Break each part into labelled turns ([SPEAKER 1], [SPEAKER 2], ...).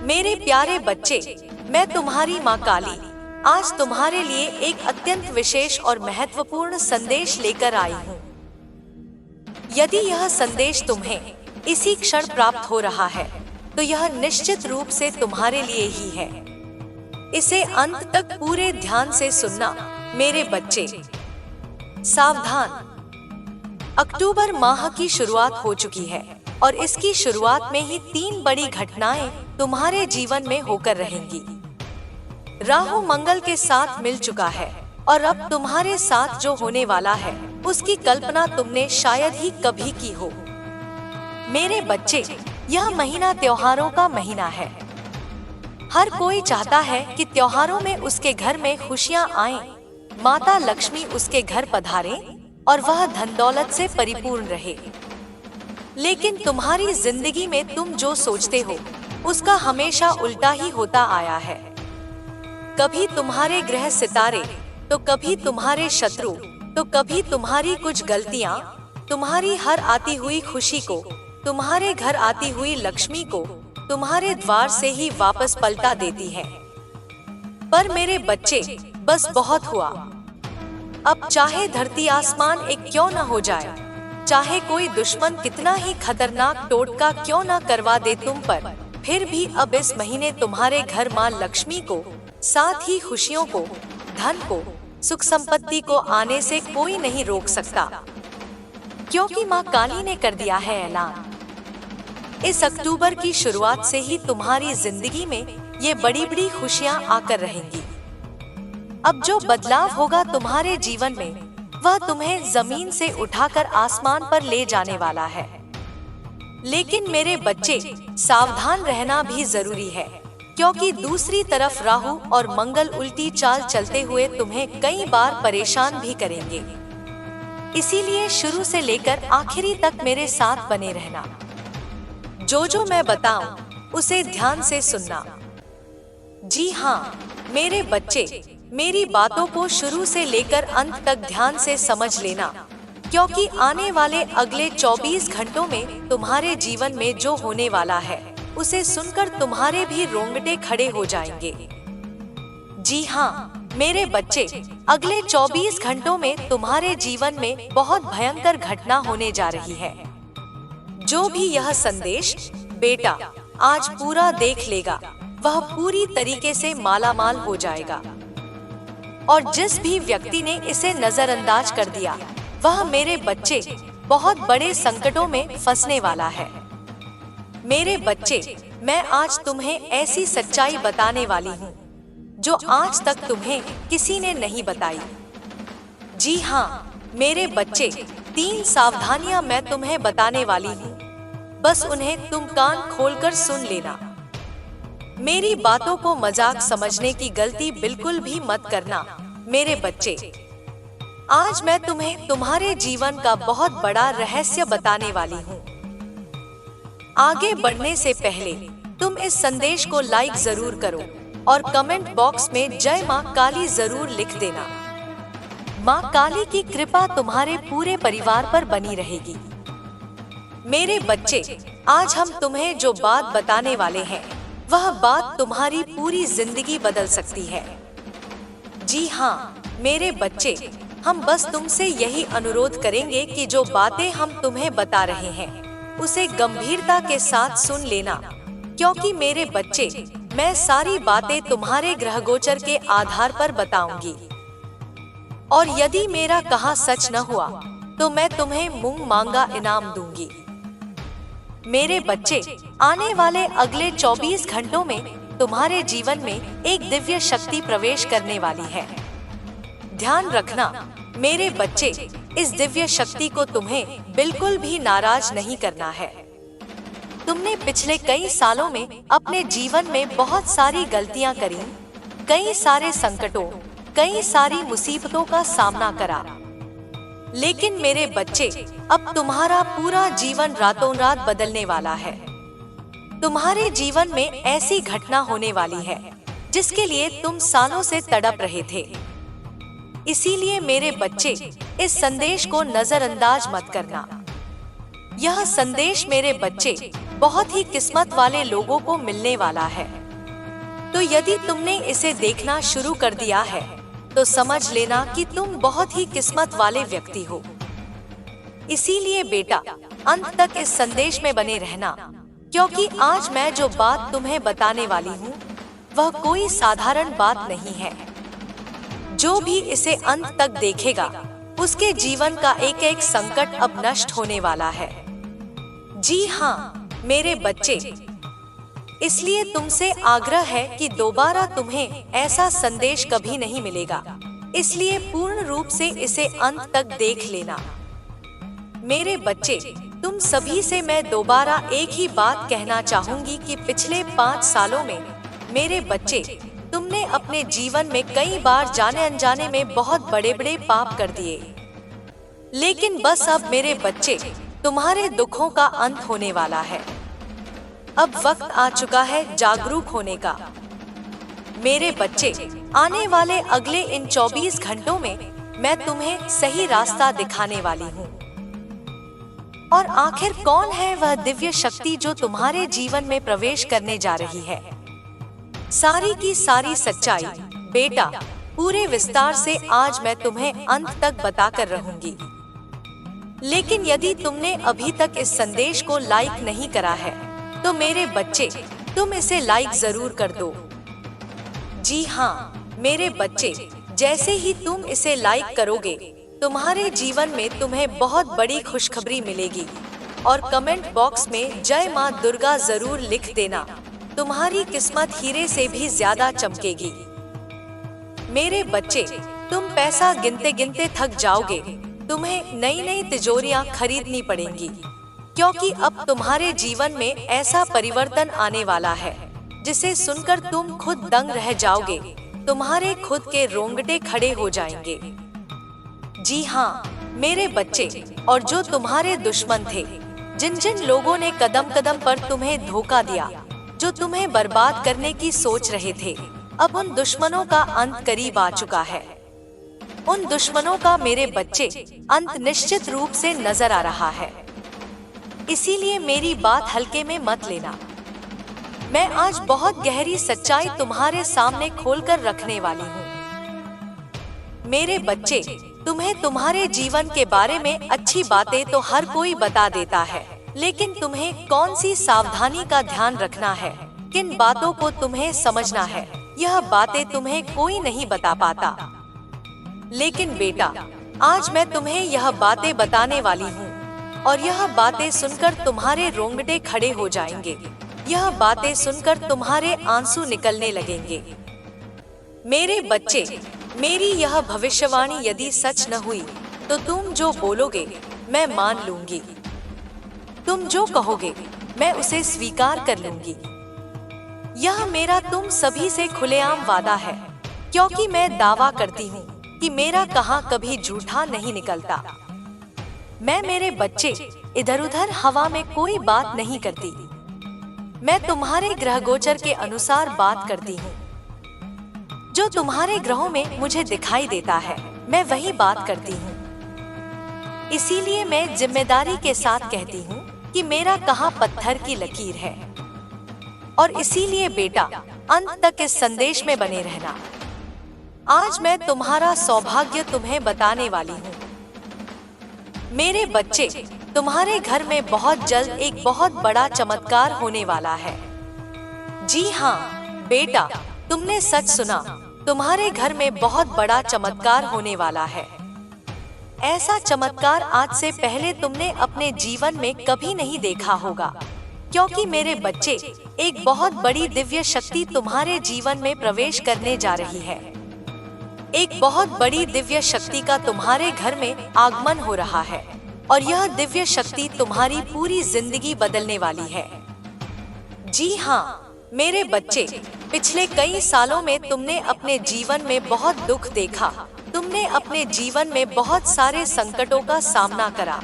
[SPEAKER 1] मेरे प्यारे बच्चे, मैं तुम्हारी माँ काली आज तुम्हारे लिए एक अत्यंत विशेष और महत्वपूर्ण संदेश लेकर आई हूँ। यदि यह संदेश तुम्हें इसी क्षण प्राप्त हो रहा है, तो यह निश्चित रूप से तुम्हारे लिए ही है। इसे अंत तक पूरे ध्यान से सुनना मेरे बच्चे। सावधान, अक्टूबर माह की शुरुआत हो चुकी है और इसकी शुरुआत में ही 3 बड़ी घटनाएं तुम्हारे जीवन में होकर रहेंगी। राहु मंगल के साथ मिल चुका है और अब तुम्हारे साथ जो होने वाला है उसकी कल्पना तुमने शायद ही कभी की हो। मेरे बच्चे, यह महीना त्योहारों का महीना है। हर कोई चाहता है कि त्योहारों में उसके घर में खुशियां आएं, माता लक्ष्मी उसके घर पधारें और वह धन दौलत से परिपूर्ण रहे। लेकिन तुम्हारी जिंदगी में तुम जो सोचते हो उसका हमेशा उल्टा ही होता आया है। कभी तुम्हारे ग्रह सितारे, तो कभी तुम्हारे शत्रु, तो कभी तुम्हारी कुछ गलतियां तुम्हारी हर आती हुई खुशी को, तुम्हारे घर आती हुई लक्ष्मी को तुम्हारे द्वार से ही वापस पलटा देती है। पर मेरे बच्चे, बस बहुत हुआ। अब चाहे धरती आसमान एक क्यों न हो जाए, चाहे कोई दुश्मन कितना ही खतरनाक टोटका क्यों न करवा दे तुम पर, फिर भी अब इस महीने तुम्हारे घर माँ लक्ष्मी को, साथ ही खुशियों को, धन को, सुख संपत्ति को आने से कोई नहीं रोक सकता, क्योंकि माँ काली ने कर दिया है ऐलान। इस अक्टूबर की शुरुआत से ही तुम्हारी जिंदगी में ये बड़ी बड़ी खुशियाँ आकर रहेंगी। अब जो बदलाव होगा तुम्हारे जीवन में, वह तुम्हें जमीन से उठाकर आसमान पर ले जाने वाला है। लेकिन मेरे बच्चे, सावधान रहना भी जरूरी है, क्योंकि दूसरी तरफ राहु और मंगल उल्टी चाल चलते हुए तुम्हें कई बार परेशान भी करेंगे। इसीलिए शुरू से लेकर आखिरी तक मेरे साथ बने रहना। जो मैं बताऊं उसे ध्यान से सुनना। जी हाँ मेरे बच्चे, मेरी बातों को शुरू से लेकर अंत तक ध्यान से समझ लेना, क्योंकि आने वाले अगले 24 घंटों में तुम्हारे जीवन में जो होने वाला है उसे सुनकर तुम्हारे भी रोंगटे खड़े हो जाएंगे। जी हाँ मेरे बच्चे, अगले 24 घंटों में तुम्हारे जीवन में बहुत भयंकर घटना होने जा रही है। जो भी यह संदेश बेटा आज पूरा देख लेगा, वह पूरी तरीके से मालामाल हो जाएगा। और जिस भी व्यक्ति ने इसे नजरअंदाज कर दिया, वह मेरे बच्चे बहुत बड़े संकटों में फंसने वाला है। मेरे बच्चे, मैं आज तुम्हें ऐसी सच्चाई बताने वाली हूँ जो आज तक तुम्हें किसी ने नहीं बताई। जी हाँ मेरे बच्चे, 3 सावधानियां मैं तुम्हें बताने वाली हूँ, बस उन्हें तुम कान खोलकर सुन लेना। मेरी बातों को मजाक समझने की गलती बिल्कुल भी मत करना मेरे बच्चे। आज मैं तुम्हें तुम्हारे जीवन का बहुत बड़ा रहस्य बताने वाली हूँ। आगे बढ़ने से पहले तुम इस संदेश को लाइक जरूर करो और कमेंट बॉक्स में जय माँ काली जरूर लिख देना। माँ काली की कृपा तुम्हारे पूरे परिवार पर बनी रहेगी। मेरे बच्चे, आज हम तुम्हें जो बात बताने वाले हैं, वह बात तुम्हारी पूरी जिंदगी बदल सकती है। जी हाँ मेरे बच्चे, हम बस तुमसे यही अनुरोध करेंगे कि जो बातें हम तुम्हें बता रहे हैं उसे गंभीरता के साथ सुन लेना, क्योंकि मेरे बच्चे, मैं सारी बातें तुम्हारे ग्रह गोचर के आधार पर बताऊंगी। और यदि मेरा कहा सच न हुआ तो मैं तुम्हें मुंह मांगा इनाम दूंगी। मेरे बच्चे, आने वाले अगले 24 घंटों में तुम्हारे जीवन में एक दिव्य शक्ति प्रवेश करने वाली है। ध्यान रखना मेरे बच्चे, इस दिव्य शक्ति को तुम्हें बिल्कुल भी नाराज नहीं करना है। तुमने पिछले कई सालों में अपने जीवन में बहुत सारी गलतियां करी, कई सारे संकटों, कई सारी मुसीबतों का सामना करा। लेकिन मेरे बच्चे, अब तुम्हारा पूरा जीवन रातों रात बदलने वाला है। तुम्हारे जीवन में ऐसी घटना होने वाली है जिसके लिए तुम सालों से तड़प रहे थे। इसीलिए मेरे बच्चे, इस संदेश को नजरअंदाज मत करना। यह संदेश मेरे बच्चे बहुत ही किस्मत वाले लोगों को मिलने वाला है। तो यदि तुमने इसे देखना शुरू कर दिया है तो समझ लेना कि तुम बहुत ही किस्मत वाले व्यक्ति हो। इसीलिए बेटा, अंत तक इस संदेश में बने रहना, क्योंकि आज मैं जो बात तुम्हें बताने वाली हूँ वह कोई साधारण बात नहीं है। जो भी इसे अंत तक देखेगा उसके जीवन का एक एक संकट अब नष्ट होने वाला है। जी हाँ मेरे बच्चे, इसलिए तुमसे आग्रह है कि दोबारा तुम्हें ऐसा संदेश कभी नहीं मिलेगा, इसलिए पूर्ण रूप से इसे अंत तक देख लेना। मेरे बच्चे, तुम सभी से मैं दोबारा एक ही बात कहना चाहूंगी कि पिछले 5 सालों में मेरे बच्चे, तुमने अपने जीवन में कई बार जाने अनजाने में बहुत बड़े बड़े पाप कर दिए। लेकिन बस अब मेरे बच्चे, तुम्हारे दुखों का अंत होने वाला है। अब वक्त आ चुका है जागरूक होने का। मेरे बच्चे, आने वाले अगले इन 24 घंटों में मैं तुम्हें सही रास्ता दिखाने वाली हूँ। और आखिर कौन है वह दिव्य शक्ति जो तुम्हारे जीवन में प्रवेश करने जा रही है? सारी की सारी सच्चाई बेटा, पूरे विस्तार से आज मैं तुम्हें अंत तक बताकर रहूंगी। लेकिन यदि तुमने अभी तक इस संदेश को लाइक नहीं करा है तो मेरे बच्चे, तुम इसे लाइक जरूर कर दो। जी हाँ मेरे बच्चे, जैसे ही तुम इसे लाइक करोगे तुम्हारे जीवन में तुम्हें बहुत बड़ी खुशखबरी मिलेगी। और कमेंट बॉक्स में जय माँ दुर्गा जरूर लिख देना, तुम्हारी किस्मत हीरे से भी ज्यादा चमकेगी। मेरे बच्चे, तुम पैसा गिनते गिनते थक जाओगे, तुम्हें नई नई तिजोरियां खरीदनी पड़ेंगी, क्योंकि अब तुम्हारे जीवन में ऐसा परिवर्तन आने वाला है जिसे सुनकर तुम खुद दंग रह जाओगे, तुम्हारे खुद के रोंगटे खड़े हो जाएंगे। जी हाँ मेरे बच्चे, और जो तुम्हारे दुश्मन थे, जिन जिन लोगों ने कदम कदम पर तुम्हें धोखा दिया, जो तुम्हें बर्बाद करने की सोच रहे थे, अब उन दुश्मनों का अंत करीब आ चुका है। उन दुश्मनों का मेरे बच्चे अंत निश्चित रूप से नजर आ रहा है। इसीलिए मेरी बात हल्के में मत लेना। मैं आज बहुत गहरी सच्चाई तुम्हारे सामने खोलकर रखने वाली हूँ। मेरे बच्चे, तुम्हें तुम्हारे जीवन के बारे में अच्छी बातें तो हर कोई बता देता है, लेकिन तुम्हें कौन सी सावधानी का ध्यान रखना है, किन बातों को तुम्हें समझना है, यह बातें तुम्हें कोई नहीं बता पाता। लेकिन बेटा, आज मैं तुम्हें यह बातें बताने वाली हूँ, और यह बातें सुनकर तुम्हारे रोंगटे खड़े हो जाएंगे। यह बातें सुनकर तुम्हारे आंसू निकलने लगेंगे। मेरे बच्चे, मेरी यह भविष्यवाणी यदि सच न हुई तो तुम जो बोलोगे मैं मान लूंगी, तुम जो कहोगे मैं उसे स्वीकार कर लूंगी। यह मेरा तुम सभी से खुलेआम वादा है, क्योंकि मैं दावा करती हूँ कि मेरा कहा कभी झूठा नहीं निकलता। मैं मेरे बच्चे इधर उधर हवा में कोई बात नहीं करती। मैं तुम्हारे ग्रह गोचर के अनुसार बात करती हूँ। जो तुम्हारे ग्रहों में मुझे दिखाई देता है मैं वही बात करती हूँ। इसीलिए मैं जिम्मेदारी के साथ कहती हूँ कि मेरा कहा पत्थर की लकीर है। और इसीलिए बेटा, अंत तक इस संदेश में बने रहना। आज मैं तुम्हारा सौभाग्य तुम्हें बताने वाली हूँ। मेरे बच्चे, तुम्हारे घर में बहुत जल्द एक बहुत बड़ा चमत्कार होने वाला है। जी हाँ बेटा, तुमने सच सुना, तुम्हारे घर में बहुत बड़ा चमत्कार होने वाला है। ऐसा चमत्कार आज से पहले तुमने अपने जीवन में कभी नहीं देखा होगा, क्योंकि मेरे बच्चे, एक बहुत बड़ी दिव्य शक्ति तुम्हारे जीवन में प्रवेश करने जा रही है। एक बहुत बड़ी दिव्य शक्ति का तुम्हारे घर में आगमन हो रहा है, और यह दिव्य शक्ति तुम्हारी पूरी जिंदगी बदलने वाली है। जी हाँ मेरे बच्चे, पिछले कई सालों में तुमने अपने जीवन में बहुत दुख देखा, तुमने अपने जीवन में बहुत सारे संकटों का सामना करा।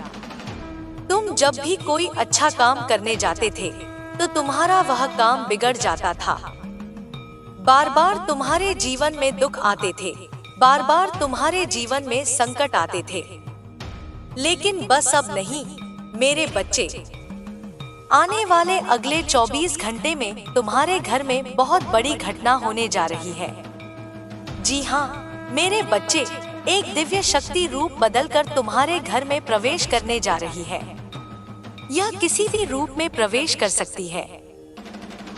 [SPEAKER 1] तुम जब भी कोई अच्छा काम करने जाते थे तो तुम्हारा वह काम बिगड़ जाता था। बार बार तुम्हारे जीवन में दुख आते थे, बार बार तुम्हारे जीवन में संकट आते थे। लेकिन बस अब नहीं मेरे बच्चे, आने वाले अगले 24 घंटे में तुम्हारे घर में बहुत बड़ी घटना होने जा रही है। जी हाँ मेरे बच्चे, एक दिव्य शक्ति रूप बदलकर तुम्हारे घर में प्रवेश करने जा रही है। यह किसी भी रूप में प्रवेश कर सकती है।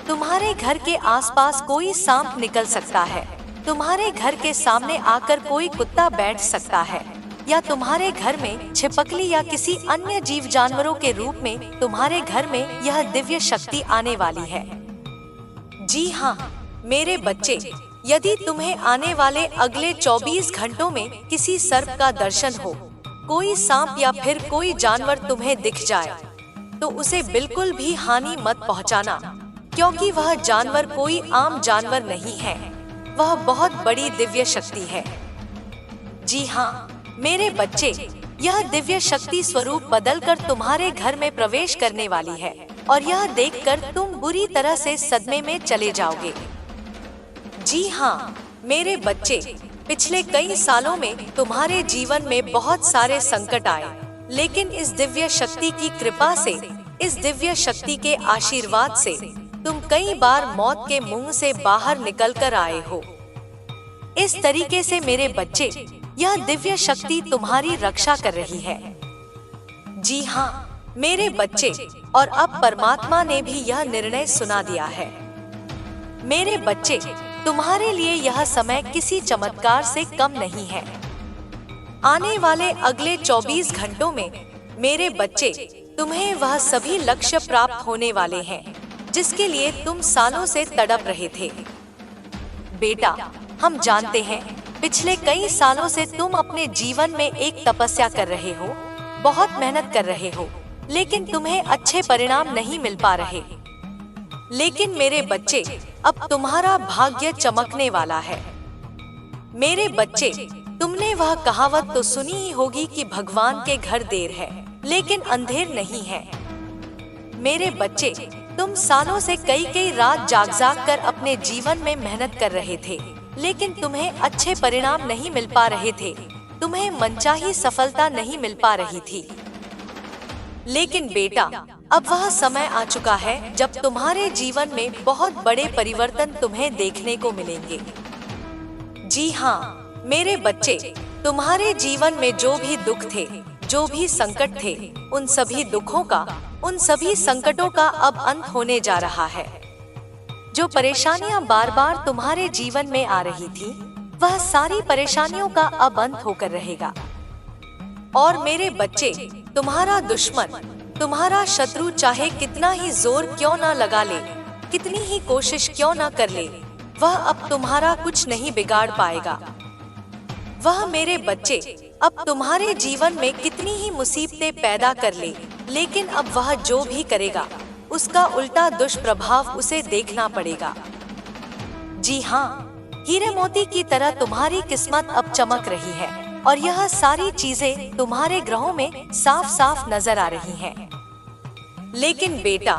[SPEAKER 1] तुम्हारे घर के आसपास कोई सांप निकल सकता है, तुम्हारे घर के सामने आकर कोई कुत्ता बैठ सकता है, या तुम्हारे घर में छिपकली या किसी अन्य जीव जानवरों के रूप में तुम्हारे घर में यह दिव्य शक्ति आने वाली है। जी हाँ मेरे बच्चे, यदि तुम्हें आने वाले अगले 24 घंटों में किसी सर्प का दर्शन हो, कोई सांप या फिर कोई जानवर तुम्हें दिख जाए, तो उसे बिल्कुल भी हानि मत पहुंचाना, क्योंकि वह जानवर कोई आम जानवर नहीं है, वह बहुत बड़ी दिव्य शक्ति है। जी हाँ मेरे बच्चे, यह दिव्य शक्ति स्वरूप बदलकर तुम्हारे घर में प्रवेश करने वाली है और यह देखकर तुम बुरी तरह से सदमे में चले जाओगे। जी हाँ मेरे बच्चे, पिछले कई सालों में तुम्हारे जीवन में बहुत सारे संकट आए, लेकिन इस दिव्य शक्ति की कृपा से, इस दिव्य शक्ति के आशीर्वाद से तुम कई बार मौत के मुंह से बाहर निकल कर आए हो। इस तरीके से मेरे बच्चे, यह दिव्य शक्ति तुम्हारी रक्षा कर रही है। जी हाँ मेरे बच्चे, और अब परमात्मा ने भी यह निर्णय सुना दिया है। मेरे बच्चे, तुम्हारे लिए यह समय किसी चमत्कार से कम नहीं है। आने वाले अगले 24 घंटों में मेरे बच्चे, तुम्हें वह सभी लक्ष्य प्राप्त होने वाले हैं जिसके लिए तुम सालों से तड़प रहे थे। बेटा, हम जानते हैं पिछले कई सालों से तुम अपने जीवन में एक तपस्या कर रहे हो, बहुत मेहनत कर रहे हो, लेकिन तुम्हें अच्छे परिणाम नहीं मिल पा रहे। लेकिन मेरे बच्चे, अब तुम्हारा भाग्य चमकने वाला है। मेरे बच्चे, तुमने वह कहावत तो सुनी ही होगी कि भगवान के घर देर है लेकिन अंधेर नहीं है। मेरे बच्चे, तुम सालों से कई रात जाग कर अपने जीवन में मेहनत कर रहे थे, लेकिन तुम्हें अच्छे परिणाम नहीं मिल पा रहे थे, तुम्हें मनचाही सफलता नहीं मिल पा रही थी। लेकिन बेटा, अब वह समय आ चुका है जब तुम्हारे जीवन में बहुत बड़े परिवर्तन तुम्हें देखने को मिलेंगे। जी हाँ मेरे बच्चे, तुम्हारे जीवन में जो भी दुख थे, जो भी संकट थे, उन सभी दुखों का, उन सभी संकटों का अब अंत होने जा रहा है। जो परेशानियां बार बार तुम्हारे जीवन में आ रही थी, वह सारी परेशानियों का अब अंत होकर रहेगा। और मेरे बच्चे, तुम्हारा दुश्मन, तुम्हारा शत्रु चाहे कितना ही जोर क्यों ना लगा ले, कितनी ही कोशिश क्यों ना कर ले, वह अब तुम्हारा कुछ नहीं बिगाड़ पाएगा। वह मेरे बच्चे अब तुम्हारे जीवन में कितनी ही मुसीबतें पैदा कर ले, लेकिन अब वह जो भी करेगा उसका उल्टा दुष्प्रभाव उसे देखना पड़ेगा। जी हाँ, हीरे मोती की तरह तुम्हारी किस्मत अब चमक रही है और यह सारी चीजें तुम्हारे ग्रहों में साफ साफ नजर आ रही हैं। लेकिन बेटा,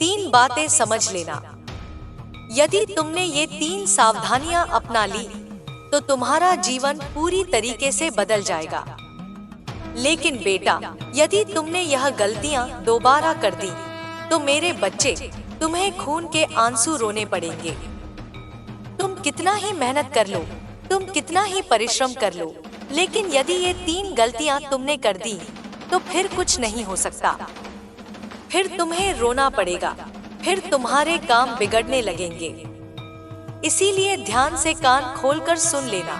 [SPEAKER 1] 3 बातें समझ लेना। यदि तुमने ये 3 सावधानियां अपना ली तो तुम्हारा जीवन पूरी तरीके से बदल जाएगा। लेकिन बेटा, यदि तुमने यह गलतियां दोबारा कर दी तो मेरे बच्चे, तुम्हें खून के आंसू रोने पड़ेंगे। तुम कितना ही मेहनत कर लो, तुम कितना ही परिश्रम कर लो, लेकिन यदि ये 3 गलतियां तुमने कर दी तो फिर कुछ नहीं हो सकता। फिर तुम्हें रोना पड़ेगा, फिर तुम्हारे काम बिगड़ने लगेंगे। इसीलिए ध्यान से कान खोलकर सुन लेना।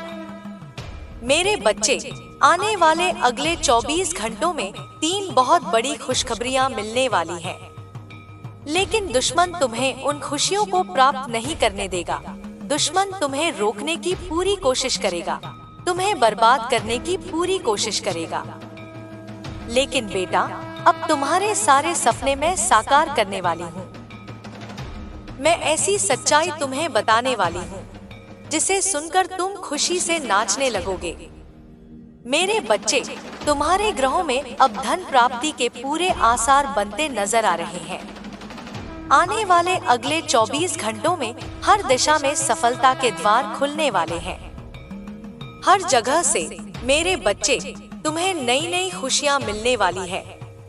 [SPEAKER 1] मेरे बच्चे, आने वाले अगले 24 घंटों में 3 बहुत बड़ी खुशखबरियां मिलने वाली हैं। लेकिन दुश्मन तुम्हें उन खुशियों को प्राप्त नहीं करने देगा। दुश्मन तुम्हें रोकने की पूरी कोशिश करेगा, तुम्हें बर्बाद करने की पूरी कोशिश करेगा। लेकिन बेटा, अब तुम्हारे सारे सपने मैं साकार करने वाली हूँ। मैं ऐसी सच्चाई तुम्हें बताने वाली हूँ जिसे सुनकर तुम खुशी से नाचने लगोगे। मेरे बच्चे, तुम्हारे ग्रहों में अब धन प्राप्ति के पूरे आसार बनते नजर आ रहे हैं। आने वाले अगले 24 घंटों में हर दिशा में सफलता के द्वार खुलने वाले हैं। हर जगह से मेरे बच्चे, तुम्हें नई नई खुशियां मिलने वाली है।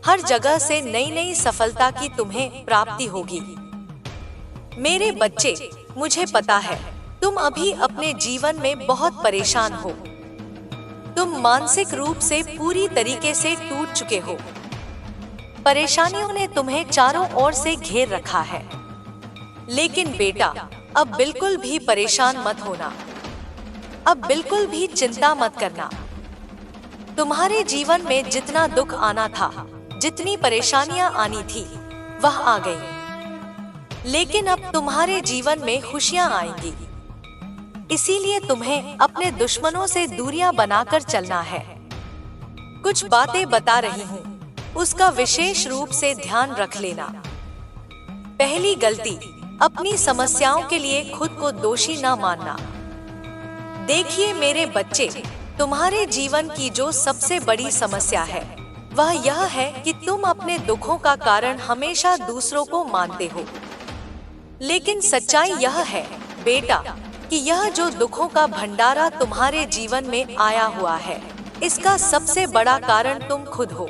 [SPEAKER 1] हर जगह से नई नई सफलता की तुम्हें प्राप्ति होगी। मेरे बच्चे, मुझे पता है तुम अभी अपने जीवन में बहुत परेशान हो। तुम मानसिक रूप से पूरी तरीके से टूट चुके हो। परेशानियों ने तुम्हें चारों ओर से घेर रखा है। लेकिन बेटा, अब बिल्कुल भी परेशान मत होना। अब बिल्कुल भी चिंता मत करना। तुम्हारे जीवन में जितना दुख आना था, जितनी परेशानियां आनी थी, वह आ गई। लेकिन अब तुम्हारे जीवन में खुशियां आएंगी। इसीलिए तुम्हें अपने दुश्मनों से दूरियां बनाकर चलना है। कुछ बातें बता रही हूँ, उसका विशेष रूप से ध्यान रख लेना। पहली गलती, अपनी समस्याओं के लिए खुद को दोषी न मानना। देखिए मेरे बच्चे, तुम्हारे जीवन की जो सबसे बड़ी समस्या है वह यह है कि तुम अपने दुखों का कारण हमेशा दूसरों को मानते हो। लेकिन सच्चाई यह है बेटा कि यह जो दुखों का भंडारा तुम्हारे जीवन में आया हुआ है, इसका सबसे बड़ा कारण तुम खुद हो।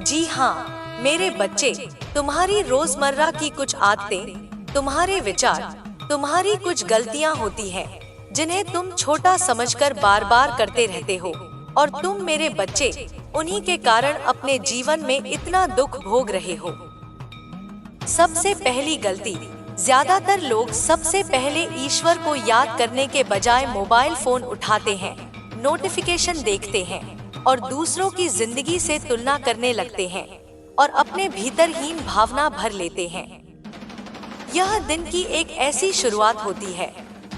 [SPEAKER 1] जी हाँ मेरे बच्चे, तुम्हारी रोजमर्रा की कुछ आदतें, तुम्हारे विचार, तुम्हारी कुछ गलतियां होती हैं जिन्हें तुम छोटा समझकर बार बार करते रहते हो, और तुम मेरे बच्चे उन्हीं के कारण अपने जीवन में इतना दुख भोग रहे हो। सबसे पहली गलती, ज्यादातर लोग सबसे पहले ईश्वर को याद करने के बजाय मोबाइल फोन उठाते हैं, नोटिफिकेशन देखते हैं और दूसरों की जिंदगी से तुलना करने लगते हैं और अपने भीतर हीन भावना भर लेते हैं। यह दिन की एक ऐसी शुरुआत होती है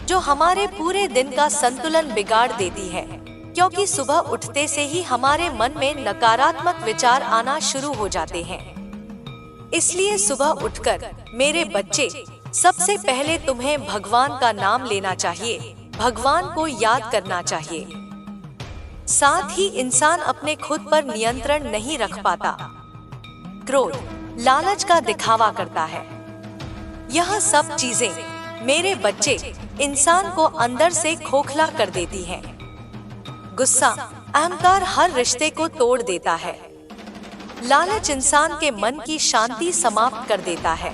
[SPEAKER 1] जो हमारे पूरे दिन का संतुलन बिगाड़ देती है, क्योंकि सुबह उठते से ही हमारे मन में नकारात्मक विचार आना शुरू हो जाते हैं। इसलिए सुबह उठकर मेरे बच्चे, सबसे पहले तुम्हें भगवान का नाम लेना चाहिए, भगवान को याद करना चाहिए। साथ ही इंसान अपने खुद पर नियंत्रण नहीं रख पाता। क्रोध, लालच का दिखावा करता है। यह सब चीजें मेरे बच्चे इंसान को अंदर से खोखला कर देती हैं। गुस्सा, अहंकार हर रिश्ते को तोड़ देता है। लालच इंसान के मन की शांति समाप्त कर देता है।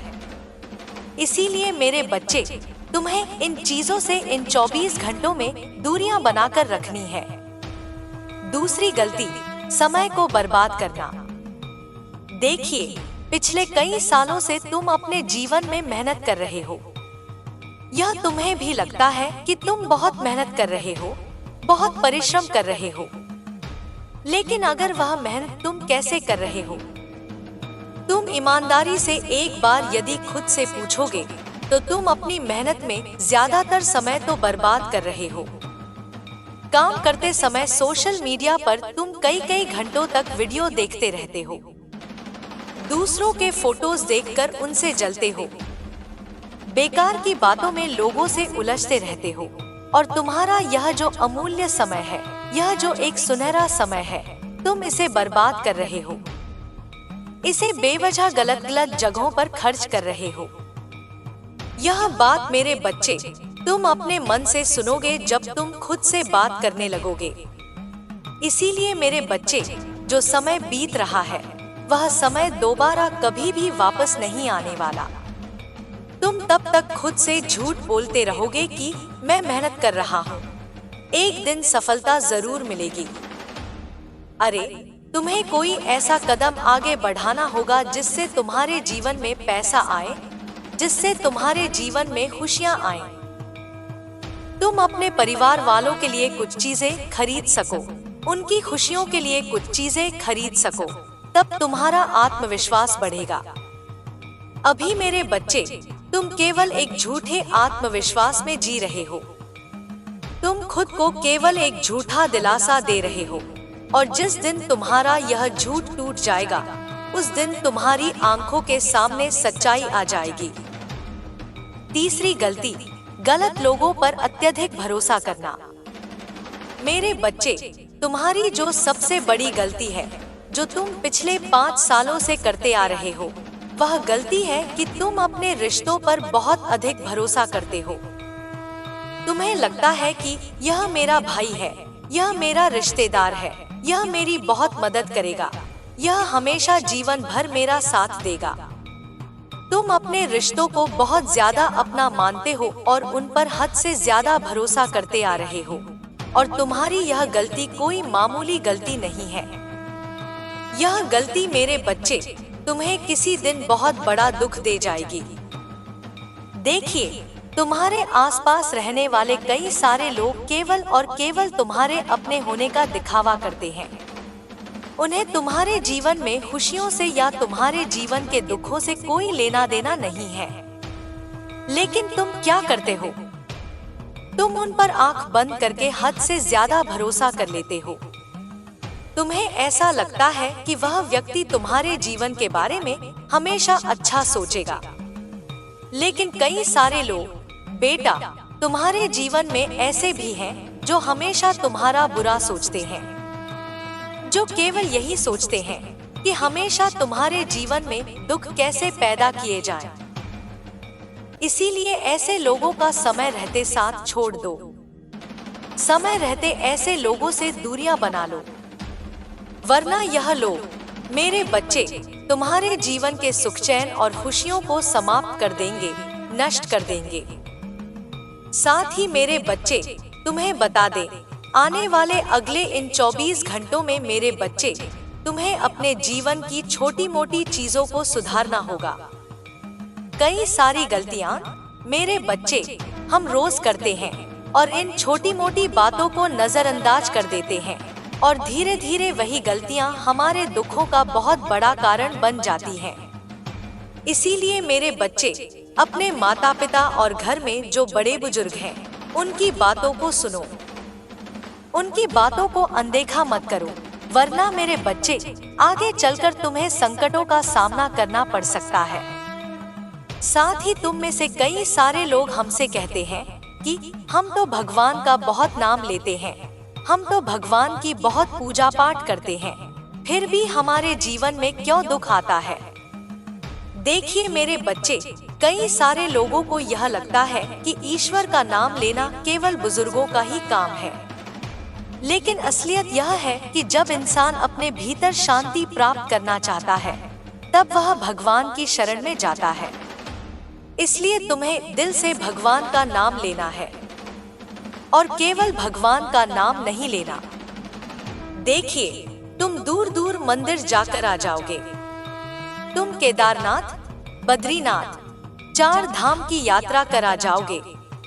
[SPEAKER 1] इसीलिए मेरे बच्चे, तुम्हें इन चीजों से इन 24 घंटों में दूरियां बनाकर रखनी है। दूसरी गलती, समय को बर्बाद करना। देखिए, पिछले कई सालों से तुम अपने जीवन में मेहनत कर रहे हो। यह तुम्हें भी लगता है कि तुम बहुत मेहनत कर रहे हो, बहुत परिश्रम कर रहे हो। लेकिन अगर वह मेहनत तुम कैसे कर रहे हो? तुम ईमानदारी से एक बार यदि खुद से पूछोगे तो तुम अपनी मेहनत में ज्यादातर समय तो बर्बाद कर रहे हो। काम करते समय सोशल मीडिया पर तुम कई घंटों तक वीडियो देखते रहते हो। दूसरों के फोटोज देखकर उनसे जलते हो। बेकार की बातों में लोगों से उलझते रहते हो। और तुम्हारा यह जो अमूल्य समय है, यह जो एक सुनहरा समय है, तुम इसे बर्बाद कर रहे हो। इसे बेवजह गलत जगहों पर खर्च कर रहे हो। यह बात मेरे बच्चे तुम अपने मन से सुनोगे जब तुम खुद से बात करने लगोगे। इसीलिए मेरे बच्चे, जो समय बीत रहा है वह समय दोबारा कभी भी वापस नहीं आने वाला। तुम तब तक खुद से झूठ बोलते रहोगे कि मैं मेहनत कर रहा हूँ, एक दिन सफलता जरूर मिलेगी। अरे, तुम्हें कोई ऐसा कदम आगे बढ़ाना होगा जिससे तुम्हारे जीवन में पैसा आए, जिससे तुम्हारे जीवन में खुशियाँ आए। तुम अपने परिवार वालों के लिए कुछ चीजें खरीद सको, उनकी खुशियों के लिए कुछ चीजें खरीद सको, तब तुम्हारा आत्मविश्वास बढ़ेगा। अभी मेरे बच्चे, तुम केवल एक झूठे आत्मविश्वास में जी रहे हो। तुम खुद को केवल एक झूठा दिलासा दे रहे हो, और जिस दिन तुम्हारा यह झूठ टूट जाएगा, उस दिन तुम्हारी आंखों के सामने सच्चाई आ जाएगी। तीसरी गलती, गलत लोगों पर अत्यधिक भरोसा करना। मेरे बच्चे, तुम्हारी जो सबसे बड़ी गलती है, जो तुम पिछले 5 सालों से करते आ रहे हो, वह गलती है कि तुम अपने रिश्तों पर बहुत अधिक भरोसा करते हो। तुम्हें लगता है कि यह मेरा भाई है, यह मेरा रिश्तेदार है, यह मेरी बहुत मदद करेगा, यह हमेशा जीवन भर मेरा साथ देगा। तुम अपने रिश्तों को बहुत ज्यादा अपना मानते हो और उन पर हद से ज्यादा भरोसा करते आ रहे हो, और तुम्हारी यह गलती कोई मामूली गलती नहीं है। यह गलती मेरे बच्चे तुम्हें किसी दिन बहुत बड़ा दुख दे जाएगी। देखिए, तुम्हारे आसपास रहने वाले कई सारे लोग केवल और केवल तुम्हारे अपने होने का दिखावा करते हैं। उन्हें तुम्हारे जीवन में खुशियों से या तुम्हारे जीवन के दुखों से कोई लेना देना नहीं है। लेकिन तुम क्या करते हो? तुम उन पर आंख बंद करके हद से ज्यादा भरोसा कर लेते हो। तुम्हें ऐसा लगता है कि वह व्यक्ति तुम्हारे जीवन के बारे में हमेशा अच्छा सोचेगा। लेकिन कई सारे लोग, बेटा, तुम्हारे जीवन में ऐसे भी हैं जो हमेशा तुम्हारा बुरा सोचते हैं, जो केवल यही सोचते हैं कि हमेशा तुम्हारे जीवन में दुख कैसे पैदा किए जाएं। इसीलिए ऐसे लोगों का समय रहते साथ छोड़ दो। समय रहते ऐसे लोगों से दूरियां बना लो, वरना यह लोग, मेरे बच्चे, तुम्हारे जीवन के सुख चैन और खुशियों को समाप्त कर देंगे, नष्ट कर देंगे। साथ ही मेरे बच्चे, तुम्हें बता दें, आने वाले अगले इन 24 घंटों में मेरे बच्चे, तुम्हें अपने जीवन की छोटी मोटी चीजों को सुधारना होगा। कई सारी गलतियां, मेरे बच्चे, हम रोज करते हैं और इन छोटी मोटी बातों को नजरअंदाज कर देते हैं, और धीरे धीरे वही गलतियां हमारे दुखों का बहुत बड़ा कारण बन जाती हैं। इसीलिए मेरे बच्चे, अपने माता पिता और घर में जो बड़े बुजुर्ग हैं, उनकी बातों को सुनो। उनकी बातों को अनदेखा मत करो, वरना मेरे बच्चे, आगे चलकर तुम्हें संकटों का सामना करना पड़ सकता है। साथ ही तुम में से कई सारे लोग हमसे कहते हैं कि हम तो भगवान का बहुत नाम लेते हैं, हम तो भगवान की बहुत पूजा पाठ करते हैं, फिर भी हमारे जीवन में क्यों दुख आता है? देखिए मेरे बच्चे, कई सारे लोगों को यह लगता है कि ईश्वर का नाम लेना केवल बुजुर्गों का ही काम है। लेकिन असलियत यह है कि जब इंसान अपने भीतर शांति प्राप्त करना चाहता है, तब वह भगवान की शरण में जाता है। इसलिए तुम्हें दिल से भगवान का नाम लेना है, और केवल भगवान का नाम नहीं लेना। देखिए, तुम दूर दूर मंदिर जाकर आ जाओगे। तुम केदारनाथ, बद्रीनाथ, 4 धाम की यात्रा करा जाओगे,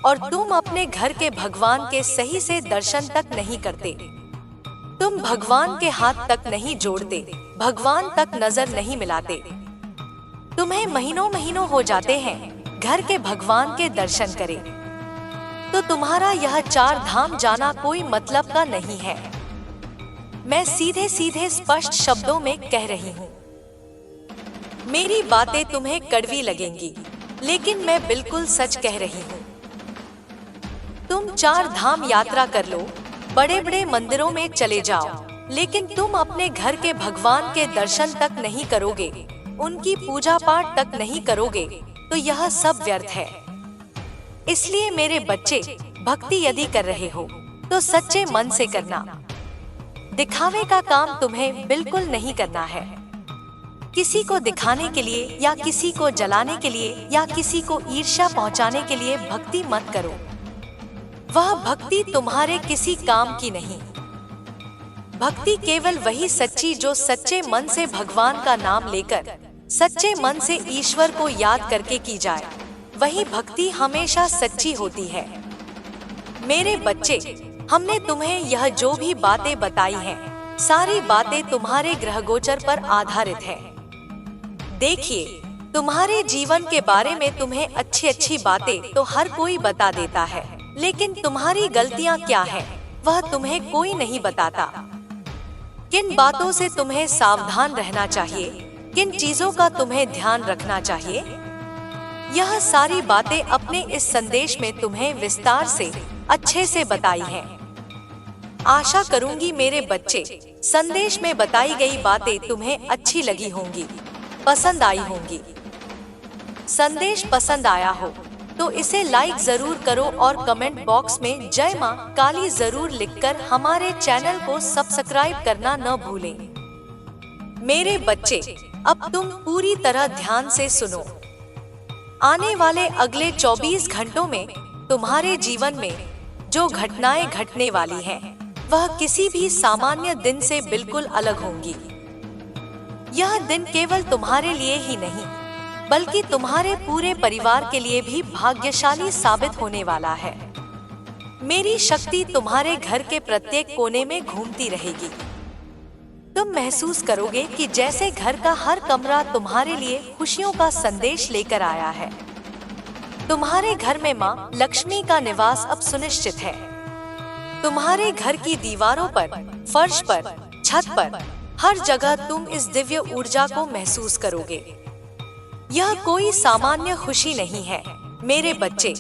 [SPEAKER 1] और तुम अपने घर के भगवान के सही से दर्शन तक नहीं करते। तुम भगवान के हाथ तक नहीं जोड़ते, भगवान तक नजर नहीं मिलाते। तुम्हें महीनों महीनों हो जाते हैं घर के भगवान के दर्शन करे, तो तुम्हारा यह 4 धाम जाना कोई मतलब का नहीं है। मैं सीधे सीधे स्पष्ट शब्दों में कह रही हूँ। मेरी बातें तुम्हें कड़वी लगेंगी, लेकिन मैं बिल्कुल सच कह रही हूँ। तुम 4 धाम यात्रा कर लो, बड़े बड़े मंदिरों में चले जाओ, लेकिन तुम अपने घर के भगवान के दर्शन तक नहीं करोगे, उनकी पूजा पाठ तक नहीं करोगे, तो यह सब व्यर्थ है। इसलिए मेरे बच्चे, भक्ति यदि कर रहे हो तो सच्चे मन से करना। दिखावे का काम तुम्हें बिल्कुल नहीं करना है। किसी को दिखाने के लिए या किसी को जलाने के लिए या किसी को ईर्ष्या पहुंचाने के लिए भक्ति मत करो। वह भक्ति तुम्हारे किसी काम की नहीं। भक्ति केवल वही सच्ची जो सच्चे मन से भगवान का नाम लेकर, सच्चे मन से ईश्वर को याद करके की जाए, वही भक्ति हमेशा सच्ची होती है। मेरे बच्चे, हमने तुम्हें यह जो भी बातें बताई हैं, सारी बातें तुम्हारे ग्रहगोचर पर आधारित है। देखिए, तुम्हारे जीवन के बारे में तुम्हें अच्छी अच्छी बातें तो हर कोई बता देता है, लेकिन तुम्हारी गलतियां क्या हैं, वह तुम्हें कोई नहीं बताता। किन बातों से तुम्हें सावधान रहना चाहिए, किन चीजों का तुम्हें ध्यान रखना चाहिए, यह सारी बातें अपने इस संदेश में तुम्हें विस्तार से अच्छे से बताई हैं। आशा करूंगी मेरे बच्चे, संदेश में बताई गई बातें तुम्हें अच्छी लगी होंगी, पसंद आई होंगी। संदेश पसंद आया हो तो इसे लाइक जरूर करो और कमेंट बॉक्स में जय मां काली जरूर लिखकर हमारे चैनल को सब्सक्राइब करना न भूलें। मेरे बच्चे, अब तुम पूरी तरह ध्यान से सुनो। आने वाले अगले 24 घंटों में तुम्हारे जीवन में जो घटनाएं घटने वाली हैं, वह किसी भी सामान्य दिन से बिल्कुल अलग होंगी। यह दिन केवल तुम्हारे लिए ही नहीं, बल्कि तुम्हारे पूरे परिवार के लिए भी भाग्यशाली साबित होने वाला है। मेरी शक्ति तुम्हारे घर के प्रत्येक कोने में घूमती रहेगी। तुम महसूस करोगे कि जैसे घर का हर कमरा तुम्हारे लिए खुशियों का संदेश लेकर आया है। तुम्हारे घर में माँ लक्ष्मी का निवास अब सुनिश्चित है। तुम्हारे घर की दीवारों पर, फर्श पर, छत पर, हर जगह तुम इस दिव्य ऊर्जा को महसूस करोगे। यह कोई सामान्य खुशी नहीं है मेरे बच्चे।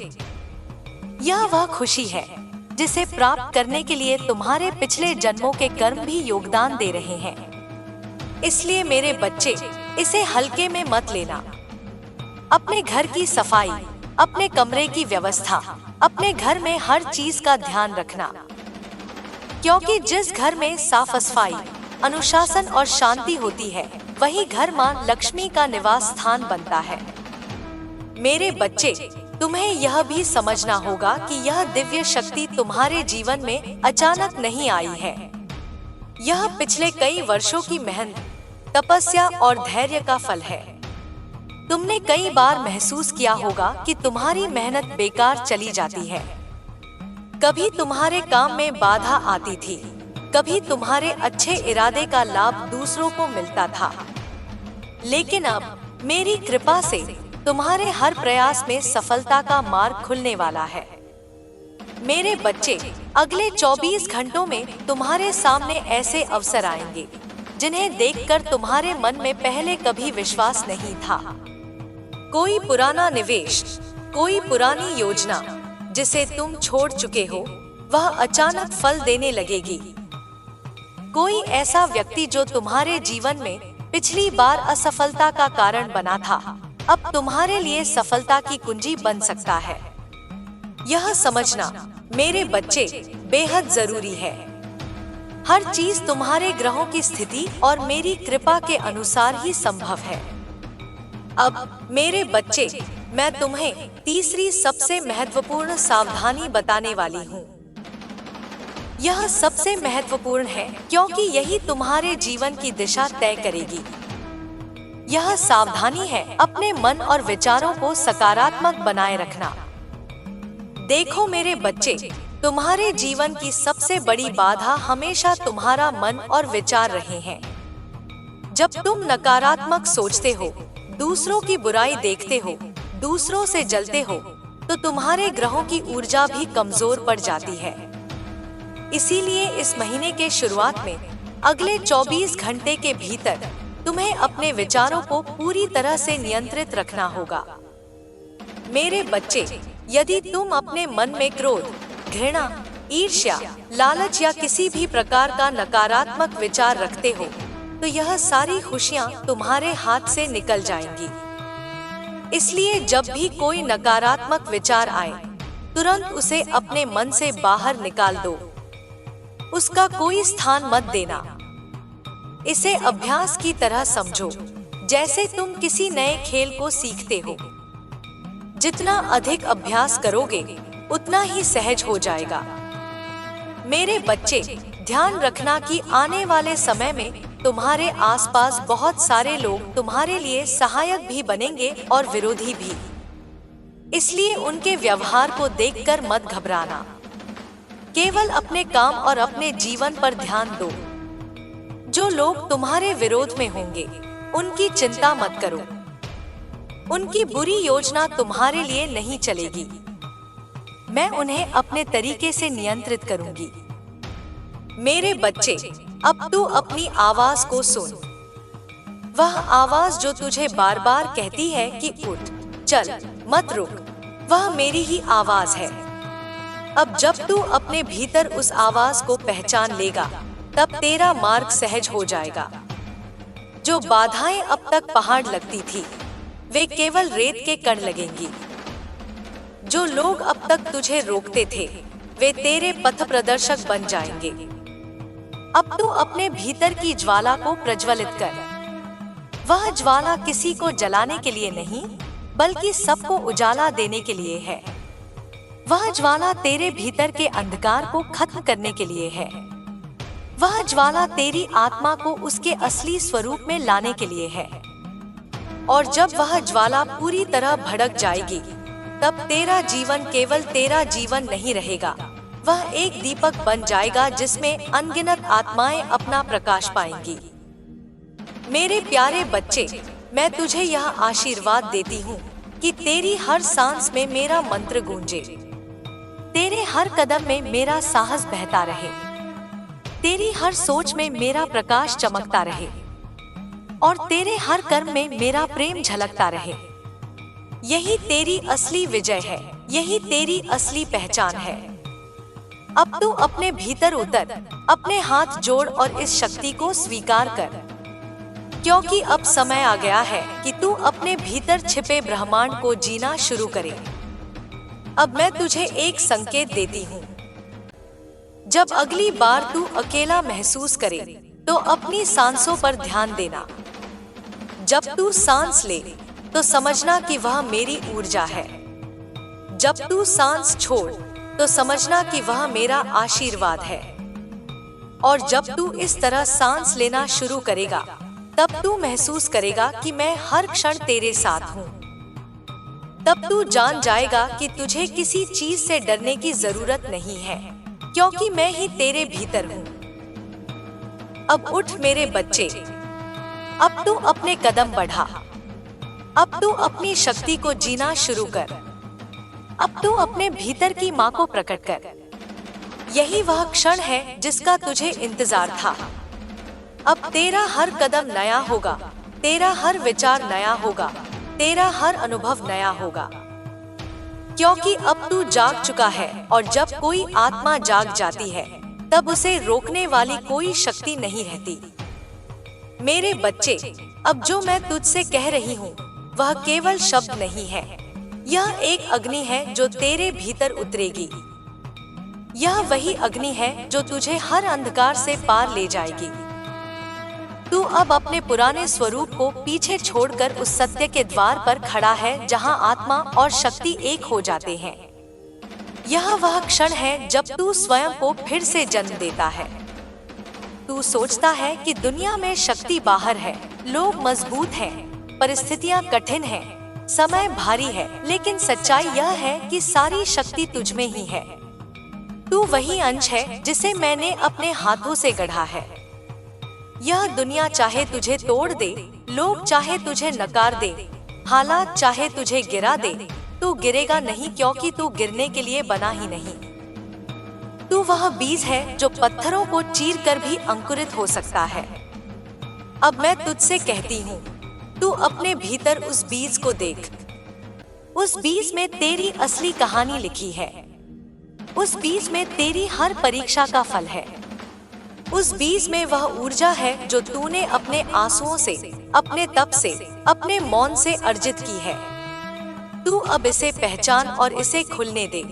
[SPEAKER 1] यह वह खुशी है जिसे प्राप्त करने के लिए तुम्हारे पिछले जन्मों के कर्म भी योगदान दे रहे हैं। इसलिए मेरे बच्चे, इसे हल्के में मत लेना। अपने घर की सफाई, अपने कमरे की व्यवस्था, अपने घर में हर चीज का ध्यान रखना, क्योंकि जिस घर में साफ सफाई, अनुशासन और शांति होती है, वही घर माँ लक्ष्मी का निवास स्थान बनता है। मेरे बच्चे, तुम्हें यह भी समझना होगा कि यह दिव्य शक्ति तुम्हारे जीवन में अचानक नहीं आई है। यह पिछले कई वर्षों की मेहनत, तपस्या और धैर्य का फल है। तुमने कई बार महसूस किया होगा कि तुम्हारी मेहनत बेकार चली जाती है। कभी तुम्हारे काम में बाधा आती थी, कभी तुम्हारे अच्छे इरादे का लाभ दूसरों को मिलता था। लेकिन अब मेरी कृपा से तुम्हारे हर प्रयास में सफलता का मार्ग खुलने वाला है। मेरे बच्चे, अगले 24 घंटों में तुम्हारे सामने ऐसे अवसर आएंगे जिन्हें देखकर तुम्हारे मन में पहले कभी विश्वास नहीं था। कोई पुराना निवेश, कोई पुरानी योजना जिसे तुम छोड़ चुके हो, वह अचानक फल देने लगेगी। कोई ऐसा व्यक्ति जो तुम्हारे जीवन में पिछली बार असफलता का कारण बना था, अब तुम्हारे लिए सफलता की कुंजी बन सकता है। यह समझना मेरे बच्चे बेहद जरूरी है। हर चीज तुम्हारे ग्रहों की स्थिति और मेरी कृपा के अनुसार ही संभव है। अब मेरे बच्चे, मैं तुम्हें तीसरी सबसे महत्वपूर्ण सावधानी बताने वाली हूँ। यह सबसे महत्वपूर्ण है क्योंकि यही तुम्हारे जीवन की दिशा तय करेगी। यह सावधानी है अपने मन और विचारों को सकारात्मक बनाए रखना। देखो मेरे बच्चे, तुम्हारे जीवन की सबसे बड़ी बाधा हमेशा तुम्हारा मन और विचार रहे हैं। जब तुम नकारात्मक सोचते हो, दूसरों की बुराई देखते हो, दूसरों से जलते हो, तो तुम्हारे ग्रहों की ऊर्जा भी कमजोर पड़ जाती है। इसीलिए इस महीने के शुरुआत में अगले 24 घंटे के भीतर तुम्हें अपने विचारों को पूरी तरह से नियंत्रित रखना होगा। मेरे बच्चे, यदि तुम अपने मन में क्रोध, घृणा, ईर्ष्या, लालच या किसी भी प्रकार का नकारात्मक विचार रखते हो, तो यह सारी खुशियां तुम्हारे हाथ से निकल जाएंगी। इसलिए जब भी कोई नकारात्मक विचार आए, तुरंत उसे अपने मन से बाहर निकाल दो। उसका कोई स्थान मत देना। इसे अभ्यास की तरह समझो, जैसे तुम किसी नए खेल को सीखते हो। जितना अधिक अभ्यास करोगे, उतना ही सहज हो जाएगा। मेरे बच्चे, ध्यान रखना कि आने वाले समय में तुम्हारे आसपास बहुत सारे लोग तुम्हारे लिए सहायक भी बनेंगे और विरोधी भी। इसलिए उनके व्यवहार को देखकर मत घबराना। केवल अपने काम और अपने जीवन पर ध्यान दो। जो लोग तुम्हारे विरोध में होंगे, उनकी चिंता मत करो। उनकी बुरी योजना तुम्हारे लिए नहीं चलेगी। मैं उन्हें अपने तरीके से नियंत्रित करूंगी। मेरे बच्चे, अब तू अपनी आवाज को सुन। वह आवाज जो तुझे बार बार कहती है कि उठ, चल, मत रुक, वह मेरी ही आवाज है। अब जब तू अपने भीतर उस आवाज को पहचान लेगा, तब तेरा मार्ग सहज हो जाएगा। जो बाधाएं अब तक पहाड़ लगती थी, वे केवल रेत के कण लगेंगी। जो लोग अब तक तुझे रोकते थे, वे तेरे पथ प्रदर्शक बन जाएंगे। अब तू अपने भीतर की ज्वाला को प्रज्वलित कर। वह ज्वाला किसी को जलाने के लिए नहीं, बल्कि सबको उजाला देने के लिए है। वह ज्वाला तेरे भीतर के अंधकार को खत्म करने के लिए है। वह ज्वाला तेरी आत्मा को उसके असली स्वरूप में लाने के लिए है। और जब वह ज्वाला पूरी तरह भड़क जाएगी, तब तेरा जीवन केवल तेरा जीवन नहीं रहेगा। वह एक दीपक बन जाएगा जिसमें अनगिनत आत्माएं अपना प्रकाश पाएंगी। मेरे प्यारे बच्चे, मैं तुझे यह आशीर्वाद देती हूँ कि तेरी हर सांस में मेरा मंत्र गूंजे, तेरे हर कदम में मेरा साहस बहता रहे, तेरी हर सोच में मेरा प्रकाश चमकता रहे और तेरे हर कर्म में मेरा प्रेम झलकता रहे। यही तेरी असली विजय है, यही तेरी असली पहचान है। अब तू अपने भीतर उतर, अपने हाथ जोड़ और इस शक्ति को स्वीकार कर, क्योंकि अब समय आ गया है कि तू अपने भीतर छिपे ब्रह्मांड को जीना शुरू करे। अब मैं तुझे एक संकेत देती हूँ। जब अगली बार तू अकेला महसूस करे, तो अपनी सांसों पर ध्यान देना। जब तू सांस ले, तो समझना कि वह मेरी ऊर्जा है। जब तू सांस छोड़, तो समझना कि वह मेरा आशीर्वाद है। और जब तू इस तरह सांस लेना शुरू करेगा, तब तू महसूस करेगा कि मैं हर क्षण तेरे साथ हूँ। तब तू जान जाएगा कि तुझे किसी चीज से डरने की जरूरत नहीं है, क्योंकि मैं ही तेरे भीतर हूँ। अब उठ मेरे बच्चे, अब तू अपने कदम बढ़ा। अब तू अपनी शक्ति को जीना शुरू कर। अब तू अपने भीतर की माँ को प्रकट कर। यही वह क्षण है जिसका तुझे इंतजार था। अब तेरा हर कदम नया होगा, तेरा हर विचार नया होगा, तेरा हर अनुभव नया होगा, क्योंकि अब तू जाग चुका है। और जब कोई आत्मा जाग जाती है, तब उसे रोकने वाली कोई शक्ति नहीं रहती। मेरे बच्चे, अब जो मैं तुझसे कह रही हूँ, वह केवल शब्द नहीं है। यह एक अग्नि है जो तेरे भीतर उतरेगी। यह वही अग्नि है जो तुझे हर अंधकार से पार ले जाएगी। तू अब अपने पुराने स्वरूप को पीछे छोड़कर उस सत्य के द्वार पर खड़ा है जहां आत्मा और शक्ति एक हो जाते हैं। यह वह क्षण है जब तू स्वयं को फिर से जन्म देता है। तू सोचता है कि दुनिया में शक्ति बाहर है, लोग मजबूत हैं, परिस्थितियां कठिन हैं, समय भारी है, लेकिन सच्चाई यह है कि सारी शक्ति तुझ में ही है। तू वही अंश है जिसे मैंने अपने हाथों से गढ़ा है। यह दुनिया चाहे तुझे तोड़ दे, लोग चाहे तुझे नकार दे, हालात चाहे तुझे गिरा दे, तू गिरेगा नहीं, क्योंकि तू गिरने के लिए बना ही नहीं। तू वह बीज है जो पत्थरों को चीर कर भी अंकुरित हो सकता है। अब मैं तुझसे कहती हूँ, तू अपने भीतर उस बीज को देख। उस बीज में तेरी असली कहानी लिखी है। उस बीज में तेरी हर परीक्षा का फल है। उस बीज में वह ऊर्जा है जो तूने अपने आंसुओं से, अपने तप से, अपने मौन से अर्जित की है। तू अब इसे पहचान और इसे खुलने दे।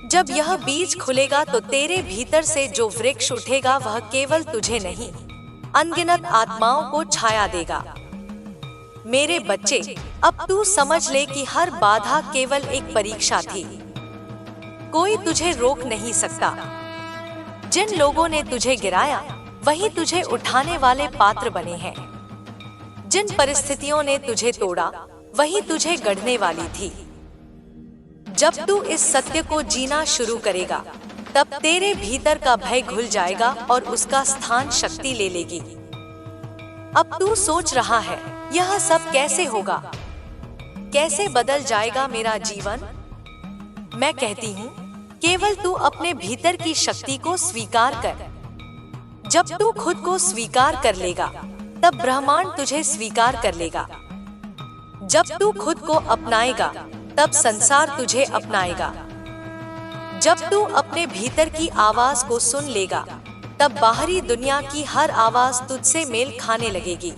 [SPEAKER 1] जब यह बीज खुलेगा तो तेरे भीतर से जो वृक्ष उठेगा वह केवल तुझे नहीं, अनगिनत आत्माओं को छाया देगा। मेरे बच्चे, अब तू समझ ले कि हर बाधा केवल एक परीक्षा थी। कोई तुझे रोक नहीं सकता। जिन लोगों ने तुझे गिराया, वही तुझे उठाने वाले पात्र बने हैं। जिन परिस्थितियों ने तुझे तोड़ा, वही तुझे गढ़ने वाली थी। जब तू इस सत्य को जीना शुरू करेगा, तब तेरे भीतर का भय घुल जाएगा और उसका स्थान शक्ति ले लेगी। अब तू सोच रहा है, यह सब कैसे होगा, कैसे बदल जाएगा मेरा जीवन? मैं कहती हूँ, केवल तू अपने भीतर की शक्ति को स्वीकार कर। जब तू खुद को स्वीकार कर लेगा, तब ब्रह्मांड तुझे स्वीकार कर लेगा। जब तू खुद को अपनाएगा, तब संसार तुझे अपनाएगा। जब तू अपने भीतर की आवाज को सुन लेगा, तब बाहरी दुनिया की हर आवाज तुझसे मेल खाने लगेगी।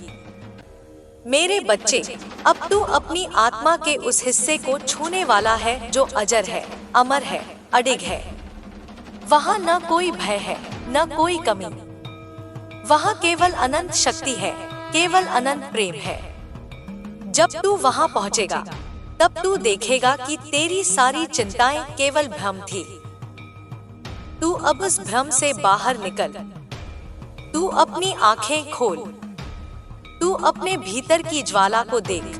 [SPEAKER 1] मेरे बच्चे, अब तू अपनी आत्मा के उस हिस्से को छूने वाला है जो अजर है, अमर है, अडिग है। वहाँ न कोई भय है, न कोई कमी। वहाँ केवल अनंत शक्ति है, केवल अनंत प्रेम है। जब तू वहां पहुंचेगा तब तू देखेगा कि तेरी सारी चिंताएं केवल भ्रम थी। तू अब उस भ्रम से बाहर निकल। तू अपनी आंखें खोल। तू अपने भीतर की ज्वाला को देख।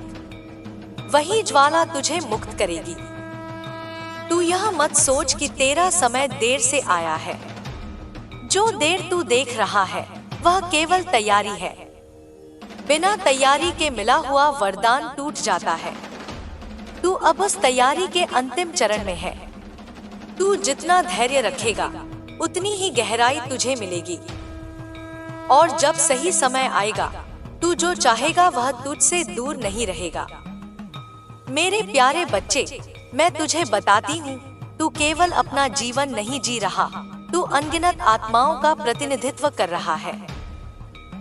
[SPEAKER 1] वही ज्वाला तुझे मुक्त करेगी। तू यह मत सोच कि तेरा समय देर से आया है। जो देर तू देख रहा है वह केवल तैयारी है। बिना तैयारी के मिला हुआ वरदान टूट जाता है। तू अब उस तैयारी के अंतिम चरण में है। तू जितना धैर्य रखेगा उतनी ही गहराई तुझे मिलेगी। और जब सही समय आएगा तू जो चाहेगा वह तुझसे दूर नहीं रहेगा। मेरे प्यारे बच्चे, मैं तुझे बताती हूँ, तू केवल अपना जीवन नहीं जी रहा, तू अनगिनत आत्माओं का प्रतिनिधित्व कर रहा है।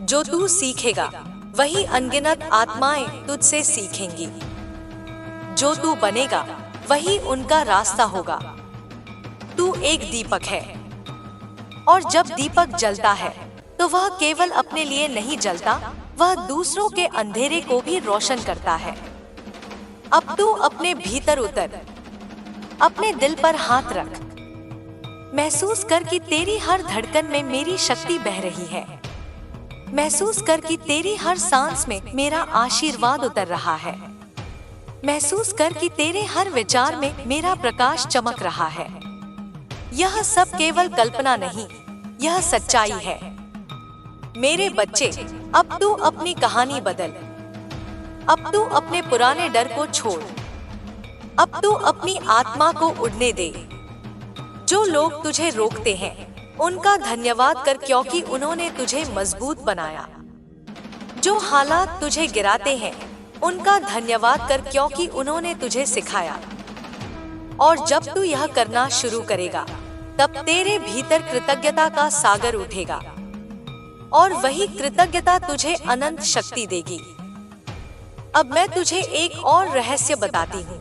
[SPEAKER 1] जो तू सीखेगा वही अनगिनत आत्माएं तुझसे सीखेंगी। जो तू बनेगा वही उनका रास्ता होगा। तू एक दीपक है, और जब दीपक जलता है तो वह केवल अपने लिए नहीं जलता, वह दूसरों के अंधेरे को भी रोशन करता है। अब तू अपने भीतर उतर, अपने दिल पर हाथ रख। महसूस कर कि तेरी हर धड़कन में मेरी शक्ति बह रही है। महसूस कर कि तेरी हर सांस में मेरा आशीर्वाद उतर रहा है। महसूस कर कि तेरे हर विचार में मेरा प्रकाश चमक रहा है। यह सब केवल कल्पना नहीं, यह सच्चाई है। मेरे बच्चे, अब तू अपनी कहानी बदल। अब तू अपने पुराने डर को छोड़। अब तू अपनी आत्मा को उड़ने दे। जो लोग तुझे रोकते हैं उनका धन्यवाद कर, क्योंकि उन्होंने तुझे मजबूत बनाया। जो हालात तुझे गिराते हैं उनका धन्यवाद कर, क्योंकि उन्होंने तुझे सिखाया। और जब तू यह करना शुरू करेगा तब तेरे भीतर कृतज्ञता का सागर उठेगा, और वही कृतज्ञता तुझे अनंत शक्ति देगी। अब मैं तुझे एक और रहस्य बताती हूँ।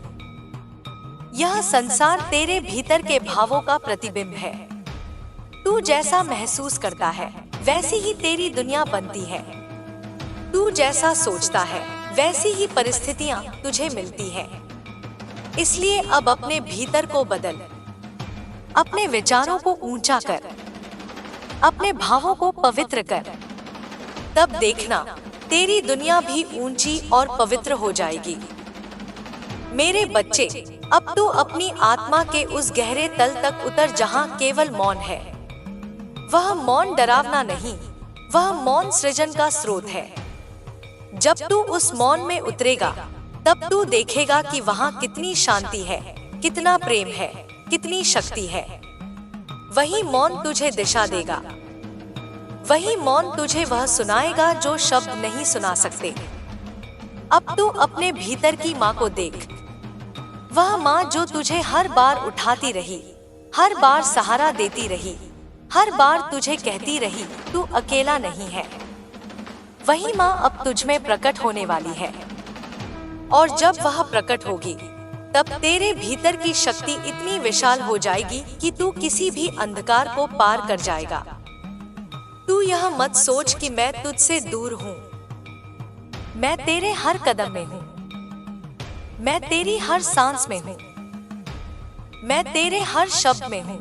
[SPEAKER 1] यह संसार तेरे भीतर के भावों का प्रतिबिंब है। तू जैसा महसूस करता है वैसी ही तेरी दुनिया बनती है। तू जैसा सोचता है वैसी ही परिस्थितियां तुझे मिलती हैं। इसलिए अब अपने भीतर को बदल। अपने विचारों को ऊंचा कर, अपने भावों को पवित्र कर। तब देखना तेरी दुनिया भी ऊंची और पवित्र हो जाएगी। मेरे बच्चे, अब तू अपनी आत्मा के उस गहरे तल तक उतर जहां केवल मौन है। वह मौन डरावना नहीं, वह मौन सृजन का स्रोत है। जब तू उस मौन में उतरेगा तब तू देखेगा कि वहां कितनी शांति है, कितना प्रेम है, कितनी शक्ति है। वही मौन तुझे दिशा देगा। वही मौन तुझे वह सुनाएगा जो शब्द नहीं सुना सकते। अब तू अपने भीतर की माँ को देख। वह माँ जो तुझे हर बार उठाती रही, हर बार सहारा देती रही, हर बार तुझे कहती रही तू अकेला नहीं है। वही माँ अब तुझ में प्रकट होने वाली है। और जब वह प्रकट होगी तब तेरे भीतर की शक्ति इतनी विशाल हो जाएगी कि तू किसी भी अंधकार को पार कर जाएगा। तू यह मत सोच कि मैं तुझसे दूर हूँ। मैं तेरे हर कदम में हूँ। मैं तेरी हर सांस में हूँ। मैं तेरे हर शब्द में हूँ।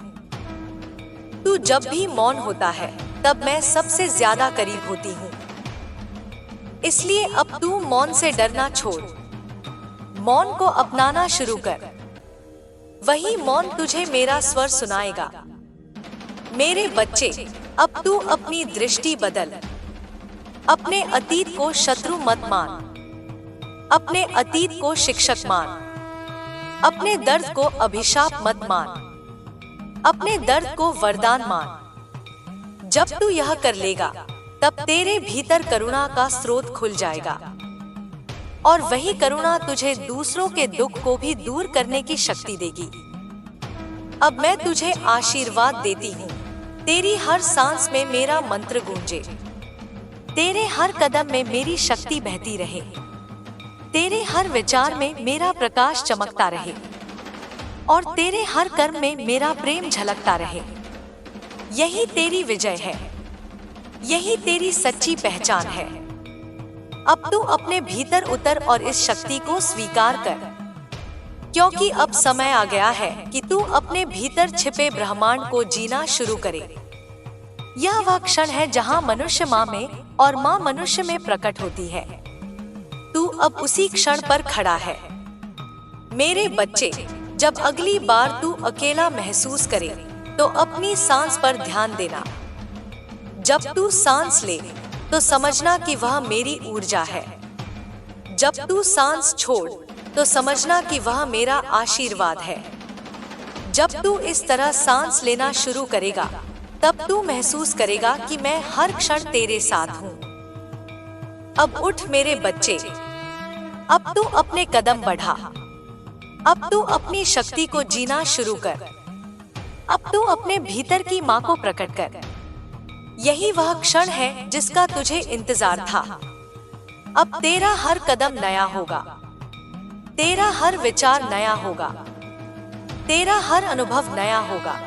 [SPEAKER 1] तू जब भी मौन होता है तब मैं सबसे ज्यादा करीब होती हूँ। इसलिए अब तू मौन से डरना छोड़, मौन को अपनाना शुरू कर। वही मौन तुझे मेरा स्वर सुनाएगा। मेरे बच्चे, अब तू अपनी दृष्टि बदल। अपने अतीत को शत्रु मत मान। अपने अतीत को शिक्षक मान। अपने दर्द को अभिशाप मत मान। अपने दर्द को वरदान मान। जब तू यह कर लेगा तब तेरे भीतर करुणा का स्रोत खुल जाएगा, और वही करुणा तुझे दूसरों के दुख को भी दूर करने की शक्ति देगी। अब मैं तुझे आशीर्वाद देती हूँ। तेरी हर सांस में मेरा मंत्र गूंजे। तेरे हर कदम में मेरी शक्ति बहती रहे। तेरे हर विचार में मेरा प्रकाश चमकता रहे, और तेरे हर कर्म में मेरा प्रेम झलकता रहे। यही तेरी विजय है। यही तेरी सच्ची पहचान है। अब तू अपने भीतर उतर और इस शक्ति को स्वीकार कर, क्योंकि अब समय आ गया है कि तू अपने भीतर छिपे ब्रह्मांड को जीना शुरू करे। यह वह क्षण है जहां मनुष्य माँ में और माँ मनुष्य में प्रकट होती है। तू अब उसी क्षण पर खड़ा है। मेरे बच्चे, जब अगली बार तू अकेला महसूस करे तो अपनी सांस पर ध्यान देना। जब तू सांस ले तो समझना कि वह मेरी ऊर्जा है। जब तू सांस छोड़ तो समझना कि वह मेरा आशीर्वाद है। जब तू इस तरह सांस लेना शुरू करेगा तब तू महसूस करेगा कि मैं हर क्षण तेरे साथ हूँ। अब उठ मेरे बच्चे, अब तू अपने कदम बढ़ा। अब तू अपनी शक्ति को जीना शुरू कर। अब तू अपने भीतर की माँ को प्रकट कर। यही वह क्षण है जिसका तुझे इंतजार था। अब तेरा हर कदम नया होगा, तेरा हर विचार नया होगा, तेरा हर अनुभव नया होगा,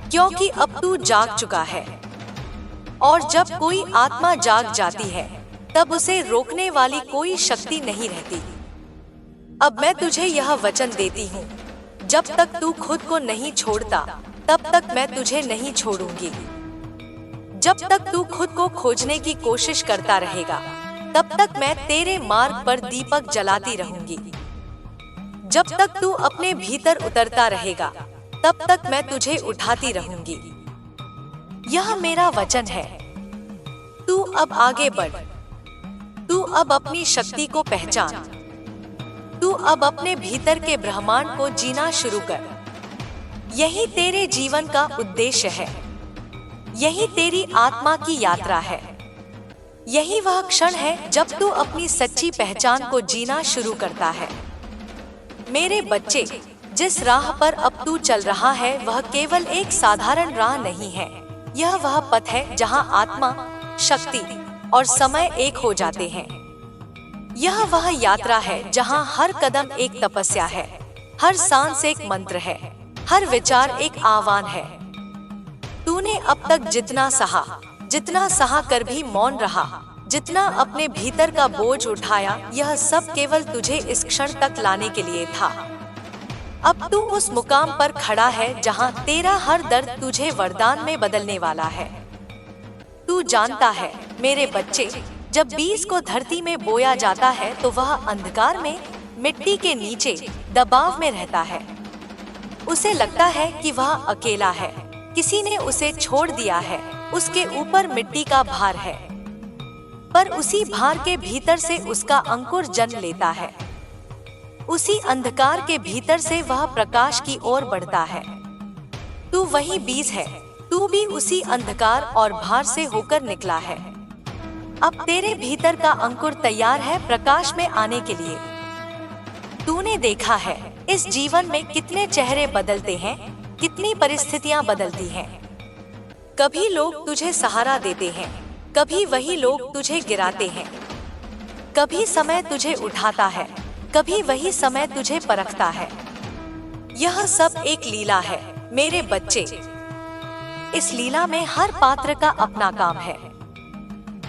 [SPEAKER 1] क्योंकि अब तू जाग चुका है। और जब कोई आत्मा जाग जाती है तब उसे रोकने वाली कोई शक्ति नहीं रहती। अब मैं तुझे यह वचन देती हूँ, जब तक तू खुद को नहीं छोड़ता तब तक मैं तुझे नहीं छोड़ूंगी। जब तक तू खुद को खोजने की कोशिश करता रहेगा तब तक मैं तेरे मार्ग पर दीपक जलाती रहूंगी। जब तक तू अपने भीतर उतरता रहेगा तब तक मैं तुझे उठाती रहूंगी। यह मेरा वचन है। तू अब आगे बढ़। तू अब अपनी शक्ति को पहचान। तू अब अपने भीतर के ब्रह्मांड को जीना शुरू कर। यही तेरे जीवन का उद्देश्य है। यही तेरी आत्मा की यात्रा है। यही वह क्षण है जब तू अपनी सच्ची पहचान को जीना शुरू करता है। मेरे बच्चे, जिस राह पर अब तू चल रहा है वह केवल एक साधारण राह नहीं है। यह वह पथ है जहां आत्मा, शक्ति और समय एक हो जाते हैं। यह वह यात्रा है जहां हर कदम एक तपस्या है, हर सांस एक मंत्र है, हर विचार एक आह्वान है। तूने अब तक जितना सहा कर भी मौन रहा, जितना अपने भीतर का बोझ उठाया, यह सब केवल तुझे इस क्षण तक लाने के लिए था। अब तू उस मुकाम पर खड़ा है जहां तेरा हर दर्द तुझे वरदान में बदलने वाला है। तू जानता है मेरे बच्चे, जब बीज को धरती में बोया जाता है तो वह अंधकार में, मिट्टी के नीचे दबाव में रहता है। उसे लगता है कि वह अकेला है, किसी ने उसे छोड़ दिया है, उसके ऊपर मिट्टी का भार है। पर उसी भार के भीतर से उसका अंकुर जन्म लेता है। उसी अंधकार के भीतर से वह प्रकाश की ओर बढ़ता है। तू वही बीज है। तू भी उसी अंधकार और भार से होकर निकला है। अब तेरे भीतर का अंकुर तैयार है प्रकाश में आने के लिए। तूने देखा है इस जीवन में कितने चेहरे बदलते हैं, कितनी परिस्थितियां बदलती हैं। कभी लोग तुझे सहारा देते हैं, कभी वही लोग तुझे गिराते हैं। कभी समय तुझे उठाता है, कभी वही समय तुझे परखता है। यह सब एक लीला है मेरे बच्चे। इस लीला में हर पात्र का अपना काम है।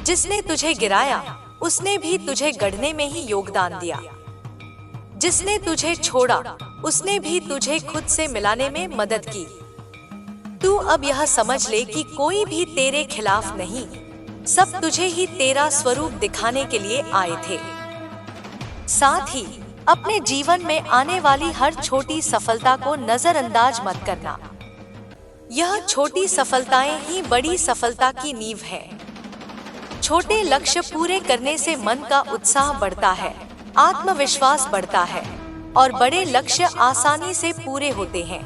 [SPEAKER 1] जिसने तुझे गिराया उसने भी तुझे गढ़ने में ही योगदान दिया। जिसने तुझे छोड़ा उसने भी तुझे खुद से मिलाने में मदद की। तू अब यह समझ ले कि कोई भी तेरे खिलाफ नहीं, सब तुझे ही तेरा स्वरूप दिखाने के लिए आए थे। साथ ही अपने जीवन में आने वाली हर छोटी सफलता को नजरअंदाज मत करना। यह छोटी सफलताएं ही बड़ी सफलता की नींव है। छोटे लक्ष्य पूरे करने से मन का उत्साह बढ़ता है, आत्मविश्वास बढ़ता है और बड़े लक्ष्य आसानी से पूरे होते हैं।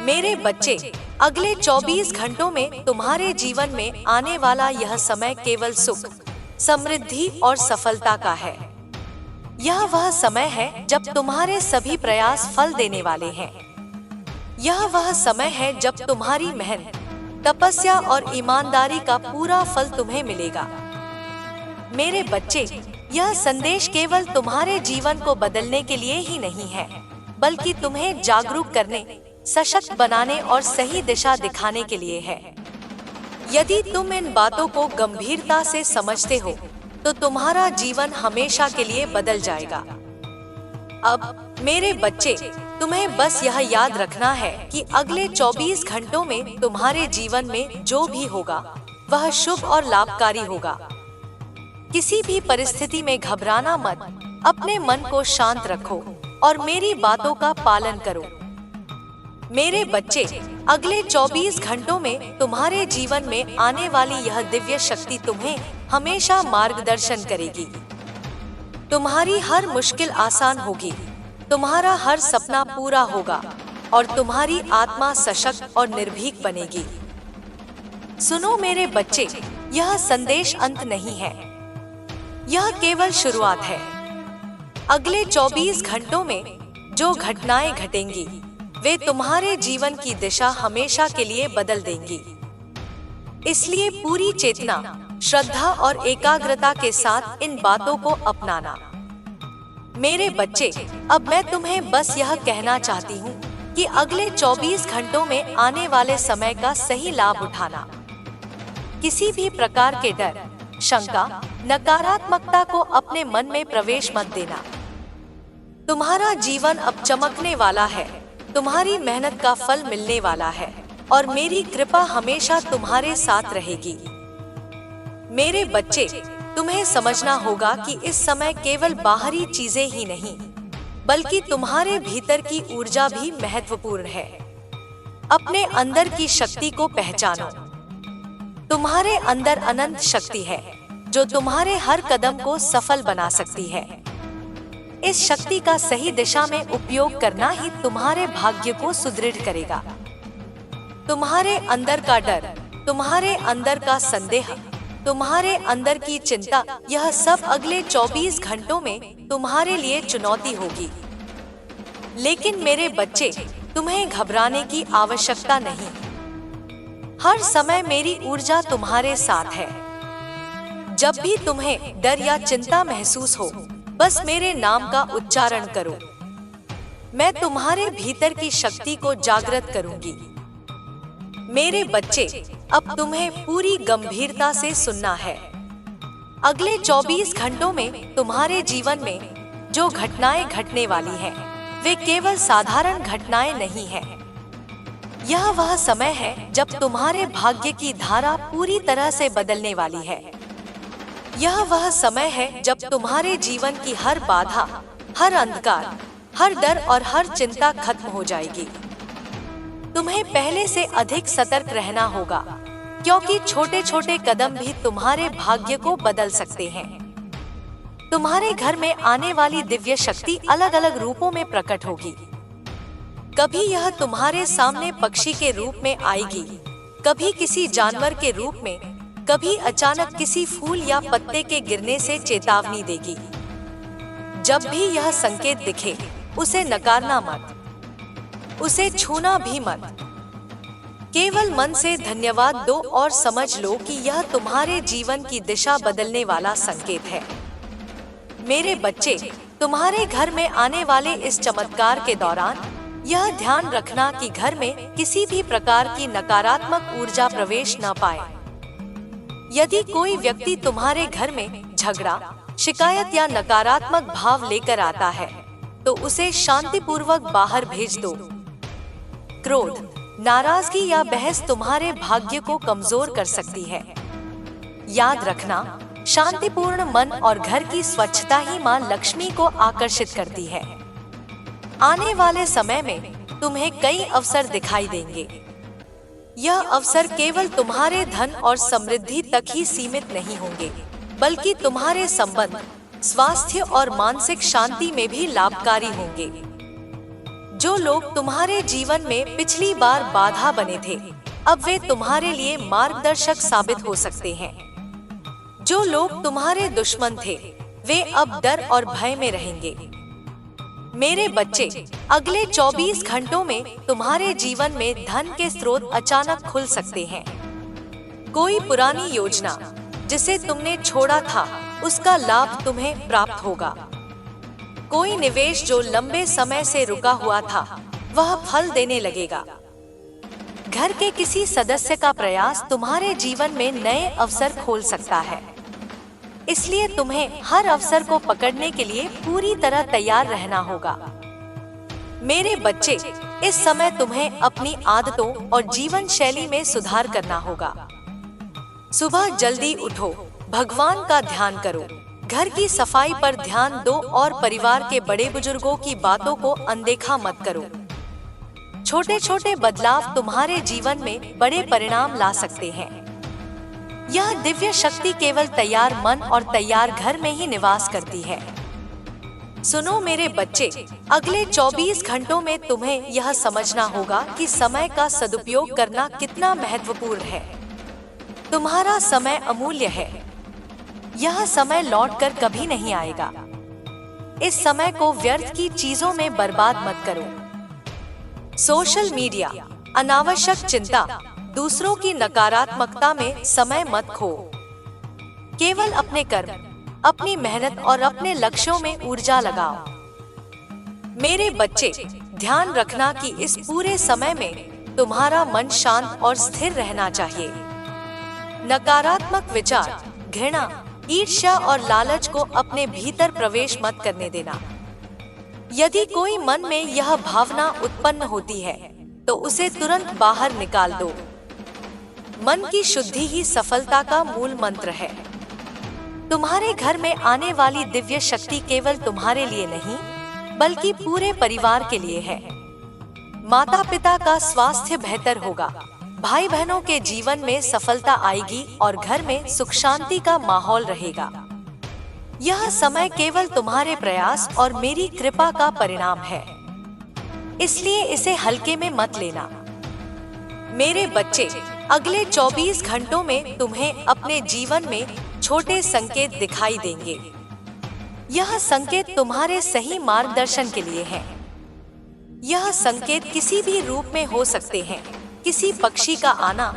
[SPEAKER 1] मेरे बच्चे, अगले 24 घंटों में तुम्हारे जीवन में आने वाला यह समय केवल सुख, समृद्धि और सफलता का है। यह वह समय है जब तुम्हारे सभी प्रयास फल देने वाले हैं। यह वह समय है जब तुम्हारी मेहनत, तपस्या और ईमानदारी का पूरा फल तुम्हें मिलेगा। मेरे बच्चे, यह संदेश केवल तुम्हारे जीवन को बदलने के लिए ही नहीं है, बल्कि तुम्हें जागरूक करने, सशक्त बनाने और सही दिशा दिखाने के लिए है। यदि तुम इन बातों को गंभीरता से समझते हो तो तुम्हारा जीवन हमेशा के लिए बदल जाएगा। अब मेरे बच्चे, तुम्हें बस यह याद रखना है कि अगले 24 घंटों में तुम्हारे जीवन में जो भी होगा वह शुभ और लाभकारी होगा। किसी भी परिस्थिति में घबराना मत, अपने मन को शांत रखो और मेरी बातों का पालन करो। मेरे बच्चे, अगले 24 घंटों में तुम्हारे जीवन में आने वाली यह दिव्य शक्ति तुम्हें हमेशा मार्गदर्शन करेगी। तुम्हारी हर मुश्किल आसान होगी, तुम्हारा हर सपना पूरा होगा और तुम्हारी आत्मा सशक्त और निर्भीक बनेगी। सुनो मेरे बच्चे, यह संदेश अंत नहीं है, यह केवल शुरुआत है। अगले 24 घंटों में जो घटनाएं घटेंगी वे तुम्हारे जीवन की दिशा हमेशा के लिए बदल देंगी। इसलिए पूरी चेतना, श्रद्धा और एकाग्रता के साथ इन बातों को अपनाना। मेरे बच्चे, अब मैं तुम्हें बस यह कहना चाहती हूँ कि अगले 24 घंटों में आने वाले समय का सही लाभ उठाना। किसी भी प्रकार के डर, शंका, नकारात्मकता को अपने मन में प्रवेश मत देना। तुम्हारा जीवन अब चमकने वाला है, तुम्हारी मेहनत का फल मिलने वाला है और मेरी कृपा हमेशा तुम्हारे साथ रहेगी। मेरे बच्चे, तुम्हें समझना होगा कि इस समय केवल बाहरी चीजें ही नहीं, बल्कि तुम्हारे भीतर की ऊर्जा भी महत्वपूर्ण है। अपने अंदर की शक्ति को पहचानो। तुम्हारे अंदर अनंत शक्ति है जो तुम्हारे हर कदम को सफल बना सकती है। इस शक्ति का सही दिशा में उपयोग करना ही तुम्हारे भाग्य को सुदृढ़ करेगा। तुम्हारे अंदर का डर, तुम्हारे अंदर का संदेह, तुम्हारे अंदर की चिंता, यह सब अगले 24 घंटों में तुम्हारे लिए चुनौती होगी। लेकिन मेरे बच्चे, तुम्हें घबराने की आवश्यकता नहीं। हर समय मेरी ऊर्जा तुम्हारे साथ है। जब भी तुम्हें डर या चिंता महसूस हो, बस मेरे नाम का उच्चारण करो। मैं तुम्हारे भीतर की शक्ति को जागृत करूंगी। मेरे बच्चे, अब तुम्हें पूरी गंभीरता से सुनना है। अगले 24 घंटों में तुम्हारे जीवन में जो घटनाएं घटने वाली हैं, वे केवल साधारण घटनाएं नहीं हैं। यह वह समय है जब तुम्हारे भाग्य की धारा पूरी तरह से बदलने वाली है। यह वह समय है जब तुम्हारे जीवन की हर बाधा, हर अंधकार, हर डर और हर चिंता खत्म हो जाएगी। तुम्हें पहले से अधिक सतर्क रहना होगा, क्योंकि छोटे छोटे कदम भी तुम्हारे भाग्य को बदल सकते हैं। तुम्हारे घर में आने वाली दिव्य शक्ति अलग अलग रूपों में प्रकट होगी। कभी यह तुम्हारे सामने पक्षी के रूप में आएगी, कभी किसी जानवर के रूप में, कभी अचानक किसी फूल या पत्ते के गिरने से चेतावनी देगी। जब भी यह संकेत दिखे, उसे नकारना मत, उसे छूना भी मत। केवल मन से धन्यवाद दो और समझ लो कि यह तुम्हारे जीवन की दिशा बदलने वाला संकेत है। मेरे बच्चे, तुम्हारे घर में आने वाले इस चमत्कार के दौरान यह ध्यान रखना कि घर में किसी भी प्रकार की नकारात्मक ऊर्जा प्रवेश न पाए। यदि कोई व्यक्ति तुम्हारे घर में झगड़ा, शिकायत या नकारात्मक भाव लेकर आता है, तो उसे शांतिपूर्वक बाहर भेज दो। क्रोध, नाराजगी या बहस तुम्हारे भाग्य को कमजोर कर सकती है। याद रखना, शांतिपूर्ण मन और घर की स्वच्छता ही मां लक्ष्मी को आकर्षित करती है। आने वाले समय में तुम्हें कई अवसर दिखाई देंगे। यह अवसर केवल तुम्हारे धन और समृद्धि तक ही सीमित नहीं होंगे, बल्कि तुम्हारे संबंध, स्वास्थ्य और मानसिक शांति में भी लाभकारी होंगे। जो लोग तुम्हारे जीवन में पिछली बार बाधा बने थे, अब वे तुम्हारे लिए मार्गदर्शक साबित हो सकते हैं। जो लोग तुम्हारे दुश्मन थे, वे अब डर और भय में रहेंगे। मेरे बच्चे, अगले 24 घंटों में तुम्हारे जीवन में धन के स्रोत अचानक खुल सकते हैं। कोई पुरानी योजना जिसे तुमने छोड़ा था, उसका लाभ तुम्हें प्राप्त होगा। कोई निवेश जो लंबे समय से रुका हुआ था, वह फल देने लगेगा। घर के किसी सदस्य का प्रयास तुम्हारे जीवन में नए अवसर खोल सकता है। इसलिए तुम्हें हर अवसर को पकड़ने के लिए पूरी तरह तैयार रहना होगा। मेरे बच्चे, इस समय तुम्हें अपनी आदतों और जीवन शैली में सुधार करना होगा। सुबह जल्दी उठो, भगवान का ध्यान करो, घर की सफाई पर ध्यान दो और परिवार के बड़े बुजुर्गों की बातों को अनदेखा मत करो। छोटे छोटे बदलाव तुम्हारे जीवन में बड़े परिणाम ला सकते हैं। यह दिव्य शक्ति केवल तैयार मन और तैयार घर में ही निवास करती है। सुनो मेरे बच्चे, अगले 24 घंटों में तुम्हें यह समझना होगा कि समय का सदुपयोग करना कितना महत्वपूर्ण है। तुम्हारा समय अमूल्य है। यह समय लौटकर कभी नहीं आएगा। इस समय को व्यर्थ की चीजों में बर्बाद मत करो। सोशल मीडिया, अनावश्यक चिंता, दूसरों की नकारात्मकता में समय मत खो। केवल अपने कर्म, अपनी मेहनत और अपने लक्ष्यों में ऊर्जा लगाओ। मेरे बच्चे, ध्यान रखना कि इस पूरे समय में तुम्हारा मन शांत और स्थिर रहना चाहिए। नकारात्मक विचार, घृणा, ईर्ष्या और लालच को अपने भीतर प्रवेश मत करने देना। यदि कोई मन में यह भावना उत्पन्न होती है तो उसे तुरंत बाहर निकाल दो। मन की शुद्धि ही सफलता का मूल मंत्र है। तुम्हारे घर में आने वाली दिव्य शक्ति केवल तुम्हारे लिए नहीं, बल्कि पूरे परिवार के लिए है। माता पिता का स्वास्थ्य बेहतर होगा, भाई बहनों के जीवन में सफलता आएगी और घर में सुख शांति का माहौल रहेगा। यह समय केवल तुम्हारे प्रयास और मेरी कृपा का परिणाम है, इसलिए इसे हल्के में मत लेना। मेरे बच्चे, अगले 24 घंटों में तुम्हें अपने जीवन में छोटे संकेत दिखाई देंगे। यह संकेत तुम्हारे सही मार्गदर्शन के लिए हैं। यह संकेत किसी भी रूप में हो सकते हैं। किसी पक्षी का आना,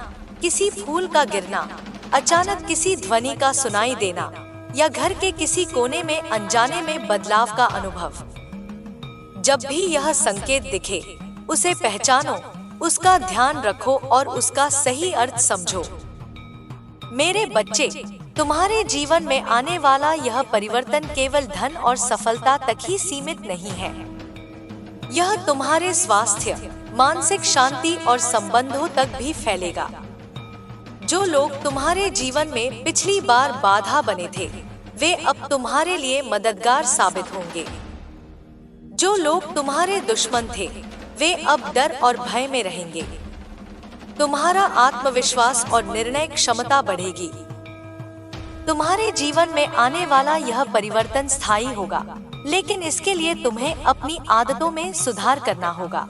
[SPEAKER 1] किसी फूल का गिरना, अचानक किसी ध्वनि का सुनाई देना या घर के किसी कोने में अनजाने में बदलाव का अनुभव। जब भी यह संकेत दिखे, उसे पहचानो, उसका ध्यान रखो और उसका सही अर्थ समझो। मेरे बच्चे, तुम्हारे जीवन में आने वाला यह परिवर्तन केवल धन और सफलता तक ही सीमित नहीं है। यह तुम्हारे स्वास्थ्य, मानसिक शांति और संबंधों तक भी फैलेगा। जो लोग तुम्हारे जीवन में पिछली बार बाधा बने थे, वे अब तुम्हारे लिए मददगार साबित होंगे। जो लोग तुम्हारे दुश्मन थे, वे अब डर और भय में रहेंगे। तुम्हारा आत्मविश्वास और निर्णय क्षमता बढ़ेगी। तुम्हारे जीवन में आने वाला यह परिवर्तन स्थायी होगा, लेकिन इसके लिए तुम्हें अपनी आदतों में सुधार करना होगा।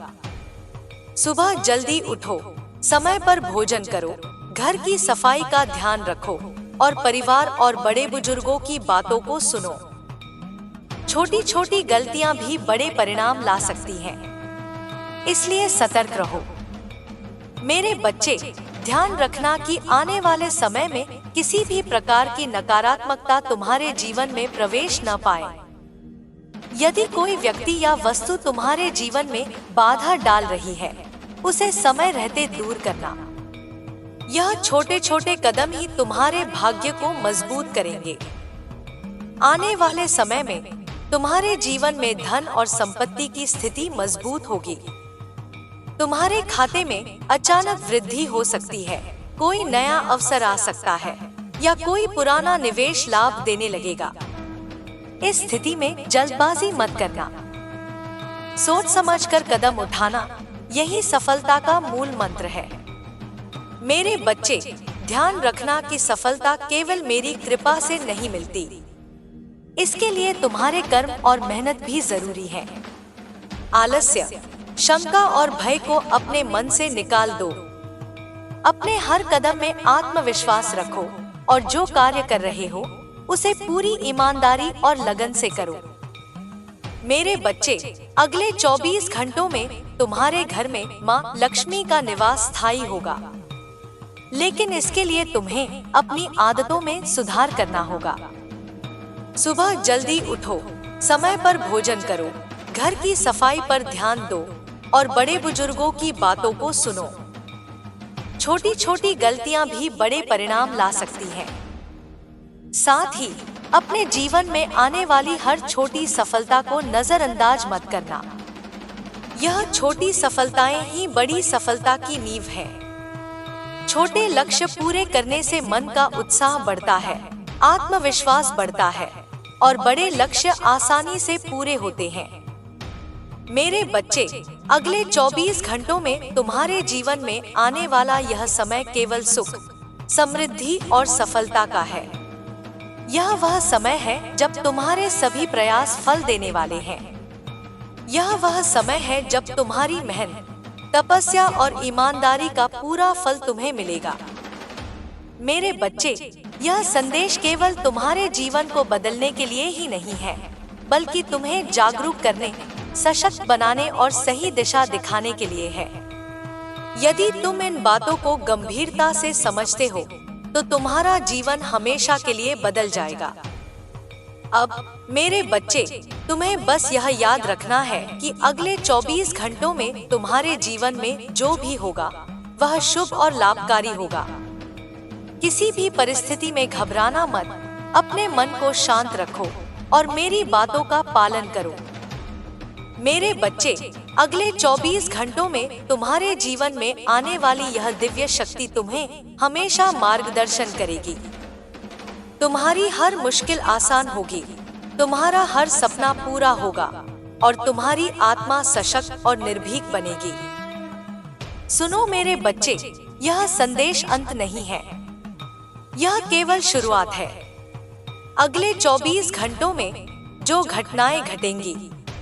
[SPEAKER 1] सुबह जल्दी उठो, समय पर भोजन करो, घर की सफाई का ध्यान रखो और परिवार और बड़े बुजुर्गों की बातों को सुनो। छोटी छोटी गलतियां भी बड़े परिणाम ला सकती हैं, इसलिए सतर्क रहो। मेरे बच्चे, ध्यान रखना कि आने वाले समय में किसी भी प्रकार की नकारात्मकता तुम्हारे जीवन में प्रवेश न पाए। यदि कोई व्यक्ति या वस्तु तुम्हारे जीवन में बाधा डाल रही है, उसे समय रहते दूर करना। यह छोटे छोटे कदम ही तुम्हारे भाग्य को मजबूत करेंगे। आने वाले समय में तुम्हारे जीवन में धन और संपत्ति की स्थिति मजबूत होगी। तुम्हारे खाते में अचानक वृद्धि हो सकती है, कोई नया अवसर आ सकता है या कोई पुराना निवेश लाभ देने लगेगा। इस स्थिति में जल्दबाजी मत करना। सोच समझकर कदम उठाना, यही सफलता का मूल मंत्र है। मेरे बच्चे, ध्यान रखना कि सफलता केवल मेरी कृपा से नहीं मिलती। इसके लिए तुम्हारे कर्म और मेहनत भी जरूरी है। आलस्य, शंका और भय को अपने मन से निकाल दो। अपने हर कदम में आत्मविश्वास रखो और जो कार्य कर रहे हो उसे पूरी ईमानदारी और लगन से करो। मेरे बच्चे, अगले 24 घंटों में तुम्हारे घर में माँ लक्ष्मी का निवास स्थायी होगा, लेकिन इसके लिए तुम्हें अपनी आदतों में सुधार करना होगा। सुबह जल्दी उठो, समय पर भोजन करो, घर की सफाई पर ध्यान दो और बड़े बुजुर्गों की बातों को सुनो। छोटी छोटी गलतियां भी बड़े परिणाम ला सकती हैं। साथ ही अपने जीवन में आने वाली हर छोटी सफलता को नजरअंदाज मत करना। यह छोटी सफलताएं ही बड़ी सफलता की नींव है। छोटे लक्ष्य पूरे करने से मन का उत्साह बढ़ता है, आत्मविश्वास बढ़ता है और बड़े लक्ष्य आसानी से पूरे होते हैं। मेरे बच्चे, अगले 24 घंटों में तुम्हारे जीवन में आने वाला यह समय केवल सुख, समृद्धि और सफलता का है। यह वह समय है जब तुम्हारे सभी प्रयास फल देने वाले हैं। यह वह समय है जब तुम्हारी मेहनत, तपस्या और ईमानदारी का पूरा फल तुम्हें मिलेगा। मेरे बच्चे, यह संदेश केवल तुम्हारे जीवन को बदलने के लिए ही नहीं है, बल्कि तुम्हें जागरूक करने, सशक्त बनाने और सही दिशा दिखाने के लिए है। यदि तुम इन बातों को गंभीरता से समझते हो, तो तुम्हारा जीवन हमेशा के लिए बदल जाएगा। अब मेरे बच्चे, तुम्हें बस यह याद रखना है कि अगले 24 घंटों में तुम्हारे जीवन में जो भी होगा वह शुभ और लाभकारी होगा। किसी भी परिस्थिति में घबराना मत, अपने मन को शांत रखो और मेरी बातों का पालन करो। मेरे बच्चे, अगले 24 घंटों में तुम्हारे जीवन में आने वाली यह दिव्य शक्ति तुम्हें हमेशा मार्गदर्शन करेगी। तुम्हारी हर मुश्किल आसान होगी, तुम्हारा हर सपना पूरा होगा और तुम्हारी आत्मा सशक्त और निर्भीक बनेगी। सुनो मेरे बच्चे, यह संदेश अंत नहीं है, यह केवल शुरुआत है। अगले 24 घंटों में जो घटनाएं घटेंगी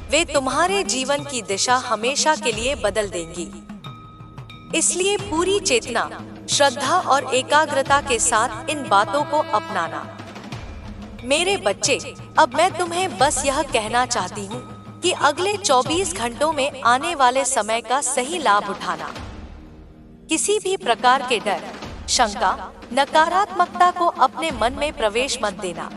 [SPEAKER 1] वे तुम्हारे जीवन की दिशा हमेशा के लिए बदल देंगी। इसलिए पूरी चेतना, श्रद्धा और एकाग्रता के साथ इन बातों को अपनाना। मेरे बच्चे, अब मैं तुम्हें बस यह कहना चाहती हूँ कि अगले 24 घंटों में आने वाले समय का सही लाभ उठाना। किसी भी प्रकार के डर, शंका, नकारात्मकता को अपने मन में प्रवेश मत देना।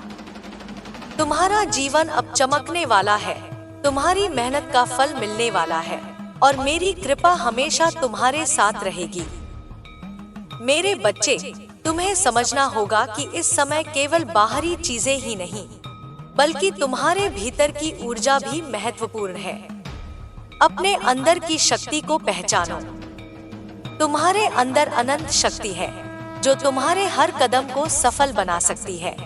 [SPEAKER 1] तुम्हारा जीवन अब चमकने वाला है, तुम्हारी मेहनत का फल मिलने वाला है और मेरी कृपा हमेशा तुम्हारे साथ रहेगी। मेरे बच्चे, तुम्हें समझना होगा कि इस समय केवल बाहरी चीजें ही नहीं, बल्कि तुम्हारे भीतर की ऊर्जा भी महत्वपूर्ण है। अपने अंदर की शक्ति को पहचानो। तुम्हारे अंदर अनंत शक्ति है जो तुम्हारे हर कदम को सफल बना सकती है।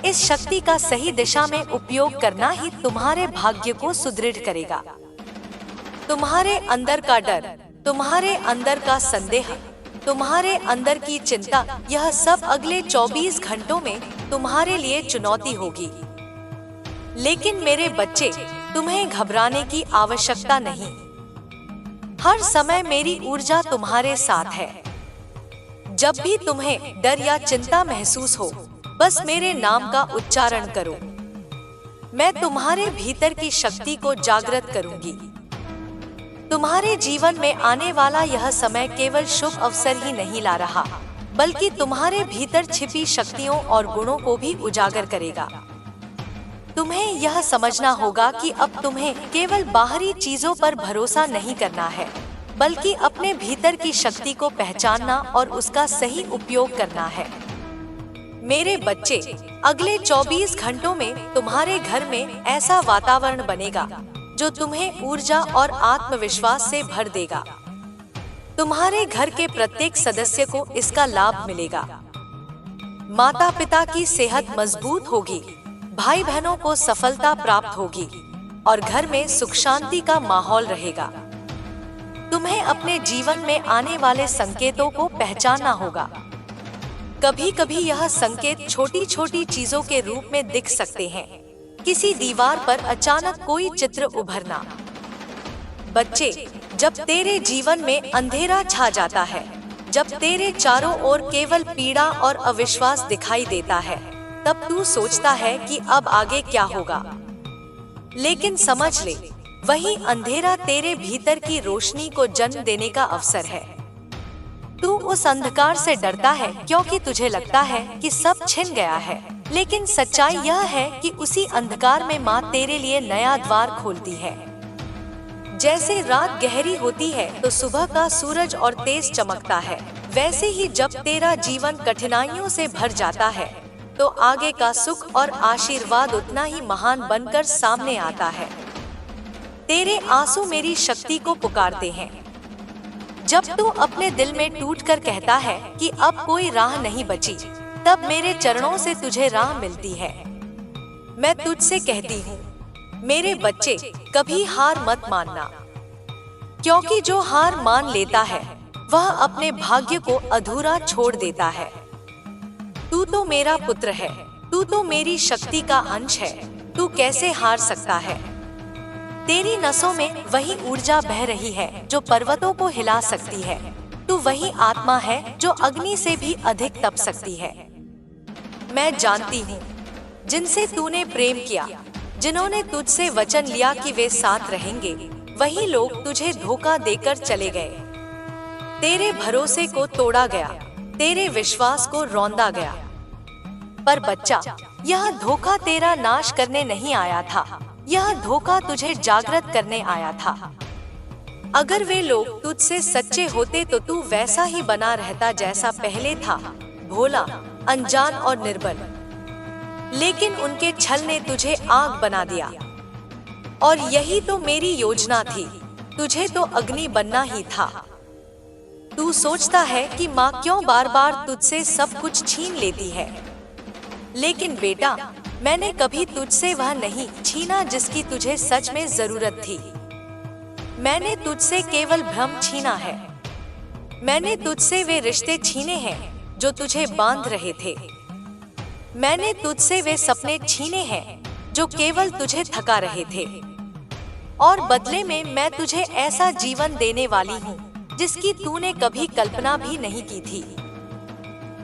[SPEAKER 1] इस शक्ति का सही दिशा में उपयोग करना ही तुम्हारे भाग्य को सुदृढ़ करेगा। तुम्हारे अंदर का डर, तुम्हारे अंदर का संदेह, तुम्हारे अंदर की चिंता, यह सब अगले 24 घंटों में तुम्हारे लिए चुनौती होगी। लेकिन मेरे बच्चे, तुम्हें घबराने की आवश्यकता नहीं। हर समय मेरी ऊर्जा तुम्हारे साथ है। जब भी तुम्हें डर या चिंता महसूस हो, बस मेरे नाम का उच्चारण करो। मैं तुम्हारे भीतर की शक्ति को जागृत करूंगी। तुम्हारे जीवन में आने वाला यह समय केवल शुभ अवसर ही नहीं ला रहा, बल्कि तुम्हारे भीतर छिपी शक्तियों और गुणों को भी उजागर करेगा। तुम्हें यह समझना होगा कि अब तुम्हें केवल बाहरी चीजों पर भरोसा नहीं करना है, बल्कि अपने भीतर की शक्ति को पहचानना और उसका सही उपयोग करना है। मेरे बच्चे, अगले 24 घंटों में तुम्हारे घर में ऐसा वातावरण बनेगा जो तुम्हें ऊर्जा और आत्मविश्वास से भर देगा। तुम्हारे घर के प्रत्येक सदस्य को इसका लाभ मिलेगा। माता पिता की सेहत मजबूत होगी, भाई बहनों को सफलता प्राप्त होगी और घर में सुख शांति का माहौल रहेगा। तुम्हें अपने जीवन में आने वाले संकेतों को पहचानना होगा। कभी कभी यह संकेत छोटी छोटी चीजों के रूप में दिख सकते हैं। किसी दीवार पर अचानक कोई चित्र उभरना। बच्चे, जब तेरे जीवन में अंधेरा छा जाता है, जब तेरे चारों ओर केवल पीड़ा और अविश्वास दिखाई देता है, तब तू सोचता है कि अब आगे क्या होगा। लेकिन समझ ले, वही अंधेरा तेरे भीतर की रोशनी को जन्म देने का अवसर है। तू उस अंधकार से डरता है क्योंकि तुझे लगता है कि सब छिन गया है, लेकिन सच्चाई यह है कि उसी अंधकार में माँ तेरे लिए नया द्वार खोलती है। जैसे रात गहरी होती है तो सुबह का सूरज और तेज चमकता है, वैसे ही जब तेरा जीवन कठिनाइयों से भर जाता है, तो आगे का सुख और आशीर्वाद उतना ही महान बनकर सामने आता है। तेरे आंसू मेरी शक्ति को पुकारते हैं। जब तू अपने दिल में टूटकर कहता है कि अब कोई राह नहीं बची, तब मेरे चरणों से तुझे राह मिलती है। मैं तुझसे कहती हूँ, मेरे बच्चे, कभी हार मत मानना, क्योंकि जो हार मान लेता है वह अपने भाग्य को अधूरा छोड़ देता है। तू तो मेरा पुत्र है, तू तो मेरी शक्ति का अंश है, तू कैसे हार सकता है? तेरी नसों में वही ऊर्जा बह रही है जो पर्वतों को हिला सकती है। तू वही आत्मा है जो अग्नि से भी अधिक तप सकती है। मैं जानती हूँ, जिनसे तूने प्रेम किया, जिन्होंने तुझसे वचन लिया कि वे साथ रहेंगे, वही लोग तुझे धोखा देकर चले गए। तेरे भरोसे को तोड़ा गया, तेरे विश्वास को रौंदा गया। पर बच्चा, यह धोखा तेरा नाश करने नहीं आया था, यह धोखा तुझे जागृत करने आया था। अगर वे लोग तुझसे सच्चे होते तो तू वैसा ही बना रहता जैसा पहले था, भोला, अनजान और निर्बल। लेकिन उनके छल ने तुझे आग बना दिया। और यही तो मेरी योजना थी, तुझे तो अग्नि बनना ही था। तू सोचता है कि माँ क्यों बार बार तुझसे सब कुछ छीन लेती है, लेकिन बेटा, मैंने कभी तुझसे वह नहीं छीना जिसकी तुझे सच में जरूरत थी। मैंने तुझसे केवल भ्रम छीना है। मैंने तुझसे वे रिश्ते छीने हैं जो तुझे बांध रहे थे। मैंने तुझसे वे सपने छीने हैं जो केवल तुझे थका रहे थे। और बदले में मैं तुझे ऐसा जीवन देने वाली हूँ जिसकी तूने कभी कल्पना भी नहीं की थी।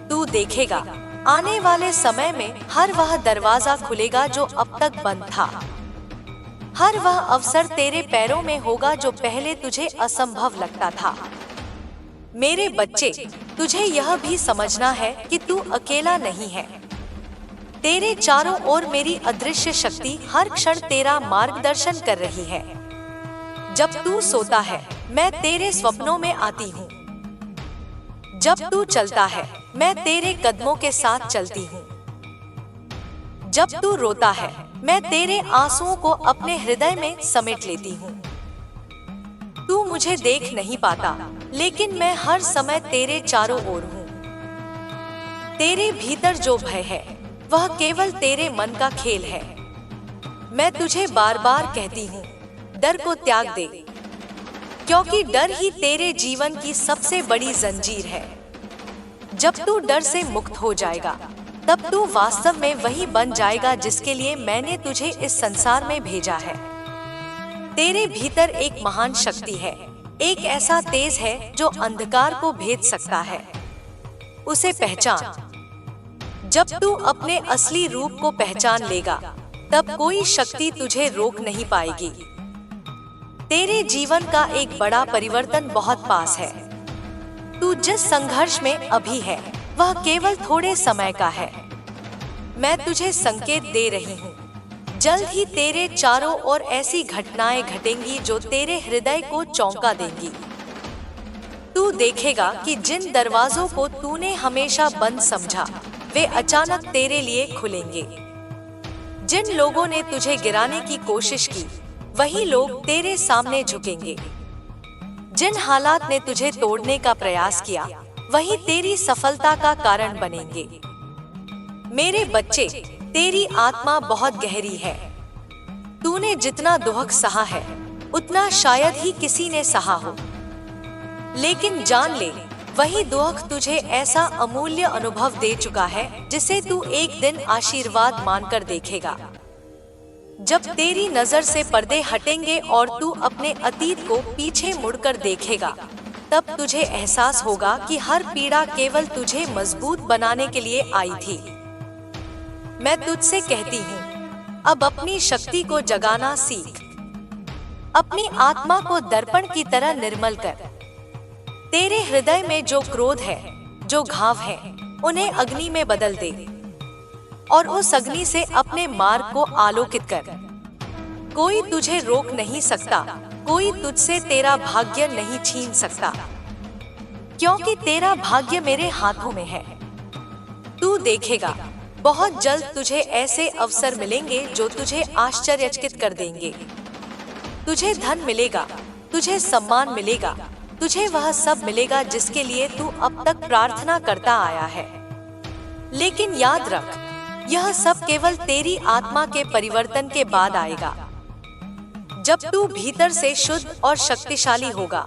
[SPEAKER 1] तू देखेगा, आने वाले समय में हर वह दरवाजा खुलेगा जो अब तक बंद था। हर वह अवसर तेरे पैरों में होगा जो पहले तुझे असंभव लगता था। मेरे बच्चे, तुझे यह भी समझना है कि तू अकेला नहीं है। तेरे चारों ओर मेरी अदृश्य शक्ति हर क्षण तेरा मार्गदर्शन कर रही है। जब तू सोता है, मैं तेरे स्वप्नों में आती हूँ। जब तू चलता है, मैं तेरे कदमों के साथ चलती हूँ। जब तू रोता है, मैं तेरे आंसुओं को अपने हृदय में समेट लेती हूँ। तू मुझे देख नहीं पाता, लेकिन मैं हर समय तेरे चारों ओर हूँ। तेरे भीतर जो भय है, वह केवल तेरे मन का खेल है। मैं तुझे बार बार कहती हूँ, डर को त्याग दे, क्योंकि डर ही तेरे जीवन की सबसे बड़ी जंजीर है। जब तू डर से मुक्त हो जाएगा, तब तू वास्तव में वही बन जाएगा जिसके लिए मैंने तुझे इस संसार में भेजा है। तेरे भीतर एक महान शक्ति है, एक ऐसा तेज है जो अंधकार को भेद सकता है। उसे पहचान। जब तू अपने असली रूप को पहचान लेगा, तब कोई शक्ति तुझे रोक नहीं पाएगी। तेरे जीवन का एक बड़ा परिवर्तन बहुत पास है। तू जिस संघर्ष में अभी है, वह केवल थोड़े समय का है। मैं तुझे संकेत दे रही हूँ, जल्द ही तेरे चारों ओर ऐसी घटनाएं घटेंगी जो तेरे हृदय को चौंका देंगी। तू देखेगा कि जिन दरवाजों को तूने हमेशा बंद समझा, वे अचानक तेरे लिए खुलेंगे। जिन लोगों ने तुझे गिराने की कोशिश की, वही लोग तेरे सामने झुकेंगे। जिन हालात ने तुझे तोड़ने का प्रयास किया, वही तेरी सफलता का कारण बनेंगे। मेरे बच्चे, तेरी आत्मा बहुत गहरी है। तूने जितना दुख सहा है, उतना शायद ही किसी ने सहा हो। लेकिन जान ले, वही दुख तुझे ऐसा अमूल्य अनुभव दे चुका है जिसे तू एक दिन आशीर्वाद मानकर देखेगा। जब तेरी नजर से पर्दे हटेंगे और तू अपने अतीत को पीछे मुड़कर देखेगा, तब तुझे एहसास होगा कि हर पीड़ा केवल तुझे मजबूत बनाने के लिए आई थी। मैं तुझसे कहती हूँ, अब अपनी शक्ति को जगाना सीख। अपनी आत्मा को दर्पण की तरह निर्मल कर। तेरे हृदय में जो क्रोध है, जो घाव है, उन्हें अग्नि में बदल दे और उस अग्नि से अपने मार्ग को आलोकित कर। कोई तुझे रोक नहीं सकता, कोई तुझसे तेरा भाग्य नहीं छीन सकता, क्योंकि तेरा भाग्य मेरे हाथों में है। तू देखेगा, बहुत जल्द तुझे ऐसे अवसर मिलेंगे जो तुझे आश्चर्यचकित कर देंगे। तुझे धन मिलेगा, तुझे सम्मान मिलेगा, तुझे वह सब मिलेगा जिसके लिए तू अब तक प्रार्थना करता आया है। लेकिन याद रख, यह सब केवल तेरी आत्मा के परिवर्तन के बाद आएगा। जब तू भीतर से शुद्ध और शक्तिशाली होगा,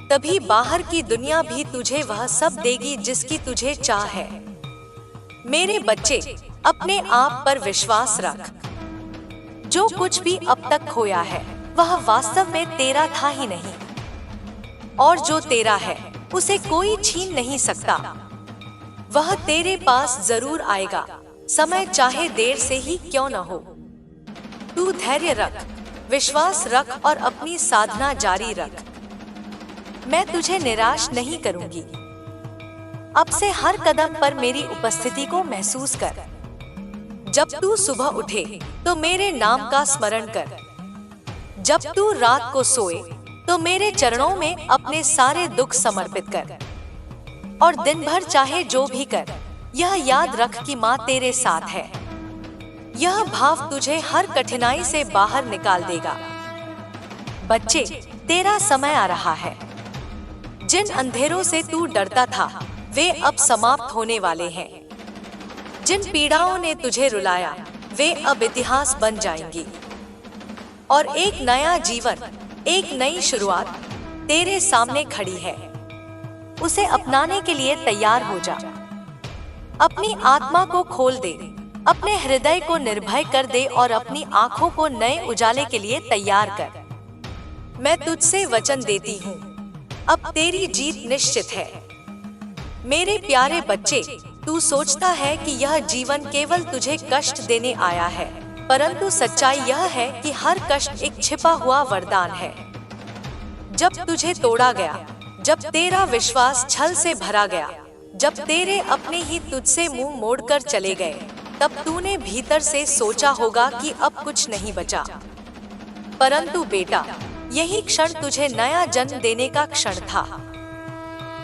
[SPEAKER 1] तभी बाहर की दुनिया भी तुझे वह सब देगी जिसकी तुझे चाह है। मेरे बच्चे, अपने आप पर विश्वास रख। जो कुछ भी अब तक खोया है वह वास्तव में तेरा था ही नहीं, और जो तेरा है उसे कोई छीन नहीं सकता। वह तेरे पास जरूर आएगा, समय चाहे देर से ही क्यों न हो। तू धैर्य रख, विश्वास रख और अपनी साधना जारी रख। मैं तुझे निराश नहीं करूंगी। अब से हर कदम पर मेरी उपस्थिति को महसूस कर। जब तू सुबह उठे तो मेरे नाम का स्मरण कर। जब तू रात को सोए तो मेरे चरणों में अपने सारे दुख समर्पित कर। और दिन भर चाहे जो भी कर, यह याद रख कि माँ तेरे साथ है। यह भाव तुझे हर कठिनाई से बाहर निकाल देगा। बच्चे, तेरा समय आ रहा है। जिन अंधेरों से तू डरता था वे अब समाप्त होने वाले हैं। जिन पीड़ाओं ने तुझे रुलाया वे अब इतिहास बन जाएंगी। और एक नया जीवन, एक नई शुरुआत तेरे सामने खड़ी है। उसे अपनाने के लिए तैयार हो जा। अपनी आत्मा को खोल दे, अपने हृदय को निर्भय कर दे और अपनी आंखों को नए उजाले के लिए तैयार कर। मैं तुझसे वचन देती हूँ, अब तेरी जीत निश्चित है। मेरे प्यारे बच्चे, तू सोचता है कि यह जीवन केवल तुझे कष्ट देने आया है, परंतु सच्चाई यह है कि हर कष्ट एक छिपा हुआ वरदान है। जब तुझे तोड़ा गया, जब तेरा विश्वास छल से भरा गया, जब तेरे अपने ही तुझसे मुंह मोड़कर चले गए, तब तूने भीतर से सोचा होगा कि अब कुछ नहीं बचा। परंतु बेटा, यही क्षण तुझे नया जन्म देने का क्षण था।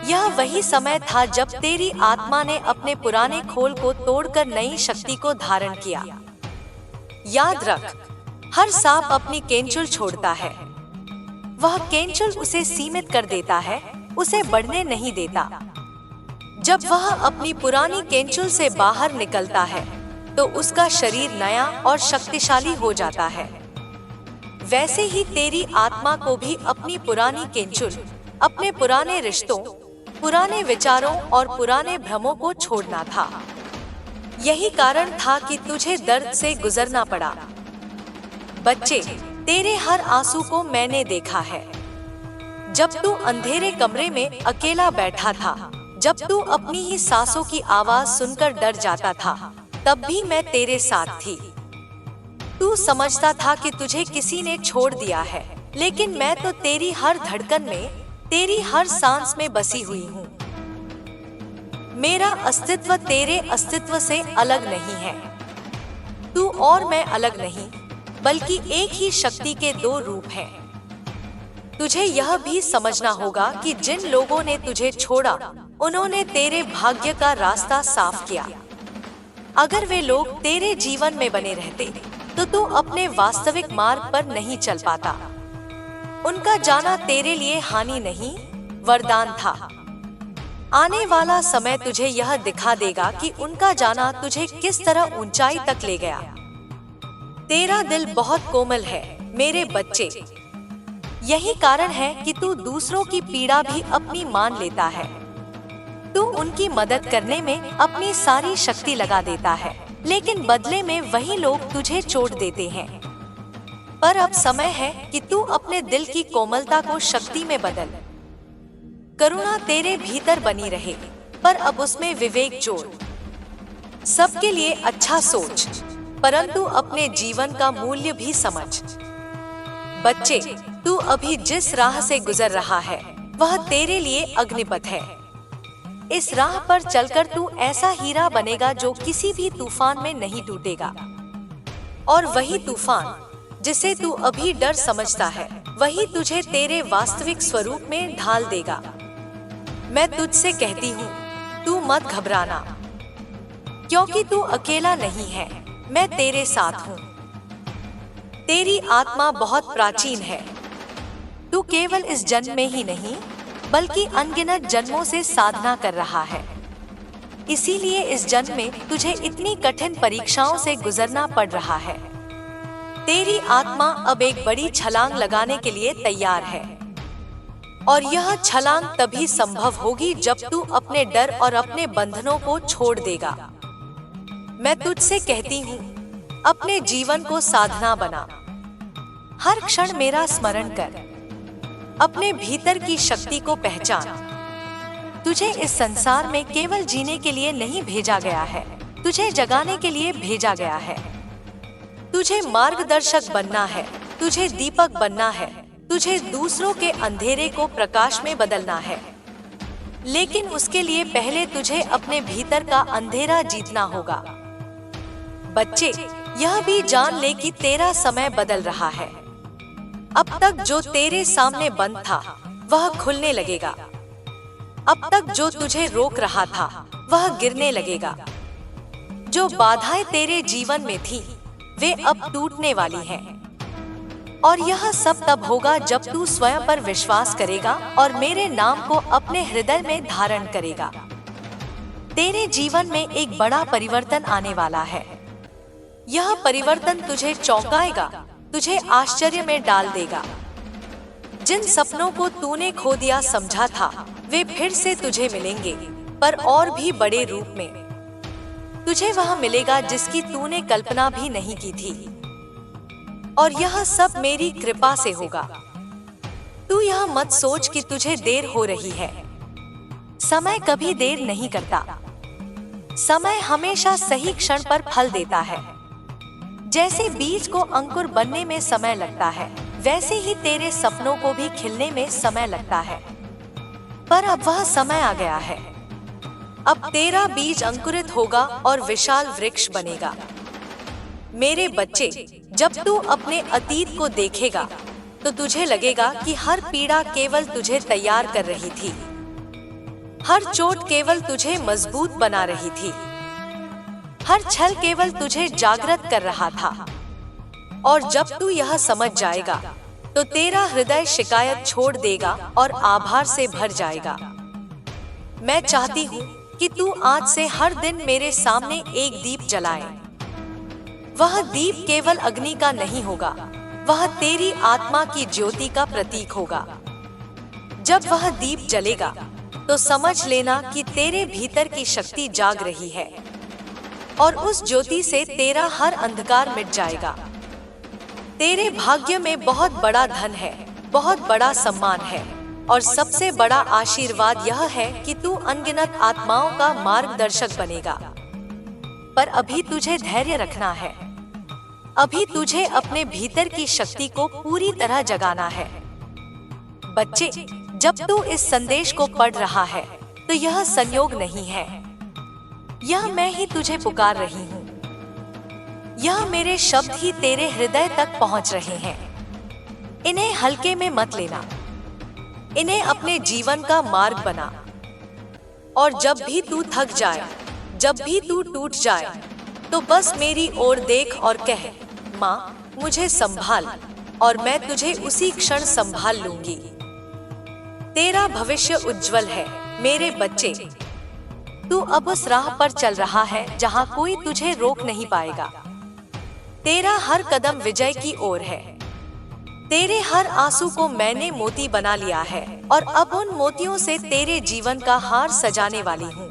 [SPEAKER 1] यह वही समय था जब तेरी आत्मा ने अपने पुराने खोल को तोड़कर नई शक्ति को धारण किया। याद रख, हर सांप अपनी केंचुल छोड़ता है। वह केंचुल उसे सीमित कर देता है, उसे बढ़ने नहीं देता। जब वह अपनी पुरानी केंचुल से बाहर निकलता है तो उसका शरीर नया और शक्तिशाली हो जाता है। वैसे ही तेरी आत्मा को भी अपनी पुरानी केंचुल, अपने पुराने रिश्तों, पुराने विचारों और पुराने भ्रमों को छोड़ना था। यही कारण था कि तुझे दर्द से गुजरना पड़ा। बच्चे, तेरे हर आंसू को मैंने देखा है। जब तू अंधेरे कमरे में अकेला बैठा था, जब तू अपनी ही सांसों की आवाज सुनकर डर जाता था, तब भी मैं तेरे साथ थी। तू समझता था कि तुझे किसी ने छोड़ दिया है, लेकिन मैं तो तेरी हर धड़कन में, तेरी हर सांस में बसी हुई हूँ। मेरा अस्तित्व तेरे अस्तित्व से अलग नहीं है। तू और मैं अलग नहीं, बल्कि एक ही शक्ति के दो रूप हैं। तुझे यह भी समझना होगा कि जिन लोगों ने तुझे छोड़ा, उन्होंने तेरे भाग्य का रास्ता साफ किया। अगर वे लोग तेरे जीवन में बने रहते, तो तू अपने वास्तविक मार्ग पर नहीं चल पाता। उनका जाना तेरे लिए हानि नहीं, वरदान था। आने वाला समय तुझे यह दिखा देगा कि उनका जाना तुझे किस तरह ऊंचाई तक ले गया। तेरा दिल बहुत कोमल है मेरे बच्चे। यही कारण है कि तू दूसरों की पीड़ा भी अपनी मान लेता है। तू उनकी मदद करने में अपनी सारी शक्ति लगा देता है, लेकिन बदले में वही लोग तुझे चोट देते हैं। पर अब समय है कि तू अपने दिल की कोमलता को शक्ति में बदल। करुणा तेरे भीतर बनी रहे, पर अब उसमें विवेक जोड़। सबके लिए अच्छा सोच, परंतु अपने जीवन का मूल्य भी समझ। बच्चे, तू अभी जिस राह से गुजर रहा है वह तेरे लिए अग्निपथ है। इस राह पर चलकर तू ऐसा हीरा बनेगा जो किसी भी तूफान में नहीं टूटेगा। और वही तूफान जिसे तू अभी डर समझता है, वही तुझे तेरे वास्तविक स्वरूप में ढाल देगा। मैं तुझसे कहती हूँ, तू मत घबराना, क्योंकि तू अकेला नहीं है, मैं तेरे साथ हूँ। तेरी आत्मा बहुत प्राचीन है। तू केवल इस जन्म में ही नहीं बल्कि अनगिनत जन्मों से साधना कर रहा है। इसीलिए इस जन्म में तुझे इतनी कठिन परीक्षाओं से गुजरना पड़ रहा है। तेरी आत्मा अब एक बड़ी छलांग लगाने के लिए तैयार है, और यह छलांग तभी संभव होगी जब तू अपने डर और अपने बंधनों को छोड़ देगा। मैं तुझसे कहती हूँ, अपने जीवन को साधना बना। हर क्षण मेरा स्मरण कर, अपने भीतर की शक्ति को पहचान। तुझे इस संसार में केवल जीने के लिए नहीं भेजा गया है, तुझे जगाने के लिए भेजा गया है। तुझे मार्गदर्शक बनना है, तुझे दीपक बनना है, तुझे दूसरों के अंधेरे को प्रकाश में बदलना है। लेकिन उसके लिए पहले तुझे अपने भीतर का अंधेरा जीतना होगा। बच्चे, यह भी जान ले कि तेरा समय बदल रहा है। अब तक जो तेरे सामने बंद था वह खुलने लगेगा। अब तक जो तुझे रोक रहा था वह गिरने लगेगा। जो बाधाएं तेरे जीवन में थी वे अब टूटने वाली हैं। और यह सब तब होगा जब तू स्वयं पर विश्वास करेगा और मेरे नाम को अपने हृदय में धारण करेगा। तेरे जीवन में एक बड़ा परिवर्तन आने वाला है। यह परिवर्तन तुझे चौंकाएगा, तुझे आश्चर्य में डाल देगा। जिन सपनों को तूने खो दिया समझा था वे फिर से तुझे मिलेंगे, पर और भी बड़े रूप में। तुझे वह मिलेगा जिसकी तूने कल्पना भी नहीं की थी, और यह सब मेरी कृपा से होगा। तू यह मत सोच कि तुझे देर हो रही है। समय कभी देर नहीं करता। समय हमेशा सही क्षण पर फल देता है। जैसे बीज को अंकुर बनने में समय लगता है, वैसे ही तेरे सपनों को भी खिलने में समय लगता है। पर अब वह समय आ गया है। अब तेरा बीज अंकुरित होगा और विशाल वृक्ष बनेगा। मेरे बच्चे, जब तू अपने अतीत को देखेगा तो तुझे लगेगा कि हर पीड़ा केवल तुझे तैयार कर रही थी। हर चोट केवल तुझे मजबूत बना रही थी। हर छल केवल तुझे जागृत कर रहा था। और जब तू यह समझ जाएगा तो तेरा हृदय शिकायत छोड़ देगा और आभार से भर जाएगा। मैं चाहती हूँ कि तू आज से हर दिन मेरे सामने एक दीप जलाए। वह दीप केवल अग्नि का नहीं होगा, वह तेरी आत्मा की ज्योति का प्रतीक होगा। जब वह दीप जलेगा तो समझ लेना कि तेरे भीतर की शक्ति जाग रही है, और उस ज्योति से तेरा हर अंधकार मिट जाएगा। तेरे भाग्य में बहुत बड़ा धन है, बहुत बड़ा सम्मान है, और सबसे बड़ा आशीर्वाद यह है कि तू अनगिनत आत्माओं का मार्गदर्शक बनेगा। पर अभी तुझे धैर्य रखना है। अभी तुझे अपने भीतर की शक्ति को पूरी तरह जगाना है। बच्चे, जब तू इस संदेश को पढ़ रहा है तो यह संयोग नहीं है। यह मैं ही तुझे पुकार रही हूँ। यह मेरे शब्द ही तेरे हृदय तक पहुँच रहे हैं। इन्हें हल्के में मत लेना। इन्हें अपने जीवन का मार्ग बना। और जब भी तू थक जाए, जब भी तू टूट जाए, तो बस मेरी ओर देख और कह, माँ, मुझे संभाल, और मैं तुझे उसी क्षण संभाल लूंगी। तेरा भविष्य उज्जवल है मेरे बच्चे। तू अब उस राह पर चल रहा है जहाँ कोई तुझे रोक नहीं पाएगा। तेरा हर कदम विजय की ओर है। तेरे हर आंसू को मैंने मोती बना लिया है, और अब उन मोतियों से तेरे जीवन का हार सजाने वाली हूँ।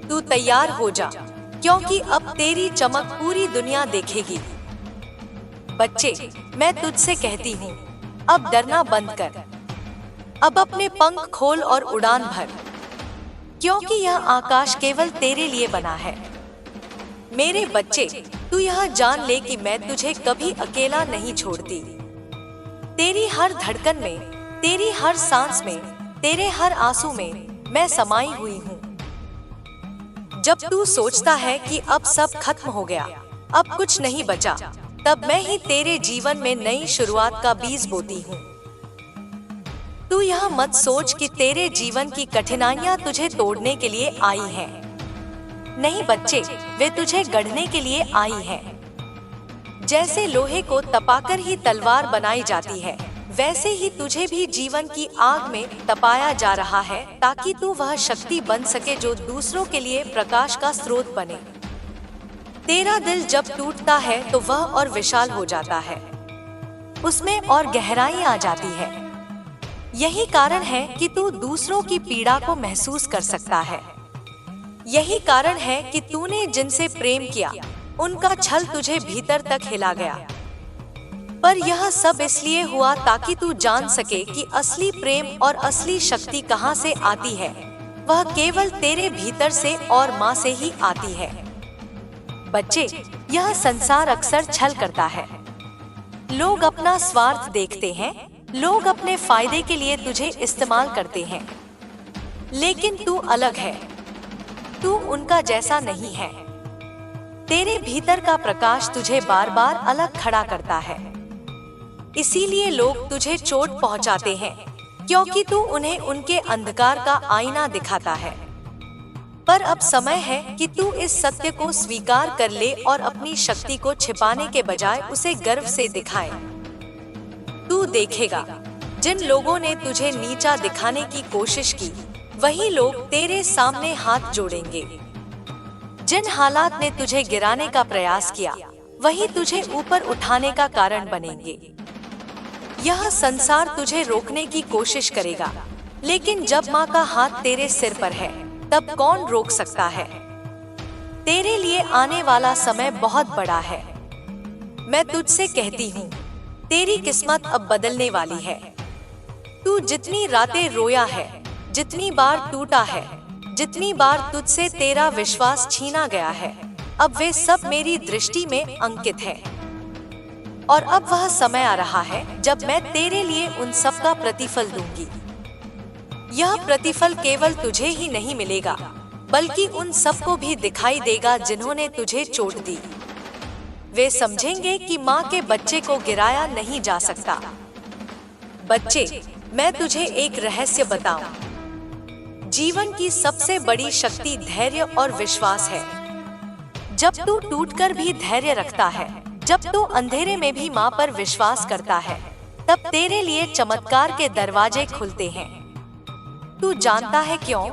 [SPEAKER 1] तू तैयार हो जा, क्योंकि अब तेरी चमक पूरी दुनिया देखेगी। बच्चे, मैं तुझसे कहती हूँ, अब डरना बंद कर। अब अपने पंख खोल और उड़ान भर, क्योंकि यह आकाश केवल तेरे लिए बना है। मेरे बच्चे, तू यह जान ले कि मैं तुझे कभी अकेला नहीं छोड़ती। तेरी हर धड़कन में, तेरी हर सांस में, तेरे हर आंसू में मैं समाई हुई हूँ। जब तू सोचता है कि अब सब खत्म हो गया, अब कुछ नहीं बचा, तब मैं ही तेरे जीवन में नई शुरुआत का बीज बोती हूँ। तू यह मत सोच कि तेरे जीवन की कठिनाइयाँ तुझे तोड़ने के लिए आई हैं। नहीं बच्चे, वे तुझे गढ़ने के लिए आई है। जैसे लोहे को तपाकर ही तलवार बनाई जाती है, वैसे ही तुझे भी जीवन की आग में तपाया जा रहा है, ताकि तू वह शक्ति बन सके जो दूसरों के लिए प्रकाश का स्रोत बने। तेरा दिल जब टूटता है तो वह और विशाल हो जाता है, उसमें और गहराई आ जाती है। यही कारण है कि तू दूसरों की पीड़ा को महसूस कर सकता है। यही कारण है कि तूने जिनसे प्रेम किया, उनका छल तुझे भीतर तक हिला गया। पर यह सब इसलिए हुआ ताकि तू जान सके कि असली प्रेम और असली शक्ति कहाँ से आती है। वह केवल तेरे भीतर से और माँ से ही आती है। बच्चे, यह संसार अक्सर छल करता है। लोग अपना स्वार्थ देखते हैं, लोग अपने फायदे के लिए तुझे इस्तेमाल करते हैं। लेकिन तू अलग है, तू उनका जैसा नहीं है। तेरे भीतर का प्रकाश तुझे बार बार अलग खड़ा करता है। इसीलिए लोग तुझे चोट पहुंचाते हैं, क्योंकि तू उन्हें उनके अंधकार का आईना दिखाता है। पर अब समय है कि तू इस सत्य को स्वीकार कर ले और अपनी शक्ति को छिपाने के बजाय उसे गर्व से दिखाए। तू देखेगा, जिन लोगों ने तुझे नीचा दिखाने की कोशिश की, वही लोग तेरे सामने हाथ जोड़ेंगे। जिन हालात ने तुझे गिराने का प्रयास किया, वही तुझे ऊपर उठाने का कारण बनेंगे। यह संसार तुझे रोकने की कोशिश करेगा, लेकिन जब माँ का हाथ तेरे सिर पर है, तब कौन रोक सकता है। तेरे लिए आने वाला समय बहुत बड़ा है। मैं तुझसे कहती हूँ, तेरी किस्मत अब बदलने वाली है। तू जितनी रातें रोया है, जितनी बार टूटा है, जितनी बार तुझसे तेरा विश्वास छीना गया है, अब वे सब मेरी दृष्टि में अंकित है। और अब वह समय आ रहा है जब मैं तेरे लिए उन सब का प्रतिफल दूंगी। यह प्रतिफल केवल तुझे ही नहीं मिलेगा, बल्कि उन सबको भी दिखाई देगा जिन्होंने तुझे चोट दी। वे समझेंगे कि माँ के बच्चे को गिराया नहीं जा सकता। बच्चे, मैं तुझे एक रहस्य बताऊं। जीवन की सबसे बड़ी शक्ति धैर्य और विश्वास है। जब तू टूटकर भी धैर्य रखता है, जब तू अंधेरे में भी माँ पर विश्वास करता है, तब तेरे लिए चमत्कार के दरवाजे खुलते हैं। तू जानता है क्यों?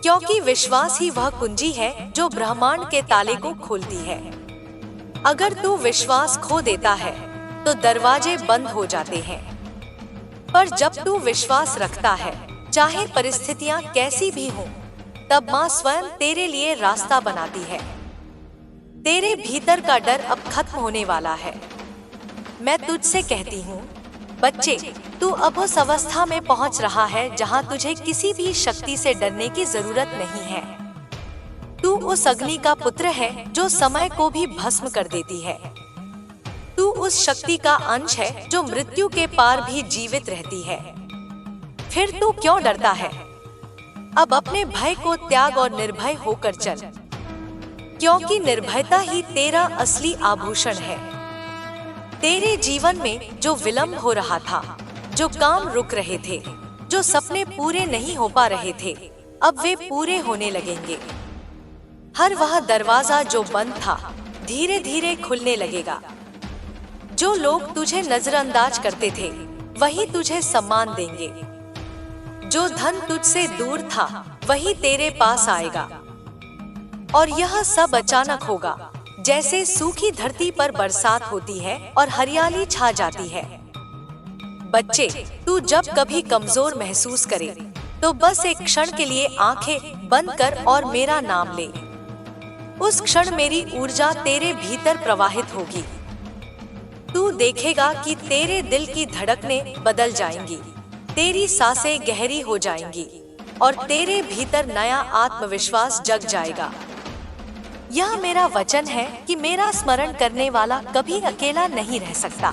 [SPEAKER 1] क्योंकि विश्वास ही वह कुंजी है जो ब्रह्मांड के ताले को खोलती है। अगर तू विश्वास खो देता है, तो दरवाजे बंद हो जाते हैं। पर जब तू विश्वास रखता है, चाहे परिस्थितियां कैसी भी हों, तब माँ स्वयं तेरे लिए रास्ता बनाती है। तेरे भीतर का डर अब खत्म होने वाला है। मैं तुझसे कहती हूँ, बच्चे, तू अब उस अवस्था में पहुँच रहा है जहाँ तुझे किसी भी शक्ति से डरने की जरूरत नहीं है। तू उस अग्नि का पुत्र है जो समय को भी भस्म कर देती है। तू उस शक्ति का अंश है जो मृत्यु के पार भी जीवित रहती है। फिर तू क्यों डरता है? अब अपने भय को त्याग और निर्भय होकर चल, क्योंकि निर्भयता ही तेरा असली आभूषण है। तेरे जीवन में जो विलंब हो रहा था, जो काम रुक रहे थे, जो सपने पूरे नहीं हो पा रहे थे, अब वे पूरे होने लगेंगे। हर वह दरवाजा जो बंद था, धीरे धीरे खुलने लगेगा। जो लोग तुझे नजरअंदाज करते थे, वही तुझे सम्मान देंगे। जो धन तुझसे दूर था, वही तेरे पास आएगा। और यह सब अचानक होगा, जैसे सूखी धरती पर बरसात होती है और हरियाली छा जाती है। बच्चे, तू जब कभी कमजोर महसूस करे, तो बस एक क्षण के लिए आंखें बंद कर और मेरा नाम ले। उस क्षण मेरी ऊर्जा तेरे भीतर प्रवाहित होगी। तू देखेगा कि तेरे दिल की धड़कनें बदल जाएंगी, तेरी सांसें गहरी हो जाएंगी और तेरे भीतर नया आत्मविश्वास जग जाएगा। यह मेरा वचन है कि मेरा स्मरण करने वाला कभी अकेला नहीं रह सकता।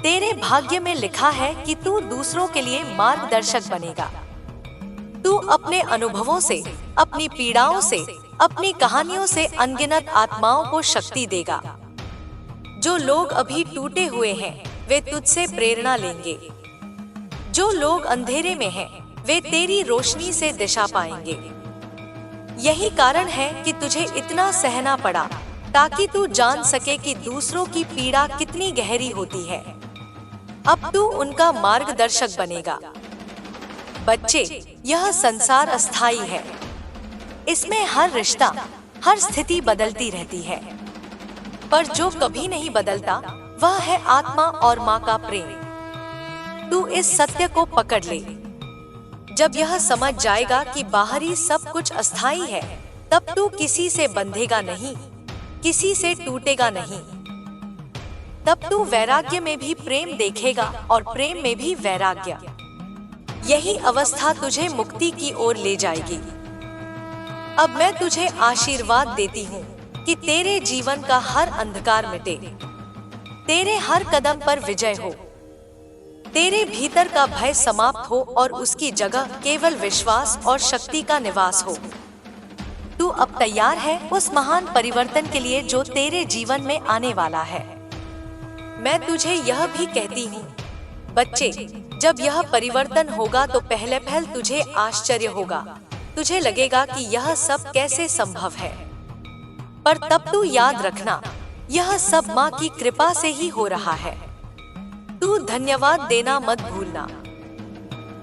[SPEAKER 1] तेरे भाग्य में लिखा है कि तू दूसरों के लिए मार्गदर्शक बनेगा। तू अपने अनुभवों से, अपनी पीड़ाओं से, अपनी कहानियों से अनगिनत आत्माओं को शक्ति देगा। जो लोग अभी टूटे हुए हैं, वे तुझसे प्रेरणा लेंगे। जो लोग अंधेरे में हैं, वे तेरी रोशनी से दिशा पाएंगे। यही कारण है कि तुझे इतना सहना पड़ा, ताकि तू जान सके कि दूसरों की पीड़ा कितनी गहरी होती है। अब तू उनका मार्गदर्शक बनेगा। बच्चे, यह संसार अस्थायी है। इसमें हर रिश्ता, हर स्थिति बदलती रहती है, पर जो कभी नहीं बदलता वह है आत्मा और माँ का प्रेम। तू इस सत्य को पकड़ ले। जब यह समझ जाएगा कि बाहरी सब कुछ अस्थायी है, तब तू किसी से बंधेगा नहीं, किसी से टूटेगा नहीं। तब तू वैराग्य में भी प्रेम देखेगा और प्रेम में भी वैराग्य। यही अवस्था तुझे मुक्ति की ओर ले जाएगी। अब मैं तुझे आशीर्वाद देती हूँ कि तेरे जीवन का हर अंधकार मिटे, तेरे हर कदम पर विजय हो, तेरे भीतर का भय समाप्त हो और उसकी जगह केवल विश्वास और शक्ति का निवास हो। तू अब तैयार है उस महान परिवर्तन के लिए जो तेरे जीवन में आने वाला है। मैं तुझे यह भी कहती हूँ, बच्चे, जब यह परिवर्तन होगा तो पहले तुझे आश्चर्य होगा। तुझे लगेगा कि यह सब कैसे संभव है, पर तब तू याद रखना, यह सब माँ की कृपा से ही हो रहा है। तू धन्यवाद देना मत भूलना,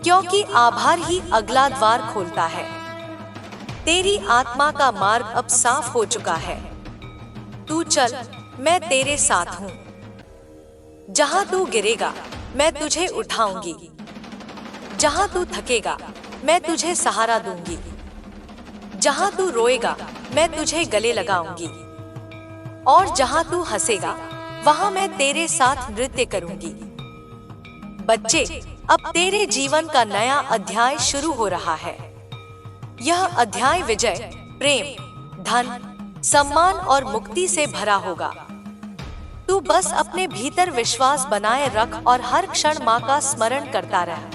[SPEAKER 1] क्योंकि आभार ही अगला द्वार खोलता है। तेरी आत्मा का मार्ग अब साफ हो चुका है। तू चल, मैं तेरे साथ हूँ। जहाँ तू गिरेगा मैं तुझे उठाऊंगी, जहाँ तू थकेगा मैं तुझे सहारा दूंगी, जहाँ तू रोएगा मैं तुझे गले लगाऊंगी, और जहाँ तू हंसेगा वहाँ मैं तेरे साथ नृत्य करूंगी। बच्चे, अब तेरे जीवन का नया अध्याय शुरू हो रहा है। यह अध्याय विजय, प्रेम, धन, सम्मान और मुक्ति से भरा होगा। तू बस अपने भीतर विश्वास बनाए रख और हर क्षण माँ का स्मरण करता रह।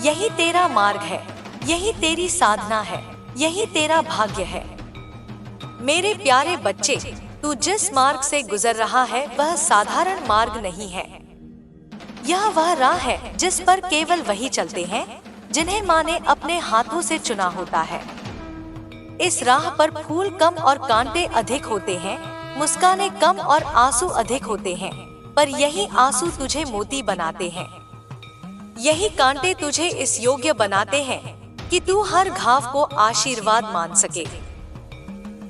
[SPEAKER 1] यही तेरा मार्ग है, यही तेरी साधना है, यही तेरा भाग्य है। मेरे प्यारे बच्चे, तू जिस मार्ग से गुजर रहा है वह साधारण मार्ग नहीं है। यह वह राह है जिस पर केवल वही चलते हैं जिन्हें माँ ने अपने हाथों से चुना होता है। इस राह पर फूल कम और कांटे अधिक होते हैं, मुस्कानें कम और आंसू अधिक होते हैं, पर यही आंसू तुझे मोती बनाते हैं। यही कांटे तुझे इस योग्य बनाते हैं कि तू हर घाव को आशीर्वाद मान सके।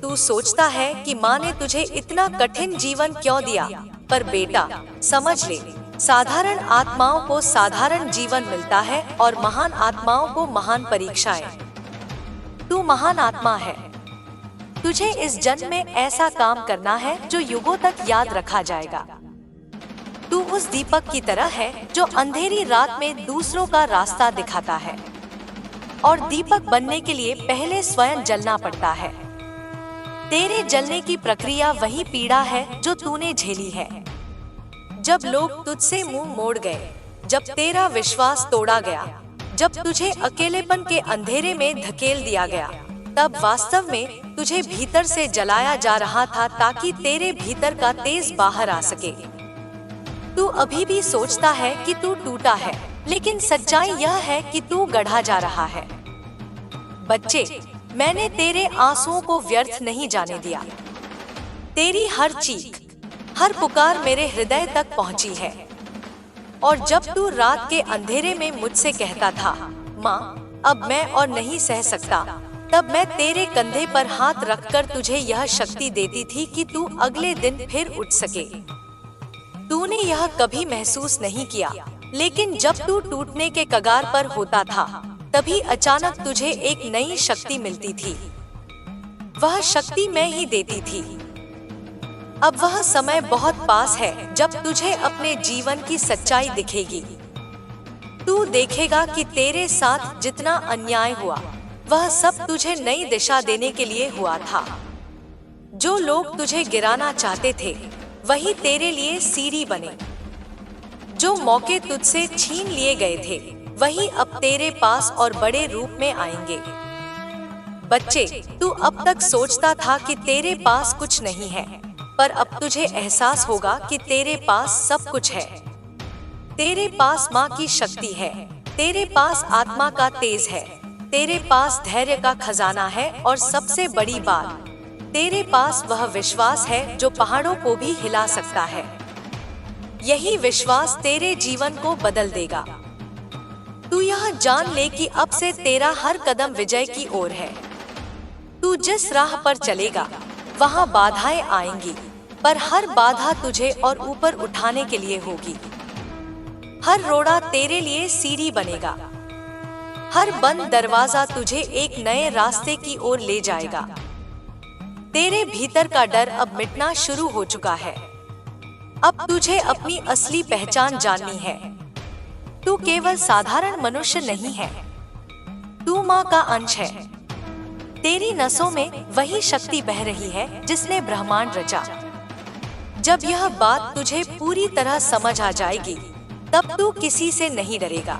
[SPEAKER 1] तू सोचता है कि माँ ने तुझे इतना कठिन जीवन क्यों दिया, पर बेटा समझ ले, साधारण आत्माओं को साधारण जीवन मिलता है और महान आत्माओं को महान परीक्षाएं। तू महान आत्मा है। तुझे इस जन्म में ऐसा काम करना है जो युगों तक याद रखा जाएगा। तू उस दीपक की तरह है जो अंधेरी रात में दूसरों का रास्ता दिखाता है, और दीपक बनने के लिए पहले स्वयं जलना पड़ता है। तेरे जलने की प्रक्रिया वही पीड़ा है जो तूने झेली है। जब लोग तुझसे मुंह मोड़ गए, जब तेरा विश्वास तोड़ा गया, जब तुझे अकेलेपन के अंधेरे में धकेल दिया गया, तब वास्तव में तुझे भीतर से जलाया जा रहा था ताकि तेरे भीतर का तेज बाहर आ सके। तू अभी भी सोचता है कि तू टूटा है, लेकिन सच्चाई यह है कि तू गढ़ा जा रहा है। बच्चे, मैंने तेरे आंसुओं को व्यर्थ नहीं जाने दिया। तेरी हर चीख, हर पुकार मेरे हृदय तक पहुंची है। और जब तू रात के अंधेरे में मुझसे कहता था, माँ अब मैं और नहीं सह सकता, तब मैं तेरे कंधे पर हाथ रखकर तुझे यह शक्ति देती थी कि तू अगले दिन फिर उठ सके। तूने यह कभी महसूस नहीं किया, लेकिन जब तू टूटने के कगार पर होता था, तभी अचानक तुझे एक नई शक्ति मिलती थी। वह शक्ति मैं ही देती थी। अब वह समय बहुत पास है जब तुझे अपने जीवन की सच्चाई दिखेगी। तू देखेगा कि तेरे साथ जितना अन्याय हुआ, वह सब तुझे नई दिशा देने के लिए हुआ था। जो लोग तुझे गिराना चाहते थे, वही तेरे लिए सीढ़ी बने। जो मौके तुझसे छीन लिए गए थे, वही अब तेरे पास और बड़े रूप में आएंगे। बच्चे, तू अब तक सोचता था कि तेरे पास कुछ नहीं है, पर अब तुझे एहसास होगा कि तेरे पास सब कुछ है। तेरे पास माँ की शक्ति है, तेरे पास आत्मा का तेज है, तेरे पास धैर्य का खजाना है और सबसे बड़ी बात, तेरे पास वह विश्वास है जो पहाड़ों को भी हिला सकता है। यही विश्वास तेरे जीवन को बदल देगा। तू यह जान ले कि अब से तेरा हर कदम विजय की ओर है। तू जिस राह पर चलेगा वहाँ बाधाएं आएंगी, पर हर बाधा तुझे और ऊपर उठाने के लिए होगी। हर रोड़ा तेरे लिए सीढ़ी बनेगा। हर बंद दरवाजा तुझे एक नए रास्ते की ओर ले जाएगा। तेरे भीतर का डर अब मिटना शुरू हो चुका है। अब तुझे अपनी असली पहचान जाननी है। तू केवल साधारण मनुष्य नहीं है, तू माँ का अंश है। तेरी नसों में वही शक्ति बह रही है जिसने ब्रह्मांड रचा। जब यह बात तुझे पूरी तरह समझ आ जाएगी, तब तू किसी से नहीं डरेगा।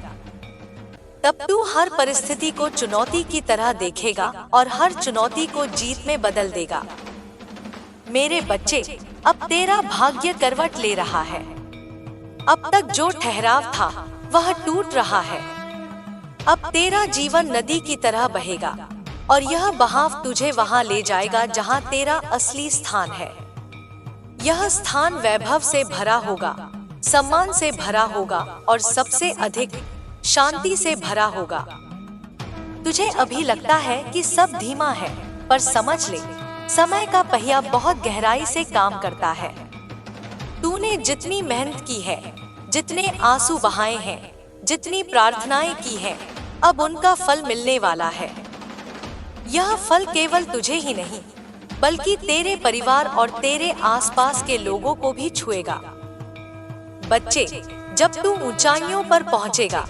[SPEAKER 1] तब तू हर परिस्थिति को चुनौती की तरह देखेगा और हर चुनौती को जीत में बदल देगा। मेरे बच्चे, अब तेरा भाग्य करवट ले रहा है। अब तक जो ठहराव था वह टूट रहा है। अब तेरा जीवन नदी की तरह बहेगा और यह बहाव तुझे वहां ले जाएगा जहां तेरा असली स्थान है। यह स्थान वैभव से भरा होगा, सम्मान से भरा होगा और सबसे अधिक शांति से भरा होगा। तुझे अभी लगता है कि सब धीमा है, पर समझ ले, समय का पहिया बहुत गहराई से काम करता है। तूने जितनी मेहनत की है, जितने आंसू बहाए हैं, जितनी प्रार्थनाएं की हैं, अब उनका फल मिलने वाला है। यह फल केवल तुझे ही नहीं, बल्कि तेरे परिवार और तेरे आसपास के लोगों को भी छुएगा। बच्चे, जब तू ऊंचाइयों पर पहुंचेगा,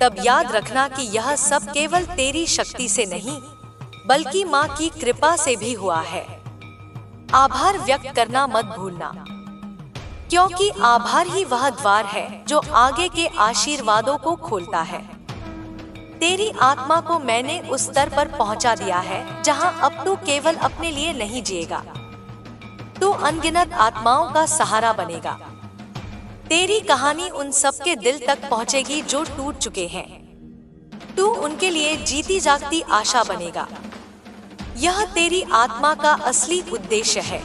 [SPEAKER 1] तब याद रखना कि यह सब केवल तेरी शक्ति से नहीं, बल्कि माँ की कृपा से भी हुआ है। आभार व्यक्त करना मत भूलना, क्योंकि आभार ही वह द्वार है जो आगे के आशीर्वादों को खोलता है। तेरी आत्मा को मैंने उस स्तर पर पहुंचा दिया है जहां अब तू केवल अपने लिए नहीं जिएगा, तू अनगिनत आत्माओं का सहारा बनेगा। तेरी कहानी उन सबके दिल तक पहुंचेगी जो टूट चुके हैं। तू उनके लिए जीती जागती आशा बनेगा। यह तेरी आत्मा का असली उद्देश्य है।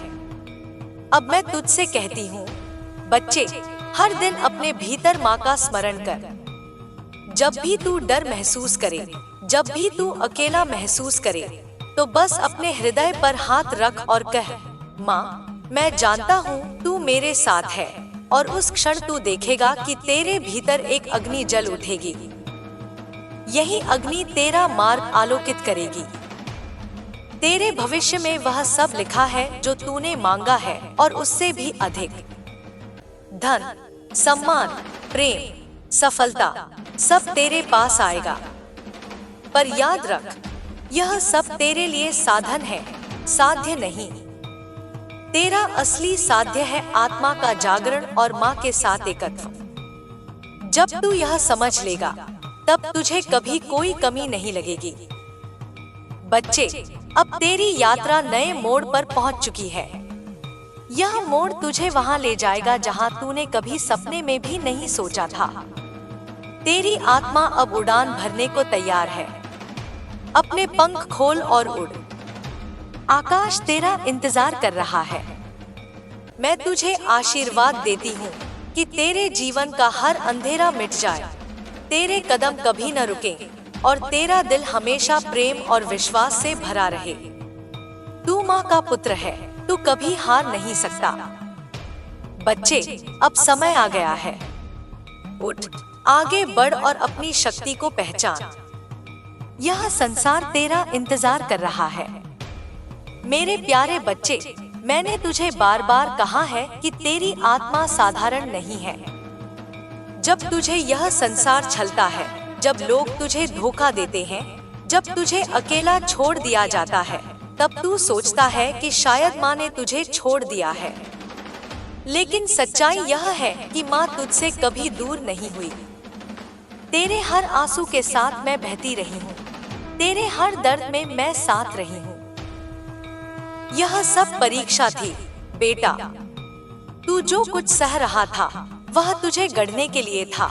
[SPEAKER 1] अब मैं तुझसे कहती हूँ, बच्चे, हर दिन अपने भीतर माँ का स्मरण कर। जब भी तू डर महसूस करे, जब भी तू अकेला महसूस करे, तो बस अपने हृदय पर हाथ रख और कह, माँ, मैं जानता हूँ तू मेरे साथ है। और उस क्षण तू देखेगा कि तेरे भीतर एक अग्नि जल उठेगी। यही अग्नि तेरा मार्ग आलोकित करेगी। तेरे भविष्य में वह सब लिखा है जो तूने मांगा है और उससे भी अधिक। धन, सम्मान, प्रेम, सफलता, सब तेरे पास आएगा। पर याद रख, यह सब तेरे लिए साधन है, साध्य नहीं। तेरा असली साध्य है आत्मा का जागरण और माँ के साथ एकत्व। जब तू यह समझ लेगा, तब तुझे कभी कोई कमी नहीं लगेगी। बच्चे, अब तेरी यात्रा नए मोड़ पर पहुंच चुकी है। यह मोड़ तुझे वहां ले जाएगा जहां तूने कभी सपने में भी नहीं सोचा था। तेरी आत्मा अब उड़ान भरने को तैयार है। अपने पंख खोल और उड़। आकाश तेरा इंतजार कर रहा है। मैं तुझे आशीर्वाद देती हूँ कि तेरे जीवन का हर अंधेरा मिट जाए, तेरे कदम कभी न रुके और तेरा दिल हमेशा प्रेम और विश्वास से भरा रहे। तू माँ का पुत्र है, तू कभी हार नहीं सकता। बच्चे, अब समय आ गया है। उठ, आगे बढ़ और अपनी शक्ति को पहचान। यह संसार तेरा इंतजार कर रहा है। मेरे प्यारे बच्चे, मैंने तुझे बार बार कहा है कि तेरी आत्मा साधारण नहीं है। जब तुझे यह संसार छलता है, जब लोग तुझे धोखा देते हैं, जब तुझे अकेला छोड़ दिया जाता है, तब तू सोचता है कि शायद माँ ने तुझे छोड़ दिया है। लेकिन सच्चाई यह है कि माँ तुझसे कभी दूर नहीं हुई। तेरे हर आंसू के साथ मैं बहती रही हूँ, तेरे हर दर्द में मैं साथ रही हूँ। यह सब परीक्षा थी बेटा। तू जो कुछ सह रहा था वह तुझे गढ़ने के लिए था।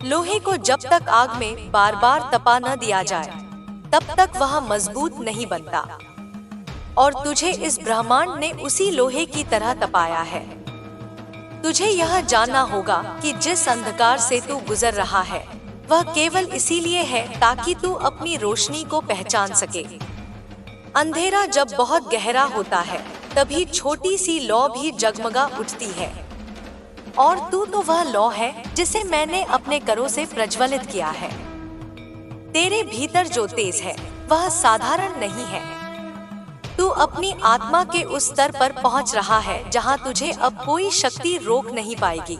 [SPEAKER 1] लोहे को जब तक आग में बार बार तपा न दिया जाए तब तक वह मजबूत नहीं बनता, और तुझे इस ब्रह्मांड ने उसी लोहे की तरह तपाया है। तुझे यह जानना होगा कि जिस अंधकार से तू गुजर रहा है वह केवल इसीलिए है ताकि तू अपनी रोशनी को पहचान सके। अंधेरा जब बहुत गहरा होता है तभी छोटी सी लौ भी जगमगा उठती है, और तू तो वह लौ है जिसे मैंने अपने करों से प्रज्वलित किया है। तेरे भीतर जो तेज है वह साधारण नहीं है। तू अपनी आत्मा के उस स्तर पर पहुंच रहा है जहां तुझे अब कोई शक्ति रोक नहीं पाएगी।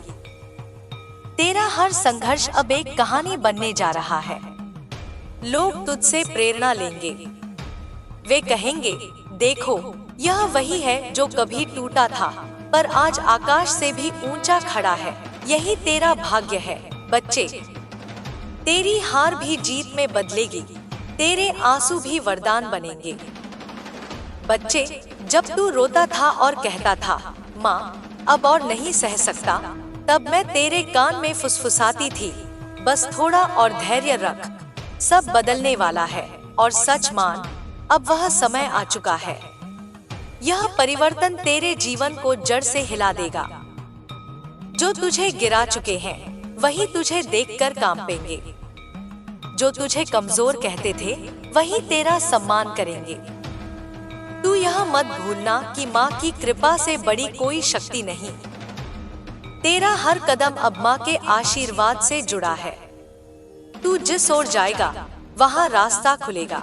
[SPEAKER 1] तेरा हर संघर्ष अब एक कहानी बनने जा रहा है। लोग तुझसे प्रेरणा लेंगे। वे कहेंगे, देखो यह वही है जो कभी टूटा था पर आज आकाश से भी ऊंचा खड़ा है। यही तेरा भाग्य है बच्चे। तेरी हार भी जीत में बदलेगी, तेरे आंसू भी वरदान बनेंगे। बच्चे, जब तू रोता था और कहता था, माँ अब और नहीं सह सकता, तब मैं तेरे कान में फुसफुसाती थी, बस थोड़ा और धैर्य रख, सब बदलने वाला है। और सच मान, अब वह समय आ चुका है। यह परिवर्तन तेरे जीवन को जड़ से हिला देगा। जो तुझे गिरा चुके हैं वही तुझे देखकर कांपेंगे। जो तुझे कमजोर कहते थे वही तेरा सम्मान करेंगे। तू यह मत भूलना कि माँ की कृपा से बड़ी कोई शक्ति नहीं। तेरा हर कदम अब माँ के आशीर्वाद से जुड़ा है। तू जिस ओर जाएगा वहाँ रास्ता खुलेगा।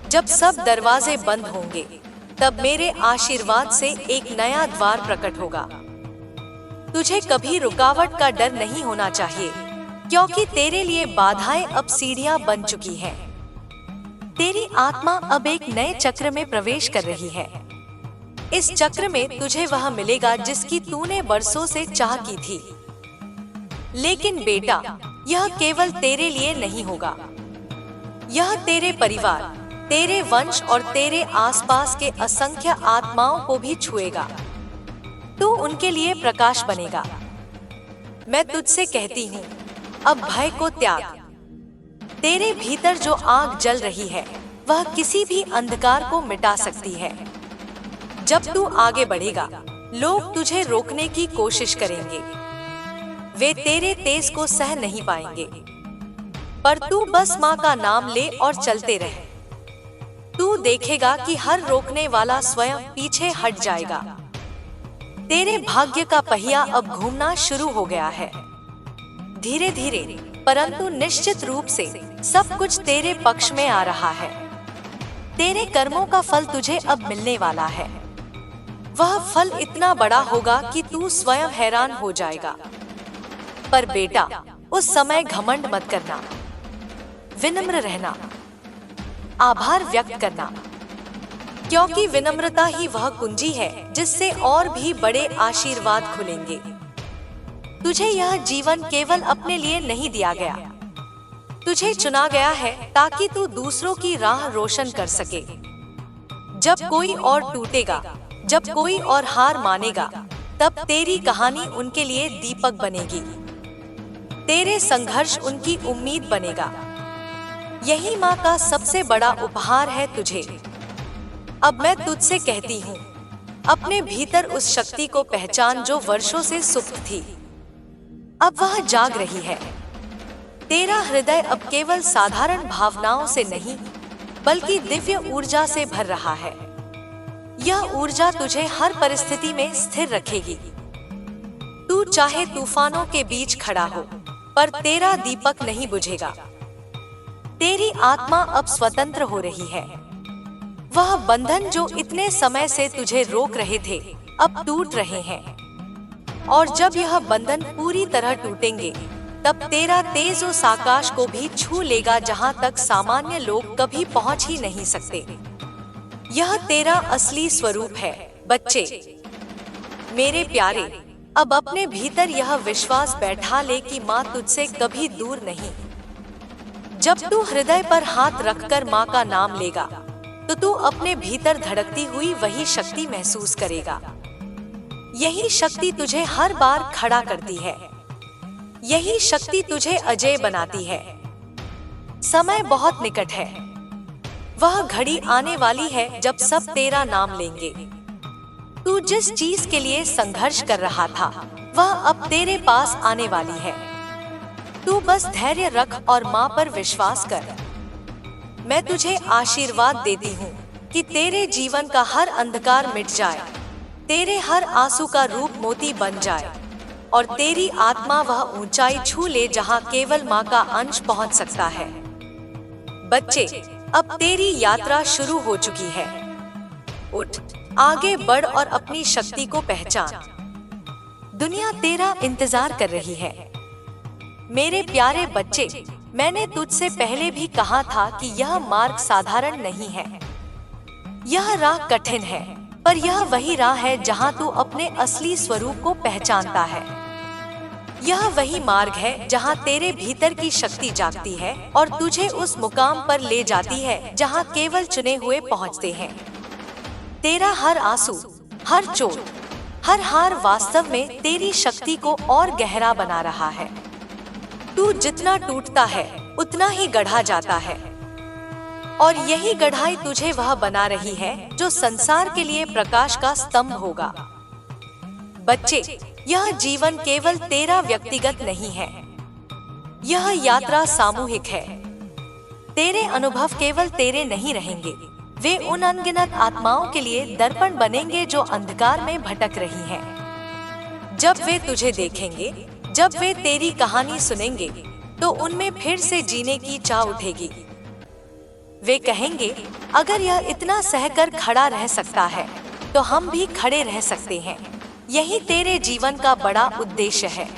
[SPEAKER 1] जब सब दरवाजे बंद होंगे तब मेरे आशीर्वाद से एक नया द्वार प्रकट होगा। तुझे कभी रुकावट का डर नहीं होना चाहिए, क्योंकि तेरे लिए बाधाएं अब सीढ़ियां बन चुकी हैं। तेरी आत्मा अब एक नए चक्र में प्रवेश कर रही है। इस चक्र में तुझे वह मिलेगा जिसकी तूने वर्षों से चाह की थी। लेकिन बेटा, यह केवल तेरे लिए नहीं होगा। यह तेरे परिवार, तेरे वंश और तेरे आसपास के असंख्य आत्माओं को भी छुएगा। तू उनके लिए प्रकाश बनेगा। मैं तुझसे कहती हूँ, अब भय को त्याग। तेरे भीतर जो आग जल रही है वह किसी भी अंधकार को मिटा सकती है। जब तू आगे बढ़ेगा, लोग तुझे रोकने की कोशिश करेंगे। वे तेरे तेज को सह नहीं पाएंगे, पर तू बस माँ का नाम ले और चलते रह। तू देखेगा कि हर रोकने वाला स्वयं पीछे हट जाएगा। तेरे भाग्य का पहिया अब घूमना शुरू हो गया है। धीरे धीरे परंतु निश्चित रूप से सब कुछ तेरे पक्ष में आ रहा है। तेरे कर्मों का फल तुझे अब मिलने वाला है। वह फल इतना बड़ा होगा कि तू स्वयं हैरान हो जाएगा। पर बेटा, उस समय घमंड मत करना। विनम्र रहना, आभार व्यक्त करना, क्योंकि विनम्रता ही वह कुंजी है जिससे और भी बड़े आशीर्वाद खुलेंगे। तुझे यह जीवन केवल अपने लिए नहीं दिया गया। तुझे चुना गया है ताकि तू दूसरों की राह रोशन कर सके। जब कोई और टूटेगा, जब कोई और हार मानेगा, तब तेरी कहानी उनके लिए दीपक बनेगी। तेरे संघर्ष उनकी उम्मीद बनेगा। यही माँ का सबसे बड़ा उपहार है तुझे। अब मैं तुझसे कहती हूँ, अपने भीतर उस शक्ति को पहचान जो वर्षों से सुप्त थी। अब वह जाग रही है। तेरा हृदय अब केवल साधारण भावनाओं से नहीं, बल्कि दिव्य ऊर्जा से भर रहा है। यह ऊर्जा तुझे हर परिस्थिति में स्थिर रखेगी। तू चाहे तूफानों के बीच खड़ा हो, पर तेरा दीपक नहीं बुझेगा। तेरी आत्मा अब स्वतंत्र हो रही है। वह बंधन जो इतने समय से तुझे रोक रहे थे, अब टूट रहे हैं। और जब यह बंधन पूरी तरह टूटेंगे, तब तेरा तेज उस आकाश को भी छू लेगा जहां तक सामान्य लोग कभी पहुंच ही नहीं सकते। यह तेरा असली स्वरूप है बच्चे। मेरे प्यारे, अब अपने भीतर यह विश्वास बैठा ले कि माँ तुझसे कभी दूर नहीं। जब तू हृदय पर हाथ रखकर माँ का नाम लेगा, तो तू अपने भीतर धड़कती हुई वही शक्ति महसूस करेगा। यही शक्ति तुझे हर बार खड़ा करती है। यही शक्ति तुझे अजय बनाती है। समय बहुत निकट है। वह घड़ी आने वाली है जब सब तेरा नाम लेंगे। तू जिस चीज के लिए संघर्ष कर रहा था वह अब तेरे पास आने वाली है। तू बस धैर्य रख और माँ पर विश्वास कर। मैं तुझे आशीर्वाद देती हूँ कि तेरे जीवन का हर अंधकार मिट जाए, तेरे हर आंसू का रूप मोती बन जाए और तेरी आत्मा वह ऊंचाई छू ले जहाँ केवल माँ का अंश पहुँच सकता है। बच्चे, अब तेरी यात्रा शुरू हो चुकी है। उठ, आगे बढ़ और अपनी शक्ति को पहचान। दुनिया तेरा इंतजार कर रही है। मेरे प्यारे बच्चे, मैंने तुझसे पहले भी कहा था कि यह मार्ग साधारण नहीं है। यह राह कठिन है, पर यह वही राह है जहां तू अपने असली स्वरूप को पहचानता है। यह वही मार्ग है जहां तेरे भीतर की शक्ति जागती है और तुझे उस मुकाम पर ले जाती है जहां केवल चुने हुए पहुंचते हैं। तेरा हर आंसू, हर चोट, हर हार वास्तव में तेरी शक्ति को और गहरा बना रहा है। तू जितना टूटता है उतना ही गढ़ा जाता है और यही गढ़ाई तुझे वह बना रही है जो संसार के लिए प्रकाश का स्तंभ होगा। बच्चे, यह जीवन केवल तेरा व्यक्तिगत नहीं है, यह यात्रा सामूहिक है। तेरे अनुभव केवल तेरे नहीं रहेंगे, वे उन अनगिनत आत्माओं के लिए दर्पण बनेंगे जो अंधकार में भटक रही हैं। जब वे तुझे देखेंगे, जब वे तेरी कहानी सुनेंगे, तो उनमें फिर से जीने की चाह उठेगी। वे कहेंगे, अगर यह इतना सहकर खड़ा रह सकता है, तो हम भी खड़े रह सकते हैं। यही तेरे जीवन का बड़ा उद्देश्य है।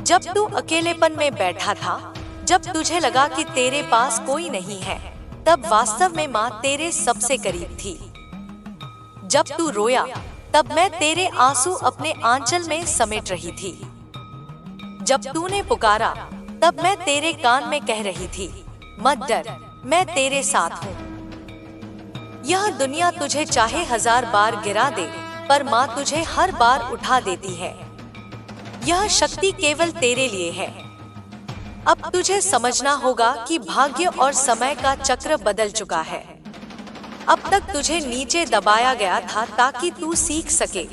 [SPEAKER 1] जब तू अकेलेपन में बैठा था, जब तुझे लगा कि तेरे पास कोई नहीं है, तब वास्तव में माँ तेरे सबसे करीब थी। जब तू रोया, तब मैं तेरे आंसू अपने आंचल में समेट रही थी। जब तूने पुकारा, तब मैं तेरे कान में कह रही थी, मत डर, मैं तेरे साथ हूँ। यह दुनिया तुझे चाहे 1000 बार गिरा दे, पर माँ तुझे हर बार उठा देती है। यह शक्ति केवल तेरे लिए है। अब तुझे समझना होगा कि भाग्य और समय का चक्र बदल चुका है। अब तक तुझे नीचे दबाया गया था ताकि तू सीख सके,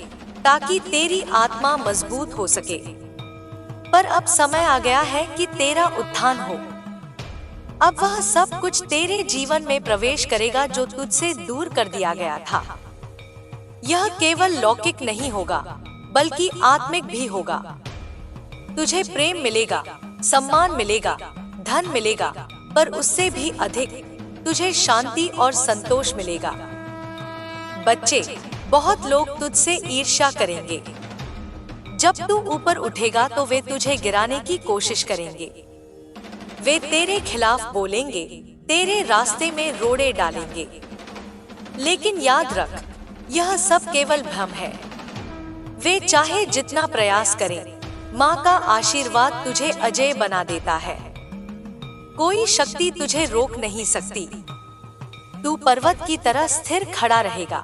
[SPEAKER 1] ताकि तेरी आत्मा मजबूत हो सके। पर अब समय आ गया है कि तेरा उत्थान हो। अब वह सब कुछ तेरे जीवन में प्रवेश करेगा जो तुझसे दूर कर दिया गया था। यह केवल लौकिक नहीं होगा, बल्कि आत्मिक भी होगा। तुझे प्रेम मिलेगा, सम्मान मिलेगा, धन मिलेगा, पर उससे भी अधिक तुझे शांति और संतोष मिलेगा। बच्चे, बहुत लोग तुझसे ईर्ष्या करेंगे। जब तू ऊपर उठेगा तो वे तुझे गिराने की कोशिश करेंगे। वे तेरे खिलाफ बोलेंगे, तेरे रास्ते में रोड़े डालेंगे। लेकिन याद रख, यह सब केवल भ्रम है। वे चाहे जितना प्रयास करें, माँ का आशीर्वाद तुझे अजय बना देता है। कोई शक्ति तुझे रोक नहीं सकती। तू पर्वत की तरह स्थिर खड़ा रहेगा।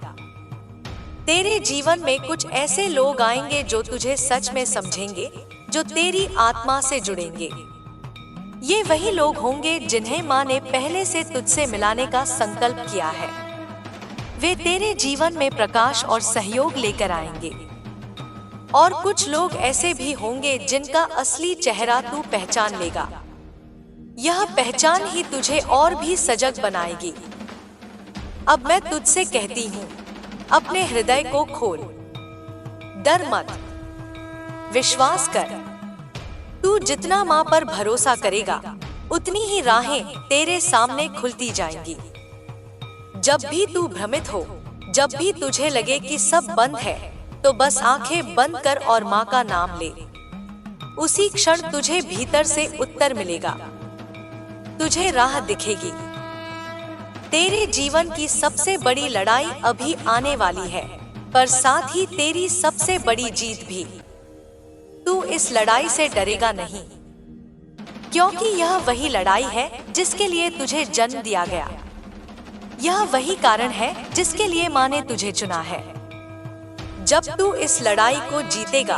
[SPEAKER 1] तेरे जीवन में कुछ ऐसे लोग आएंगे जो तुझे सच में समझेंगे, जो तेरी आत्मा से जुड़ेंगे। ये वही लोग होंगे जिन्हें माँ ने पहले से तुझसे मिलाने का संकल्प किया है। वे तेरे जीवन में प्रकाश और सहयोग लेकर आएंगे। और कुछ लोग ऐसे भी होंगे जिनका असली चेहरा तू पहचान लेगा। यह पहचान ही तुझे और भी सजग बनाएगी। अब मैं तुझसे कहती हूँ, अपने हृदय को खोल, डर मत, विश्वास कर। तू जितना माँ पर भरोसा करेगा, उतनी ही राहें तेरे सामने खुलती जाएंगी। जब भी तू भ्रमित हो, जब भी तुझे लगे कि सब बंद है, तो बस आंखें बंद कर और माँ का नाम ले। उसी क्षण तुझे भीतर से उत्तर मिलेगा, तुझे राह दिखेगी। तेरे जीवन की सबसे बड़ी लड़ाई अभी आने वाली है, पर साथ ही तेरी सबसे बड़ी जीत भी। तू इस लड़ाई से डरेगा नहीं, क्योंकि यह वही लड़ाई है जिसके लिए तुझे जन्म दिया गया। यह वही कारण है जिसके लिए माँ ने तुझे चुना है। जब तू इस लड़ाई को जीतेगा,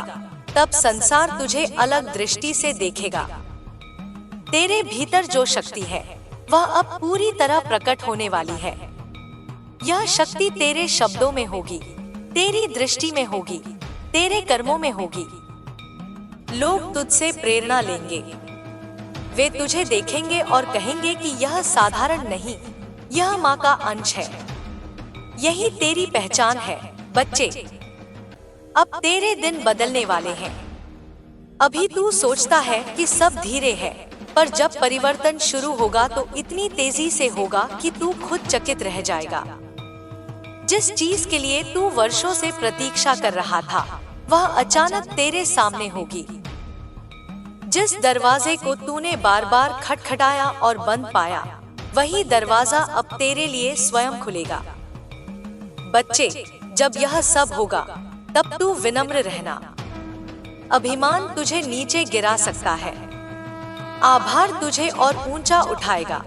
[SPEAKER 1] तब संसार तुझे अलग दृष्टि से देखेगा। तेरे भीतर जो शक्ति है वह अब पूरी तरह प्रकट होने वाली है। यह शक्ति तेरे शब्दों में होगी, तेरी दृष्टि में होगी, तेरे कर्मों में होगी। लोग तुझसे प्रेरणा लेंगे। वे तुझे देखेंगे और कहेंगे कि यह साधारण नहीं, यह माँ का अंश है। यही तेरी पहचान है बच्चे। अब तेरे दिन बदलने वाले हैं। अभी तू सोचता है कि सब धीरे है, पर जब परिवर्तन शुरू होगा तो इतनी तेजी से होगा कि तू खुद चकित रह जाएगा। जिस चीज के लिए तू वर्षों से प्रतीक्षा कर रहा था वह अचानक तेरे सामने होगी। जिस दरवाजे को तूने बार बार खटखटाया और बंद पाया, वही दरवाजा अब तेरे लिए स्वयं खुलेगा। बच्चे, जब यह सब होगा तब तू विनम्र रहना। अभिमान तुझे नीचे गिरा सकता है, आभार तुझे और ऊंचा उठाएगा।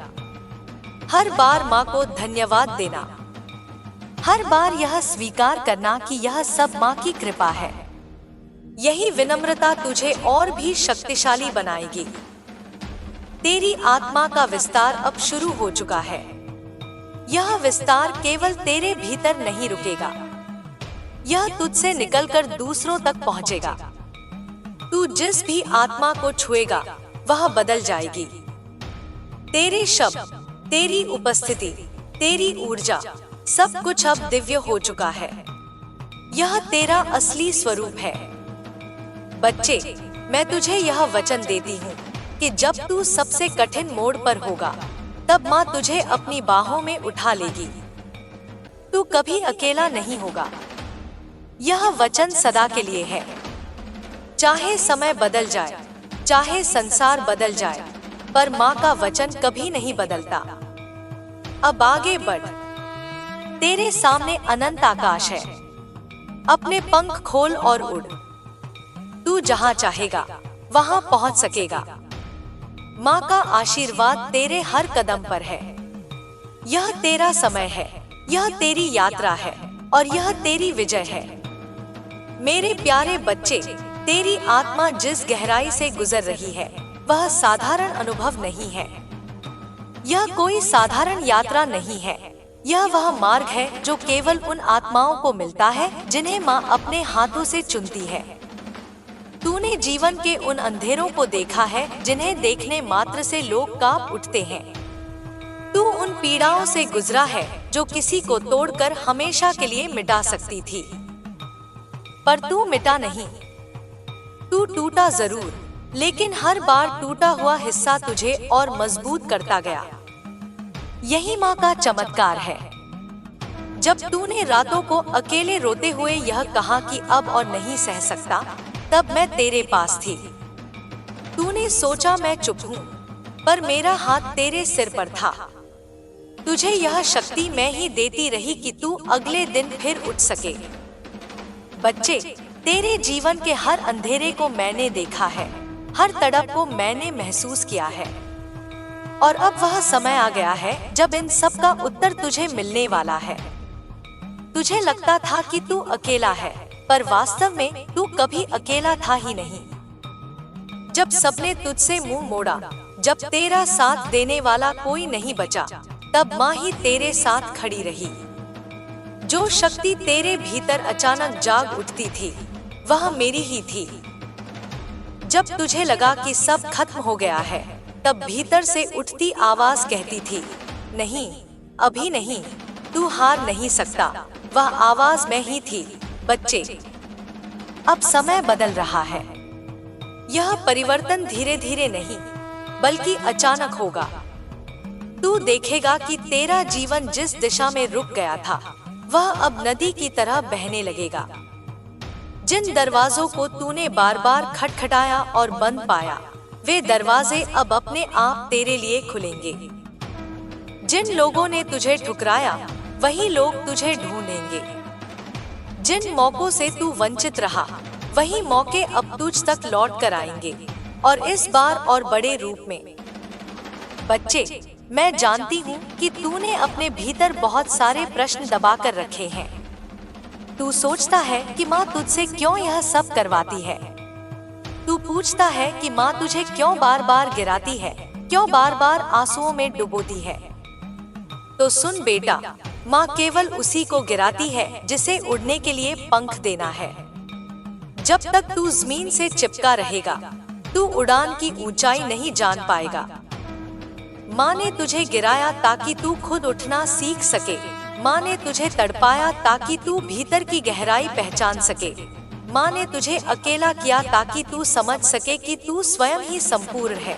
[SPEAKER 1] हर बार माँ को धन्यवाद देना, हर बार यह स्वीकार करना कि यह सब माँ की कृपा है। यही विनम्रता तुझे और भी शक्तिशाली बनाएगी। तेरी आत्मा का विस्तार अब शुरू हो चुका है। यह विस्तार केवल तेरे भीतर नहीं रुकेगा, यह तुझसे निकलकर दूसरों तक पहुंचेगा। तू जिस भी आत्मा को छुएगा वह बदल जाएगी। तेरे शब्द, तेरी उपस्थिति, तेरी ऊर्जा, सब कुछ अब दिव्य हो चुका है। यह तेरा असली स्वरूप है। बच्चे, मैं तुझे यह वचन देती हूँ कि जब तू सबसे कठिन मोड़ पर होगा तब माँ तुझे अपनी बाहों में उठा लेगी। तू कभी अकेला नहीं होगा। यह वचन सदा के लिए है। चाहे समय बदल जाए, चाहे संसार बदल जाए, पर माँ का वचन कभी नहीं बदलता। अब आगे बढ़, तेरे सामने अनंत आकाश है। अपने पंख खोल और उड़। तू जहां चाहेगा वहां पहुंच सकेगा। माँ का आशीर्वाद तेरे हर कदम पर है। यह तेरा समय है, यह तेरी यात्रा है और यह तेरी विजय है। मेरे प्यारे बच्चे, तेरी आत्मा जिस गहराई से गुजर रही है वह साधारण अनुभव नहीं है। यह कोई साधारण यात्रा नहीं है। यह वह मार्ग है जो केवल उन आत्माओं को मिलता है जिन्हें माँ अपने हाथों से चुनती है। तूने जीवन के उन अंधेरों को देखा है जिन्हें देखने मात्र से लोग कांप उठते हैं। तू उन पीड़ाओं से गुजरा है जो किसी को तोड़कर हमेशा के लिए मिटा सकती थी, पर तू मिटा नहीं। तू टूटा जरूर, लेकिन हर बार टूटा हुआ हिस्सा तुझे और मजबूत करता गया। यही माँ का चमत्कार है। जब तूने रातों को अकेले रोते हुए यह कहा कि अब और नहीं सह सकता, तब मैं तेरे पास थी। तूने सोचा मैं चुप हूँ, पर मेरा हाथ तेरे सिर पर था। तुझे यह शक्ति मैं ही देती रही कि तू अगले दिन फिर उठ सके। बच्चे, तेरे जीवन के हर अंधेरे को मैंने देखा है, हर तड़प को मैंने महसूस किया है, और अब वह समय आ गया है जब इन सब का उत्तर तुझे मिलने वाला है। तुझे लगता था कि तू अकेला है, पर वास्तव में तू कभी अकेला था ही नहीं। जब सबने तुझसे मुंह मोड़ा, जब तेरा साथ देने वाला कोई नहीं बचा, तब माँ ही तेरे साथ खड़ी रही। जो शक्ति तेरे भीतर अचानक जाग उठती थी वह मेरी ही थी। जब तुझे लगा कि सब खत्म हो गया है, तब भीतर से उठती आवाज कहती थी, नहीं, अभी नहीं, तू हार नहीं सकता। वह आवाज मैं ही थी। बच्चे, अब समय बदल रहा है। यह परिवर्तन धीरे धीरे नहीं, बल्कि अचानक होगा। तू देखेगा कि तेरा जीवन जिस दिशा में रुक गया था वह अब नदी की तरह बहने लगेगा। जिन दरवाजों को तूने बार बार खटखटाया और बंद पाया, वे दरवाजे अब अपने आप तेरे लिए खुलेंगे। जिन लोगों ने तुझे ठुकराया, वही लोग तुझे ढूंढेंगे। जिन मौकों से तू वंचित रहा, वही मौके अब तुझ तक लौट कर आएंगे, और इस बार और बड़े रूप में। बच्चे, मैं जानती हूँ कि तूने अपने भीतर बहुत सारे प्रश्न दबा कर रखे हैं। तू सोचता है कि माँ तुझसे क्यों यह सब करवाती है, तू पूछता है कि माँ तुझे क्यों बार बार गिराती है, क्यों बार बार आंसुओं में डुबोती है। तो सुन बेटा, माँ केवल उसी को गिराती है जिसे उड़ने के लिए पंख देना है। जब तक तू जमीन से चिपका रहेगा, तू उड़ान की ऊंचाई नहीं जान पाएगा। माँ ने तुझे गिराया ताकि तू खुद उठना सीख सके। माँ ने तुझे तड़पाया ताकि तू भीतर की गहराई पहचान सके। माँ ने तुझे अकेला किया ताकि तू समझ सके कि तू स्वयं ही संपूर्ण है।